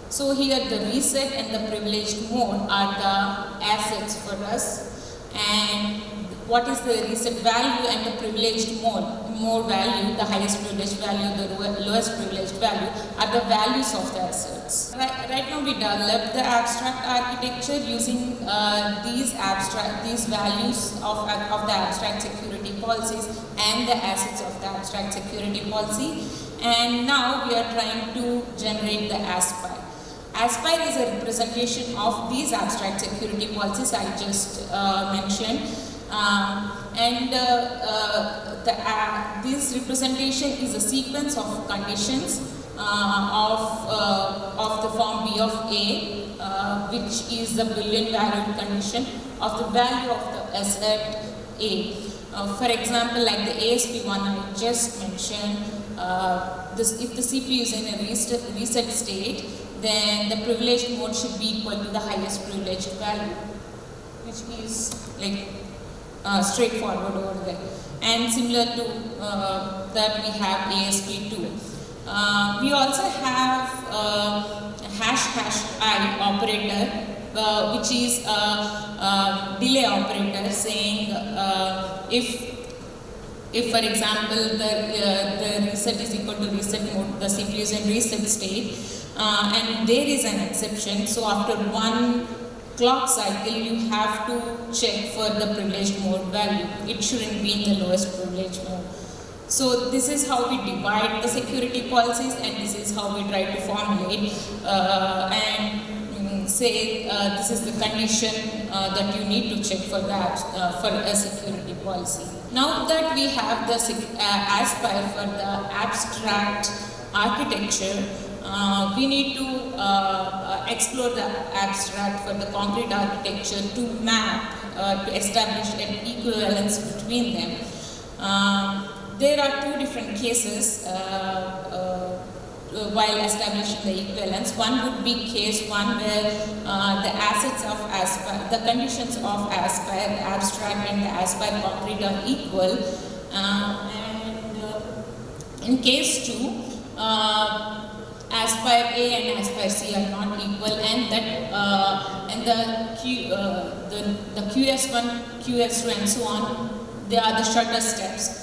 So here the reset and the privileged mode are the assets for us. And what is the reset value and the privileged mode value, the highest privileged value, the lowest privileged value, are the values of the assets. Right now we develop the abstract architecture using these values of the abstract security policies and the assets of the abstract security policy. And now we are trying to generate the ASPIRE. ASPIRE is a representation of these abstract security policies I just mentioned, this representation is a sequence of conditions of the form B of A, which is the Boolean valued condition of the value of the asset A. For example, like the ASP1 I just mentioned, if the CPU is in a reset state, then the privileged mode should be equal to the highest privileged value. which is like straightforward over there. And similar to that, we have ASP2. We also have #I operator, which is a delay operator, saying if for example the reset is equal to reset mode, the CPU is in reset state, and there is an exception. So after one clock cycle, you have to check for the privileged mode value. It shouldn't be in the lowest privileged mode. So this is how we divide the security policies, and this is how we try to formulate and say this is the condition that you need to check for that for a security policy. Now that we have the Aspire for the abstract architecture, we need to explore the abstract for the concrete architecture to map, to establish an equivalence between them. There are two different cases while establishing the equivalence. One would be case one where the assets of Aspire, the conditions of Aspire, the abstract and the Aspire concrete are equal. And in case two, Aspire A and Aspire C are not equal, and that the QS1, QS2, and so on, they are the shorter steps.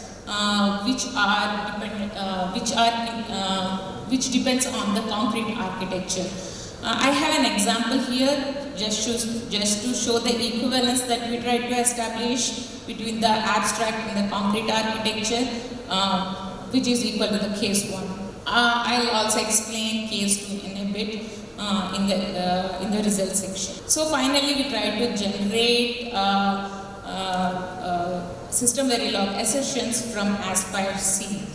Which depends on the concrete architecture. I have an example here just to show the equivalence that we try to establish between the abstract and the concrete architecture, which is equal to the case 1. I'll also explain case 2 in a bit in the result section. So finally, we try to generate system Verilog assertions from Aspire C,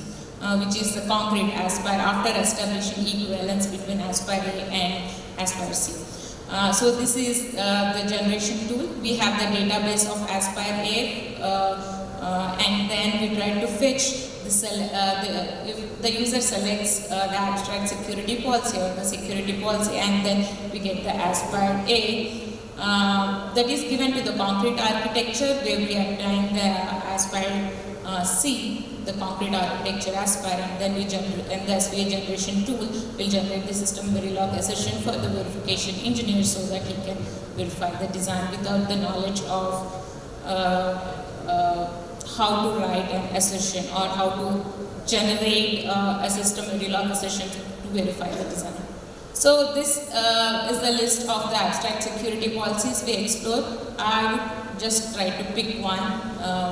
which is the concrete Aspire, after establishing equivalence between Aspire A and Aspire C. So this is the generation tool. We have the database of Aspire A, and then we try to fetch if the user selects the abstract security policy or the security policy, and then we get the Aspire A. That is given to the concrete architecture, where we obtain the Aspire C, the concrete architecture Aspire, and then we generate, and the SVA generation tool will generate the system Verilog assertion for the verification engineer, so that he can verify the design without the knowledge of how to write an assertion or how to generate a system Verilog assertion to verify the design. So this is the list of the abstract security policies we explored. I would just try to pick one,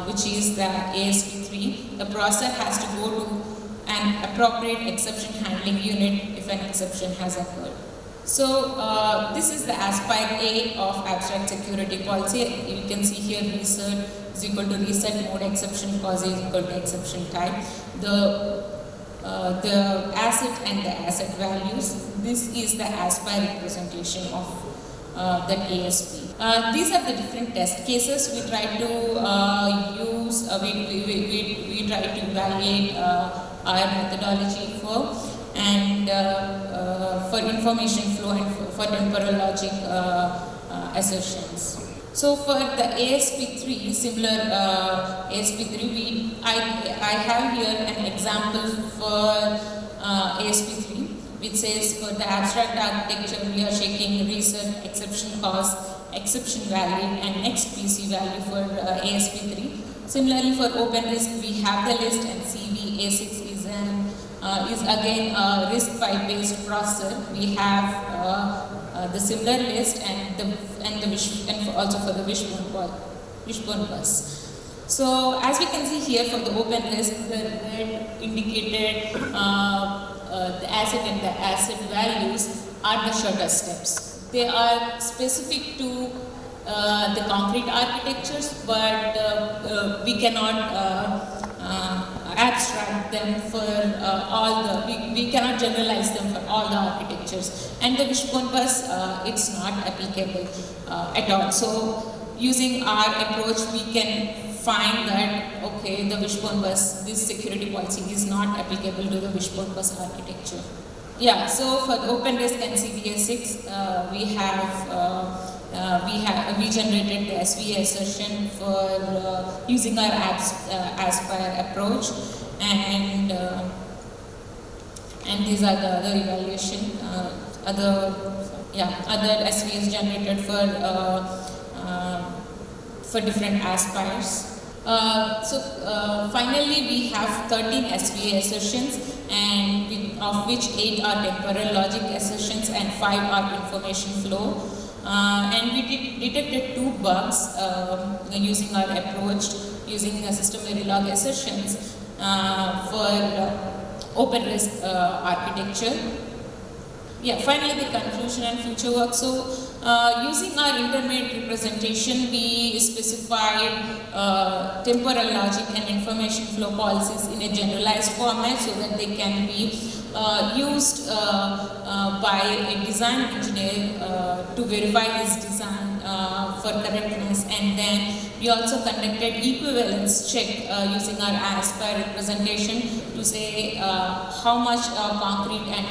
which is the ASP3. The processor has to go to an appropriate exception handling unit if an exception has occurred. So this is the Aspire A of abstract security policy. You can see here reset is equal to reset mode, exception cause is equal to exception type. The asset and the asset values. This is the Aspire representation of that ASP. These are the different test cases we try to use. We try to evaluate our methodology for, and for information flow and for temporal logic assertions. So for the ASP3, similar ASP3, I have here an example for ASP3, which says for the abstract architecture, we are checking reset, exception cause, exception value, and next PC value for ASP3. Similarly, for OpenRISC, we have the list, and CVA6 is again a RISC-V based processor. We have the similar list and also for the wishbone bus. So as we can see here for the OpenRISC, the red indicated the asset and the asset values are the shorter steps. They are specific to the concrete architectures, but we cannot abstract them for all the, we cannot generalize them for all the architectures. And the wishbone bus, it's not applicable at all. So using our approach, we can find that, okay, the wishbone bus, this security policy is not applicable to the wishbone bus architecture. Yeah, so for the OpenRISC and CVA6, we have we generated the SVA assertion for using our Aspire approach, and these are the other evaluation, other SVAs generated for different Aspires. Finally, we have 13 SVA assertions, and of which 8 are temporal logic assertions and 5 are information flow. And we detected 2 bugs using our approach, using system Verilog assertions for open RISC architecture. Finally, the conclusion and future work. So, using our intermediate representation, we specified temporal logic and information flow policies in a generalized format so that they can be used by a design engineer to verify his design for correctness. And then we also conducted equivalence check using our Aspire representation to say how much concrete and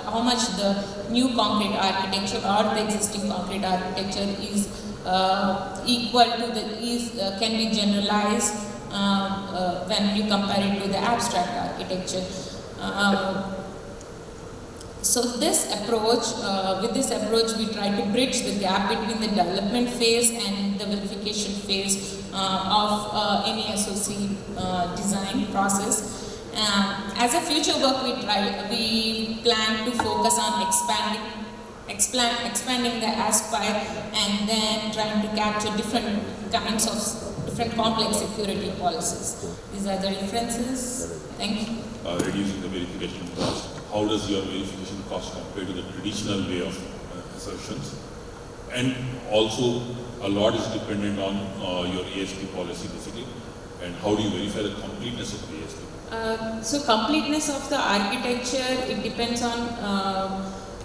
how much the new concrete architecture or the existing concrete architecture is equal to the can be generalized when you compare it to the abstract architecture. So this approach, with this approach, we try to bridge the gap between the development phase and the verification phase of any SoC design process. As a future work, we plan to focus on expanding the Aspire and then trying to capture different kinds of different complex security policies. These are the references. Thank you. Reducing the verification cost. How does your verification cost compare to the traditional way of assertions? And also, a lot is dependent on your ASP policy basically. And how do you verify the completeness of the ASP? So completeness of the architecture, it depends on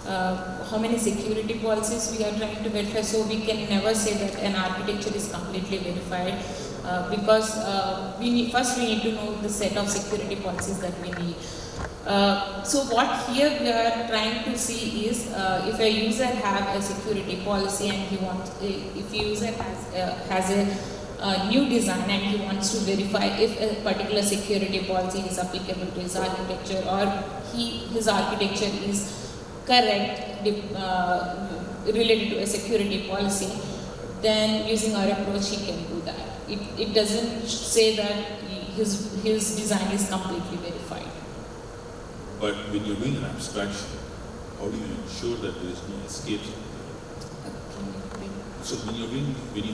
how many security policies we are trying to verify. So we can never say that an architecture is completely verified because first we need to know the set of security policies that we need. So what here we are trying to see is if a user have a security policy and if a user has a new design and he wants to verify if a particular security policy is applicable to his architecture or his architecture is correct related to a security policy, then using our approach he can do that. It doesn't say that his design is completely verified. But when you're doing an abstraction, how do you ensure that there is no escape? So when you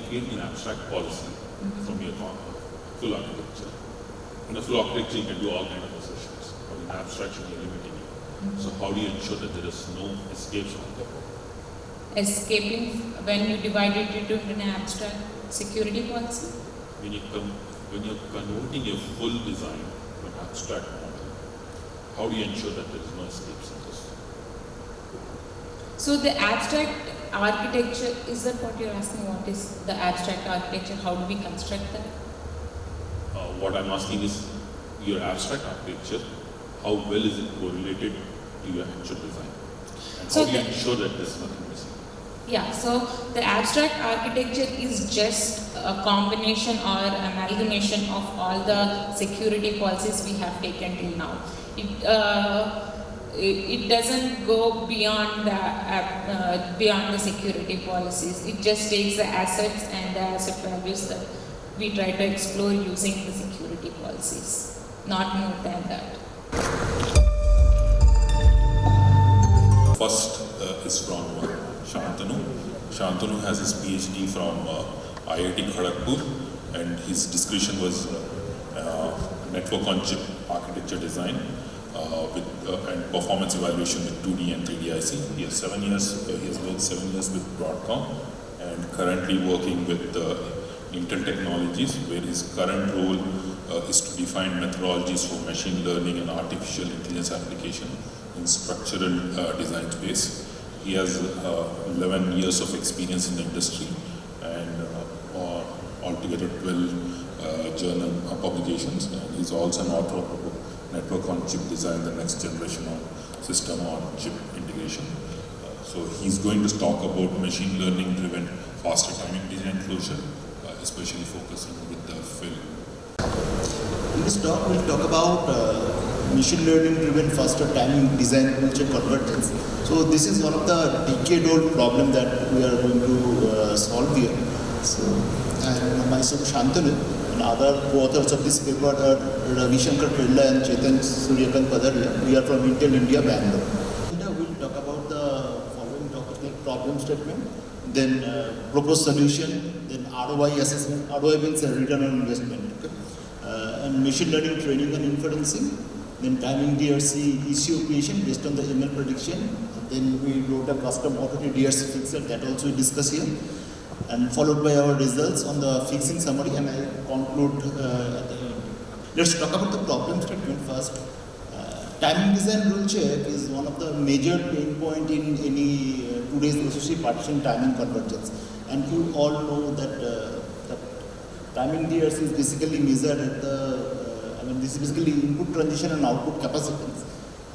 create an abstract policy from your full architecture, in a full architecture you can do all kinds of assertions. But in abstraction you're limiting it. So how do you ensure that there is no escapes on the code? Escaping when you divide it into an abstract security policy? When you're converting your full design to an abstract model, how do you ensure that there is no escapes in this? So the abstract architecture, is that what you're asking? What is the abstract architecture? How do we construct that? What I'm asking is your abstract architecture, how well is it correlated to your actual design? And So how do you ensure that there's nothing missing? Yeah, so the abstract architecture is just a combination or amalgamation of all the security policies we have taken till now. It doesn't go beyond the security policies. It just takes the assets and the asset values that we try to explore using the security policies, not more than that. First is from Shantanu. Shantanu has his PhD from IIT Kharagpur, and his discussion was network on chip architecture design and performance evaluation with 2D and 3D IC. He has 7 years. He has worked 7 years with Broadcom, and currently working with Intel Technologies, where his current role is to define methodologies for machine learning and artificial intelligence application in structural design space. He has 11 years of experience in the industry and altogether 12 journal publications. And he's also an author of the book Network on Chip Design, the Next Generation of System on Chip Integration. So he's going to talk about machine learning driven faster timing design closure, especially focusing with the film. In this talk, we'll talk about machine learning driven faster timing design culture convergence. So this is one of the decade-old problem that we are going to solve here. So, and myself Shantanu and other co-authors of this paper are Ravi Shankar Kedla and Chetan Suryakant Padaria. We are from Intel India, Bangalore. We'll talk about the following topics like problem statement, then proposed solution, then ROI assessment. ROI means return on investment. Okay? And machine learning training and inferencing, then timing DRC ECO creation based on the ML prediction. Then we wrote a custom authority DRC fixer that also we discuss here, and followed by our results on the fixing summary, and I conclude at the end. Let's talk about the problem statement first. Timing design rule check is one of the major pain point in any today's SoC partition timing convergence, and you all know that timing DRC is basically measured at this is basically input transition and output capacitance.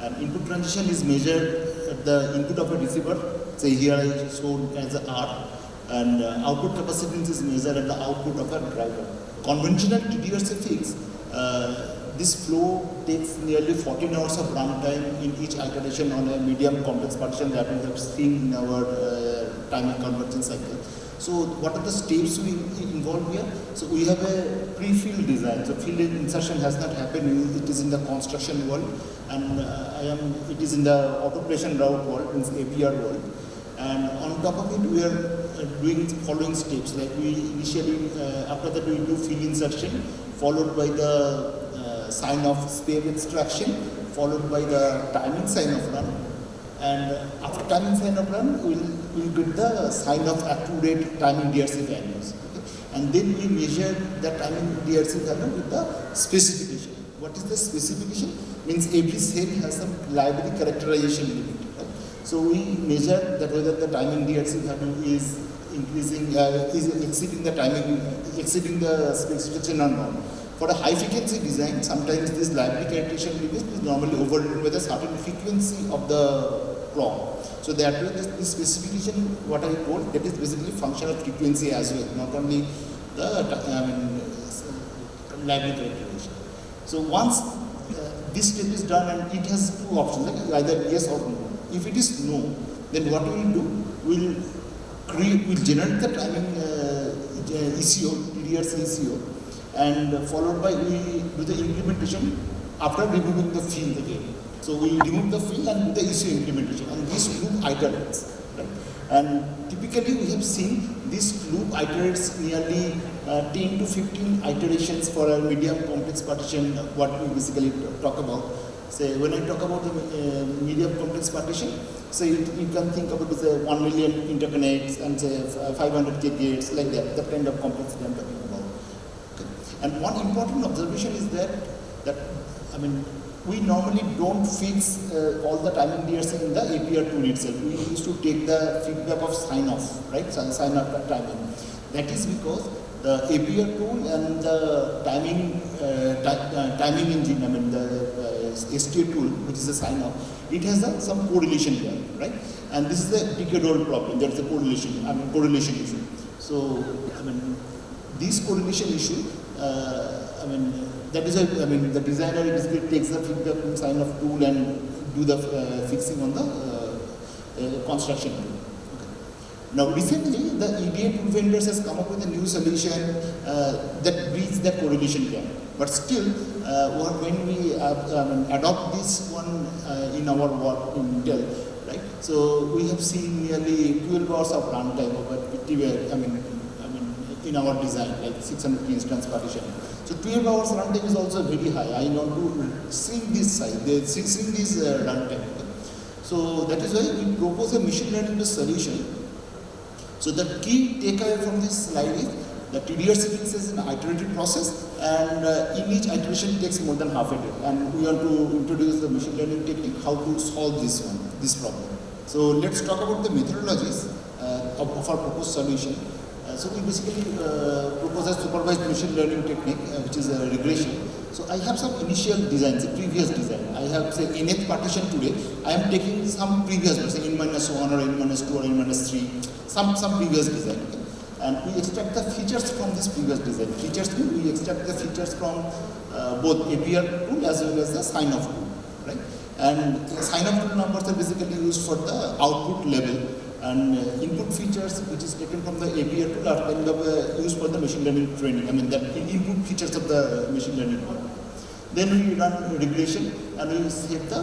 And input transition is measured at the input of a receiver, say here I showed as a R, and output capacitance is measured at the output of a driver. Conventional DRC fix, this flow takes nearly 14 hours of runtime in each iteration on a medium complex partition that we have seen in our timing convergence cycle. So what are the steps we involve here? So we have a pre-field design. So field insertion has not happened. It is in the construction world, and it is in the autopilation route world, means APR world. And on top of it, we are doing following steps. Like we initially, after that, we do field insertion, followed by the sign of spave extraction, followed by the timing sign of run. And after timing sign of run, we'll get the sign of accurate timing DRC values. Okay? And then we measure the timing DRC value with the specification. What is the specification? Means every cell has some library characterization limit. Right? So we measure that whether the timing DRC value is increasing, is exceeding the timing, exceeding the specification or not. For a high frequency design, sometimes this library characterization limit is normally overridden with a certain frequency of the clock. So that way, this specification, what I told, that is basically function of frequency as well, not only the library characterization. So once this step is done, and it has two options, like either yes or no. If it is no, then what we will do, we'll generate the timing ECO, DRC ECO, and followed by we do the implementation after removing the field again. So we remove the field and do the ECO implementation, and this loop iterates. Right? And typically we have seen this loop iterates nearly 10 to 15 iterations for a medium complex partition, what we basically talk about. Say when I talk about the medium complex partition, so you can think about say 1 million interconnects and say 500K gates, like that kind of complexity I'm talking about. Okay. And one important observation is that we normally don't fix all the timing DRC in the APR tool itself. We used to take the feedback of sign-off, right? Sign-off timing. That is because the APR tool and the timing engine, the STA tool, which is a sign-off, it has some correlation here, right? And this is a decade-old problem. There is a correlation issue. So, this correlation issue, that is the designer basically takes the feedback from sign-off tool and do the fixing on the construction tool. Okay. Now recently, the EDA tool vendors has come up with a new solution that bridges the correlation gap. But still, when we adopt this one in our work in Intel, right? So we have seen nearly 12 hours of runtime over 50, in our design, like 600 instance partition. So 12 hours runtime is also very high. I want to shrink this size, shrink this runtime. So that is why we propose a machine learning solution. So the key takeaway from this slide is that DRC is an iterative process, and in each iteration takes more than half a day. And we want to introduce the machine learning technique, how to solve this problem. So let's talk about the methodologies of our proposed solution. So we basically propose a supervised machine learning technique, which is a regression. So I have some initial designs, a previous design. I I have say nth partition today, I am taking some previous, say n-1 or n-2 or n-3, some previous design. Okay? And we extract the features from this previous design. Features mean we extract the features from both APR tool as well as the sign-off tool, right? And sign-off tool numbers are basically used for the output level, and input features which is taken from the APR tool are kind of used for the machine learning training. I mean the input features of the machine learning model. Then we run regression and we set the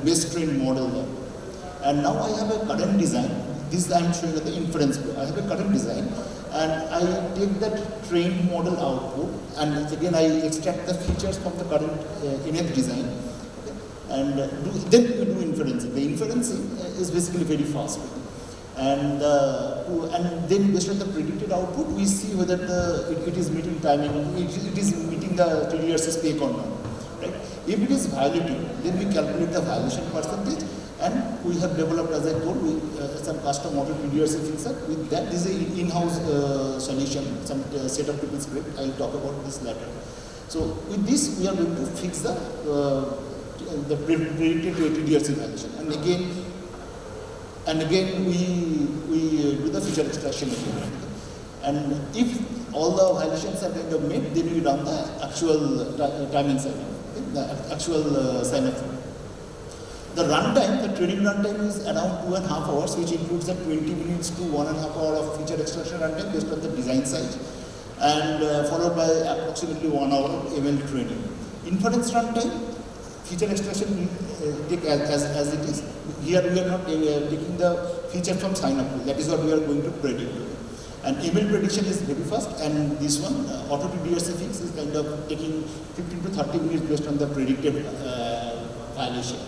base trained model there. And now I have a current design. This I am showing at the inference flow. I have a current design and I take that trained model output and again I extract the features from the current nth design and then we do inferencing. The inferencing is basically very fast. And then based on the predicted output, we see whether it is meeting timing, it is meeting the TDRC spec or not. Right? If it is violating, then we calculate the violation percentage, and we have developed, as I told, some custom model TDRC fixer. With that, this is an in-house solution, some setup to this script. I will talk about this later. So with this, we are going to fix the predicted TDRC violation, and again we do the feature extraction again. And if all the violations are kind of met, then we run the actual timing sign-off, the actual sign-off. The runtime, the training runtime is around 2.5 hours, which includes the 20 minutes to 1.5 hour of feature extraction runtime based on the design size, and followed by approximately 1 hour of ML training. Inference runtime, feature extraction take as it is. Here we are not taking the feature from sign-up tool. That is what we are going to predict. And ML prediction is very fast, and this one, auto TDRC fix, is kind of taking 15 to 30 minutes based on the predicted violation.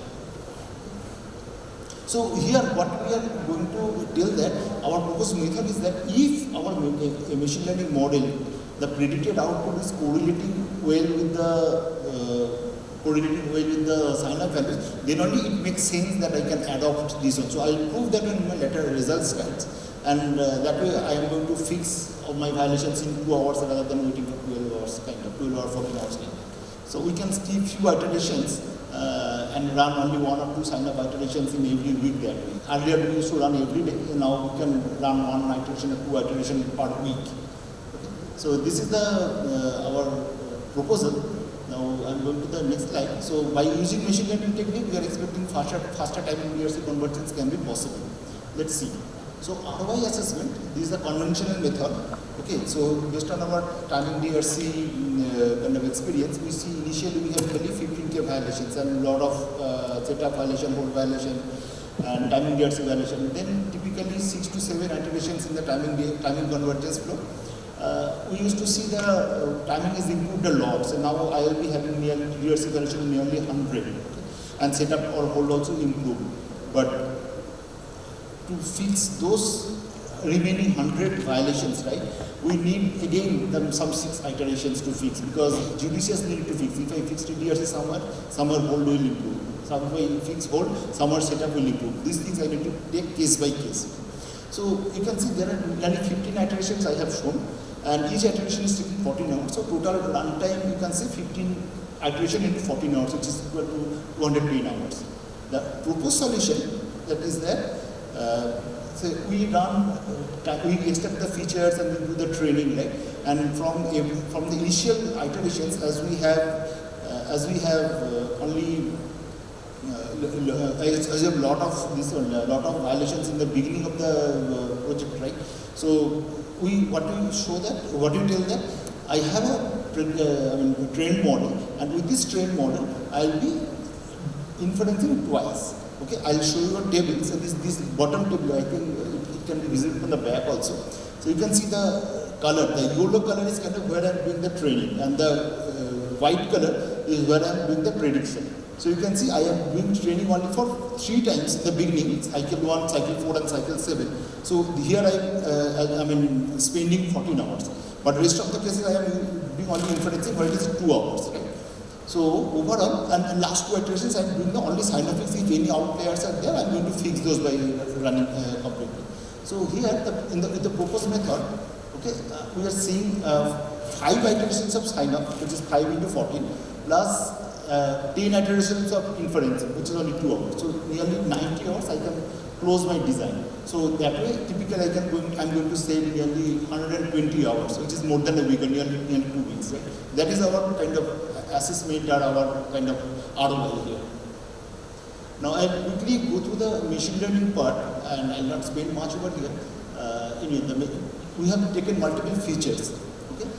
So here what we are going to tell that our proposed method is that if our machine learning model, the predicted output is correlating well with the sign-up values, then only it makes sense that I can adopt this one. So I will prove that in my later results slides, and that way I am going to fix all my violations in 2 hours rather than waiting for 12 hours, kind of 12 or 14 hours. So we can skip few iterations and run only 1 or 2 sign-up iterations in every week that way. Earlier we used to run every day, and now we can run 1 iteration or 2 iterations per week. Okay. So this is our proposal. Now I am going to the next slide. So by using machine learning technique, we are expecting faster timing DRC conversions can be possible. Let's see. So ROI assessment, this is a conventional method. Okay, so based on our timing DRC kind of experience, we see initially we have only 15K violations and a lot of setup violation, hold violation, and timing DRC violation. Then typically 6 to 7 iterations in the timing convergence flow. We used to see the timing is improved a lot. So now I will be having nearly DRC violation nearly 100, and setup or hold also improved. But to fix those remaining 100 violations, right, we need again some 6 iterations to fix, because judicious need to fix. If I fix DRC somewhere hold will improve. If I fix hold, somewhere setup will improve. These things I need to take case by case. So you can see there are nearly 15 iterations I have shown, and each iteration is taking 14 hours. So total runtime you can see 15 iteration into 14 hours, which is equal to 210 hours. The proposed solution that is there. So we extract the features and we do the training, right? And from the initial iterations, as we have only as a lot of violations in the beginning of the project, right? So what do you tell that? I have a trained model, and with this trained model, I'll be inferencing twice. Okay, I'll show you a table. So this bottom table, I think it can be visible from the back also. So you can see the color. The yellow color is kind of where I'm doing the training, and the white color is where I'm doing the prediction. So you can see I am doing training only for 3 times in the beginning, cycle 1, cycle 4 and cycle 7. So here I'm spending 14 hours. But rest of the cases I am doing only inferencing where it is 2 hours, right? So overall, and last 2 iterations I am doing the only sign-off fix. If any outliers are there, I am going to fix those by running completely. So here in the proposed method, okay, we are seeing 5 iterations of sign-up, which is 5 into 14, plus 10 iterations of inference, which is only 2 hours. So nearly 90 hours I can close my design. So that way, typically I'm going to save nearly 120 hours, which is more than a week, or nearly 2 weeks. Right? That is our kind of assessment or our kind of ROI here. Now I'll quickly go through the machine learning part, and I'll not spend much over here. We have taken multiple features, okay,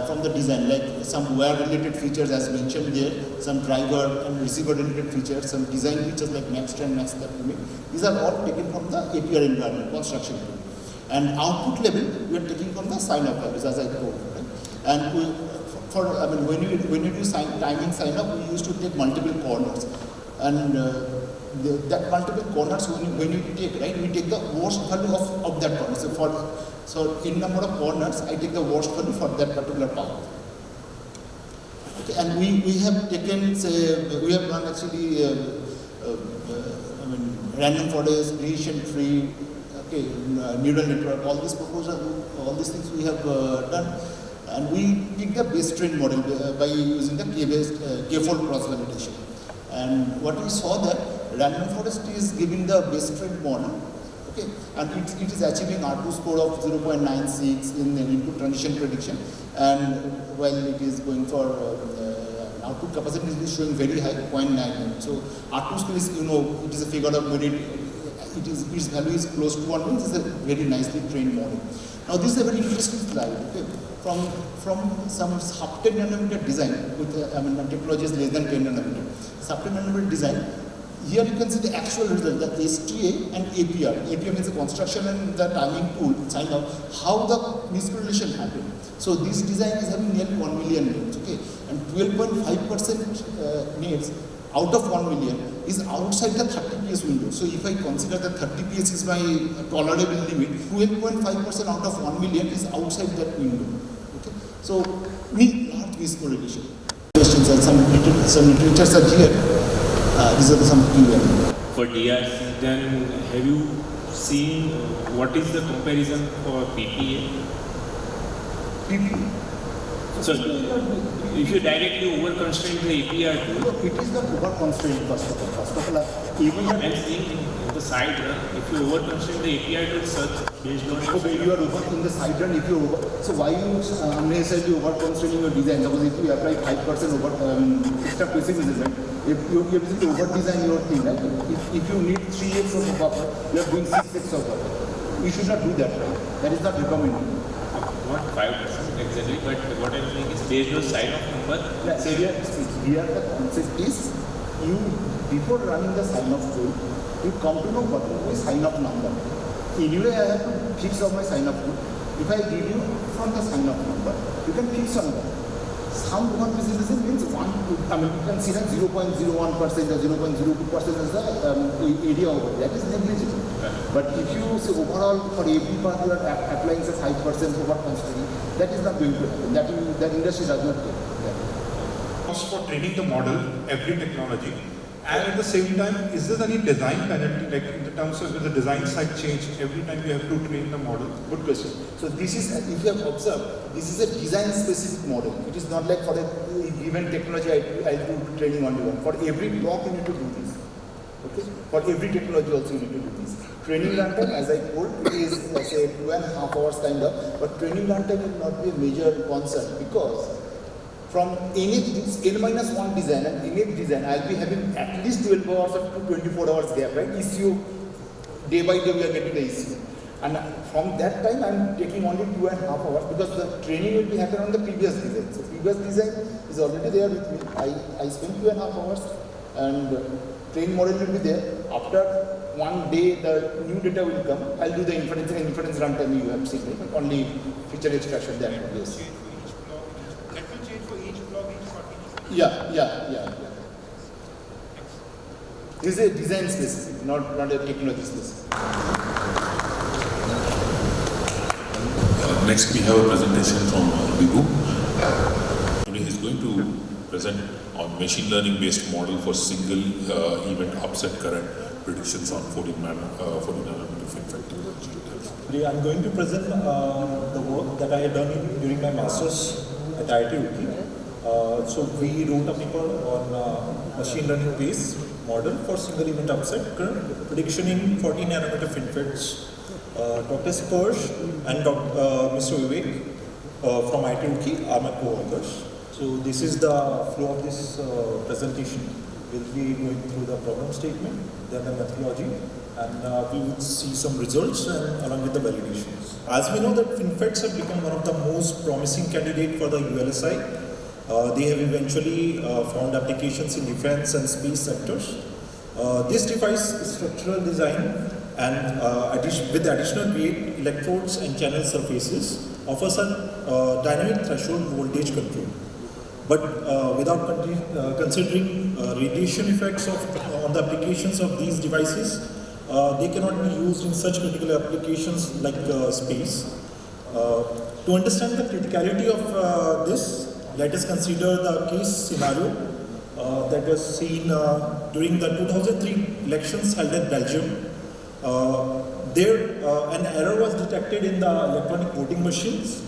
from the design, like some wire-related features as mentioned there, some driver and receiver-related features, some design features like max trend, max step limit. These are all taken from the APR environment, construction tool. And output level, we are taking from the sign-up values, as I told. Right? And when you do timing sign-up, we used to take multiple corners. And that multiple corners, when you take, right, we take the worst value of that corner. So in number of corners, I take the worst value for that particular path. Okay, and we have taken, say, we have done actually, random forest, creation tree, okay, neural network, all these proposals, all these things we have done. And we pick the base train model by using the K-fold cross-validation. And what we saw that random forest is giving the base train model, okay, and it is achieving R2 score of 0.96 in the input transition prediction, and while it is going for output capacity is showing very high, 0.9. So R2 score is, it is a figure of merit. Its value is close to 1, means it's a very nicely trained model. Now this is a very interesting slide, okay, from some sub 10 nanometer design with technology is less than 10 nanometer. Sub 10 nanometer design. Here you can see the actual result, the STA and APR. APR means the construction and the timing tool, sign off, how the miscorrelation happened. So this design is having nearly 1 million names, okay, and 12.5% names out of 1 million is outside the 30 PS window. So if I consider that 30 PS is my tolerable limit, 12.5% out of 1 million is outside that window. Okay, so large miscorrelation. Questions and some literatures are here. These are some key values. For DRC, then have you seen what is the comparison for PPA? PPA. So if you directly over-constrain the APR tool, it is the over-constraint first of all. Even I'm seeing in the side run, if you over-constrain the APR tool search based on you are over in the side run, if you over, so why you unnecessarily over-constraining your design? Suppose if you apply 5% over extra pessimism, right? If you basically over-design your thing, right? If you need 3x of a buffer, you are doing 6x of buffer. You should not do that, right? That is not recommended. Not 5% exactly, but what I'm saying is based on sign-off number. So here the concept is, you before running the sign-off tool, you come to know what is my sign-off number. Anyway, I have to fix on my sign-off tool. If I give you from the sign-off number, you can fix on that. Some pessimism means you can see that 0.01% or 0.02% is the area over. That is negligible. But if you say overall for every part you are applying say 5% over constraint, that is not going to happen. That industry does not take that. Cost for training the model, every technology, and at the same time, is there any design penalty, like in the terms of the design side change every time you have to train the model? Good question. So this is, if you have observed, this is a design-specific model. It is not like for a given technology I do training on one. For every block you need to do this. Okay. For every technology also you need to do this. Training runtime, as I told, it is say 2.5 hours kind of, but training runtime will not be a major concern because from any N-1 design and any design, I'll be having at least 12 hours or 24 hours gap, right? ECU, day by day we are getting the ECU. And from that time, I'm taking only 2.5 hours because the training will be happening on the previous design. So previous design is already there with me. I spend 2.5 hours and train model will be there. After one day, the new data will come. I'll do the inference and inference runtime you have seen, right? Only feature extraction there. Yes. Yeah. This is a design specific, not a technology specific. Next we have a presentation from Vibhu. Today he is going to present on machine learning based model for single event upset current predictions on 14 nanometer FinFET. Today I am going to present the work that I have done during my master's at IIT Roorkee. So we wrote a paper on machine learning based model for single event upset current prediction in 40 nanometer FinFETs. Dr. Spurge and Mr. Vivek from IIT are my co-authors. So this is the flow of this presentation. We'll be going through the problem statement, then the methodology, and we will see some results and along with the validations. As we know that FinFETs have become one of the most promising candidates for the VLSI. They have eventually found applications in defense and space sectors. This device is structural design and with additional gate, electrodes and channel surfaces offers a dynamic threshold voltage control. But without considering radiation effects on the applications of these devices, they cannot be used in such critical applications like space. To understand the criticality of this, let us consider the case scenario that was seen during the 2003 elections held in Belgium. There, an error was detected in the electronic voting machines.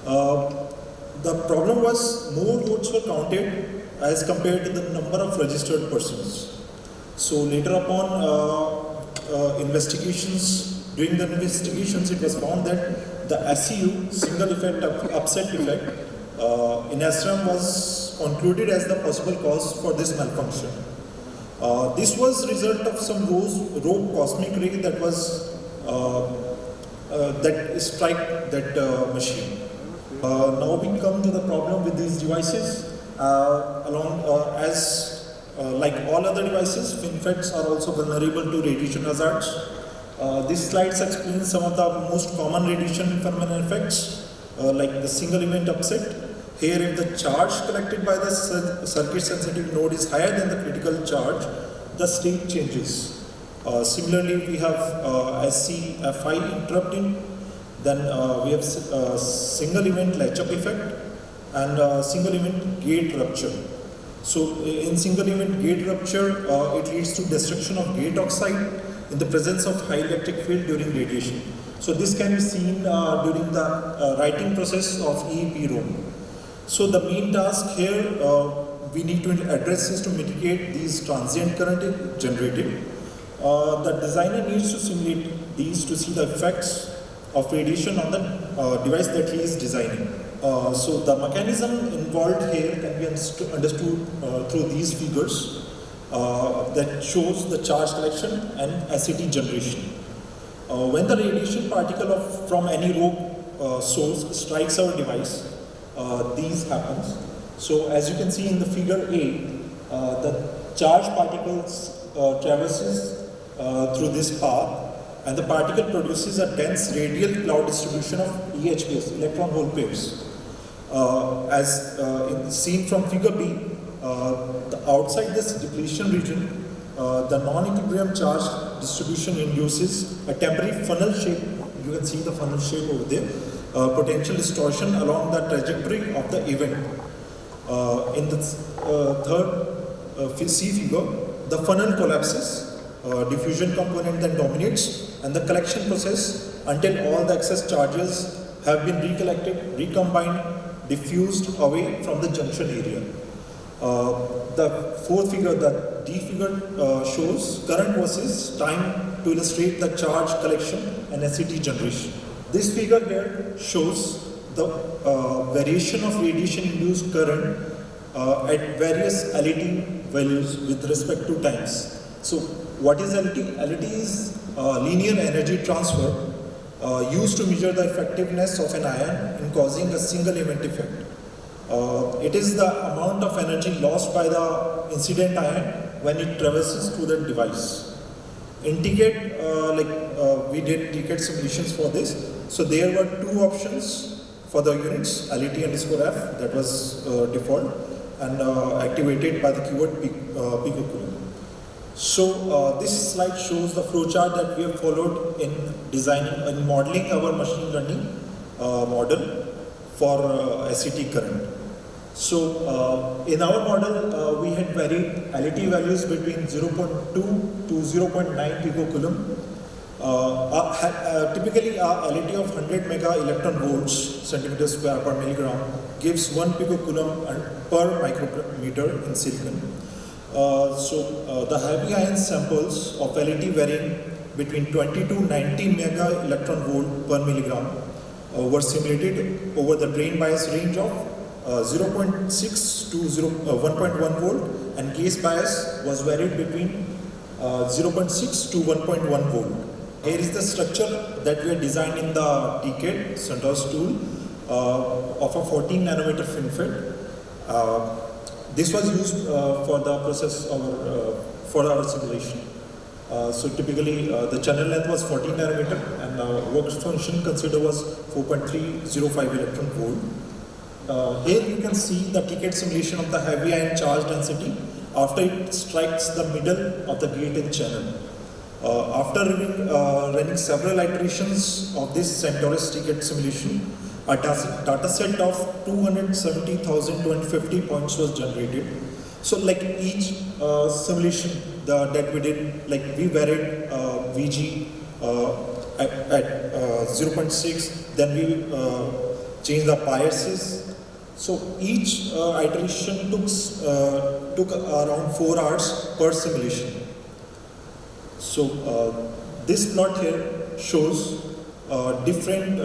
The problem was more votes were counted as compared to the number of registered persons. So later upon during the investigations, it was found that the SEU, single effect upset effect, in SRAM was concluded as the possible cause for this malfunction. This was result of some rogue cosmic ray that was that strike that machine. Now we come to the problem with these devices. Like all other devices, FinFETs are also vulnerable to radiation hazards. This slide explains some of the most common radiation phenomenon effects, like the single event upset. Here, if the charge collected by the circuit sensitive node is higher than the critical charge, the state changes. Similarly, we have SCFI interrupting, then we have single event latch-up effect and single event gate rupture. So in single event gate rupture, it leads to destruction of gate oxide in the presence of high electric field during radiation. So this can be seen during the writing process of EEPROM. So the main task here we need to address is to mitigate these transient current generated. The designer needs to simulate these to see the effects of radiation on the device that he is designing. So the mechanism involved here can be understood through these figures that shows the charge collection and SCT generation. When the radiation particle from any rogue source strikes our device, these happens. So as you can see in the figure A, the charge particles traverses through this path, and the particle produces a dense radial cloud distribution of EHPs, electron hole pairs. As seen from figure B, outside this depletion region, the non-equilibrium charge distribution induces a temporary funnel shape. You can see the funnel shape over there. Potential distortion along the trajectory of the event. In the third C figure, the funnel collapses, diffusion component then dominates, and the collection process until all the excess charges have been recollected, recombined, diffused away from the junction area. The fourth figure, the D figure, shows current versus time to illustrate the charge collection and SCT generation. This figure here shows the variation of radiation-induced current at various LET values with respect to times. So what is LET? LET is linear energy transfer used to measure the effectiveness of an ion in causing a single event effect. It is the amount of energy lost by the incident ion when it traverses through the device. In TCAD, we did TCAD simulations for this. So there were two options for the units, LET_F, that was default, and activated by the keyword picocoulomb. So this slide shows the flowchart that we have followed in designing and modeling our machine learning model for SCT current. So in our model, we had varied LET values between 0.2 to 0.9 picocoulomb. Typically, a LET of 100 mega electron volts centimeters square per milligram gives 1 picocoulomb per micrometer in silicon. The heavy ion samples of LET varying between 20 to 90 mega electron volt per milligram were simulated over the drain bias range of 0.6 to 1.1 volt, and gate bias was varied between 0.6 to 1.1 volt. Here is the structure that we are designed in the TCAD Centaurus tool of a 14 nanometer FinFET. This was used for the process for our simulation. So typically the channel length was 14 nanometer and work function considered was 4.305 electron volt. Here you can see the TCAD simulation of the heavy ion charge density after it strikes the middle of the gate and channel. After running several iterations of this Centaurus TCAD simulation, a data set of 270,250 points was generated. So like each simulation that we did, like we varied VG at 0.6, then we changed the biases. So each iteration took around 4 hours per simulation. So this plot here shows different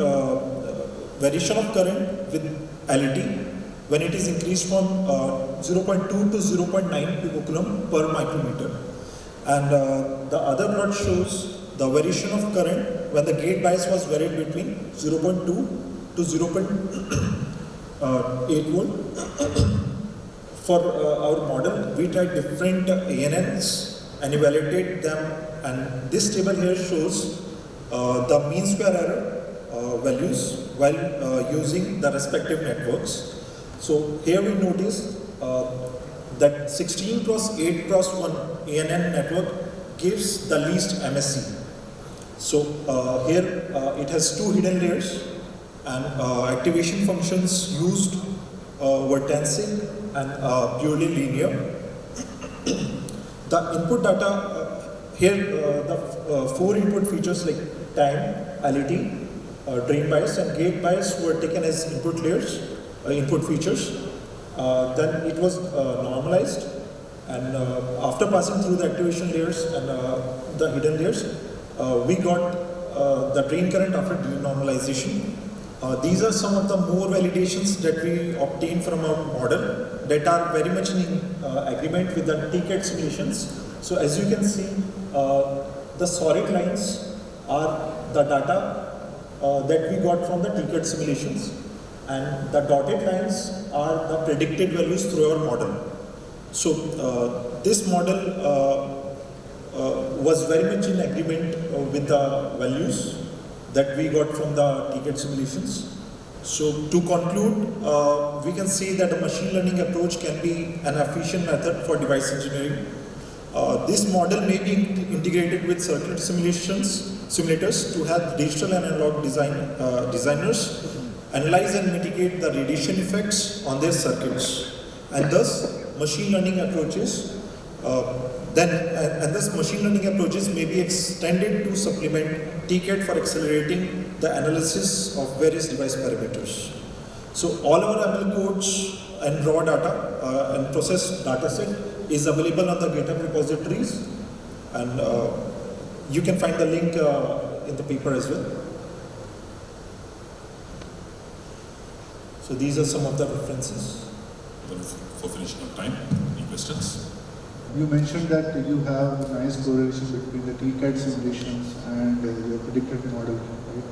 variation of current with LET when it is increased from 0.2 to 0.9 picocoulomb per micrometer. And the other plot shows the variation of current when the gate bias was varied between 0.2 to 0.8 volt. For our model, we tried different ANNs and evaluated them, and this table here shows the mean square error values while using the respective networks. So here we notice that 16 cross 8 cross 1 ANN network gives the least MSE. So here it has 2 hidden layers, and activation functions used were tensing and purely linear. The input data here, the 4 input features like time, LET, drain bias and gate bias were taken as input layers, input features. Then it was normalized, and after passing through the activation layers and the hidden layers, we got the drain current after denormalization. These are some of the more validations that we obtained from our model that are very much in agreement with the TCAD simulations. So as you can see, the solid lines are the data that we got from the TCAD simulations, and the dotted lines are the predicted values through our model. So this model was very much in agreement with the values that we got from the TCAD simulations. So to conclude, we can say that a machine learning approach can be an efficient method for device engineering. This model may be integrated with circuit simulators to help digital and analog designers analyze and mitigate the radiation effects on their circuits, and thus machine learning approaches may be extended to supplement TCAD for accelerating the analysis of various device parameters. So all our ML codes and raw data and process data set is available on the GitHub repositories, and you can find the link in the paper as well. So these are some of the references. For finishing up time, any questions? You mentioned that you have a nice correlation between the TCAD simulations and your predicted model, right?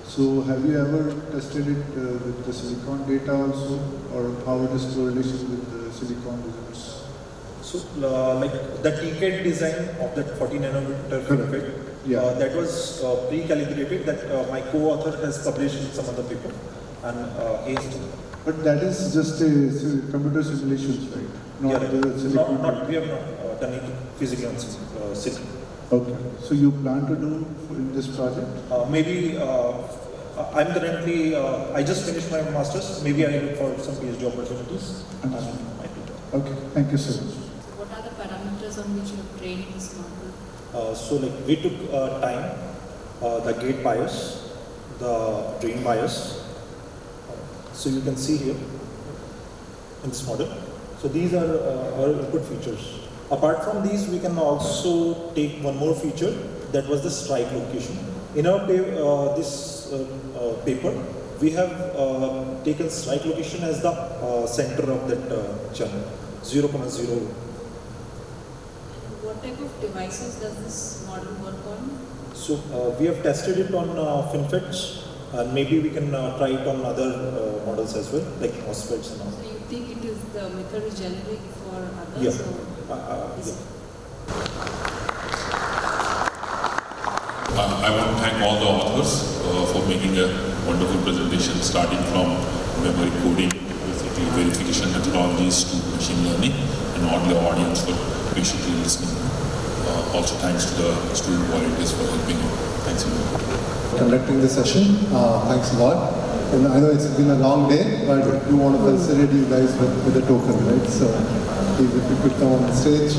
So have you ever tested it with the silicon data also, or how it is correlation with the silicon results? So like the TCAD design of that 40 nanometer FinFET, that was pre-calibrated, that my co-author has published in some other paper, and But that is just a computer simulations, right? Not the silicon. We have not done it physically on silicon. Okay. So you plan to do in this project? Maybe I'm currently, I just finished my master's. Maybe I look for some PhD opportunities. Okay. Thank you so much. What are the parameters on which you have trained this model? So like we took time the gate bias, the drain bias. So you can see here in this model. So these are our input features. Apart from these, we can also take one more feature, that was the strike location. In our paper, we have taken strike location as the center of that channel, 0.0. What type of devices does this model work on? So we have tested it on FinFETs, and maybe we can try it on other models as well, like MOSFETs and all. So you think it is the method is generic for others? Yeah. Yeah. I want to thank all the authors for making a wonderful presentation, starting from memory coding, basically verification methodologies to machine learning, and all the audience for patiently listening. Also thanks to the student volunteers for helping you. Thanks a lot. Conducting the session. Thanks a lot. And I know it's been a long day, but we want to consider you guys with a token, right? So please, if you could come on the stage.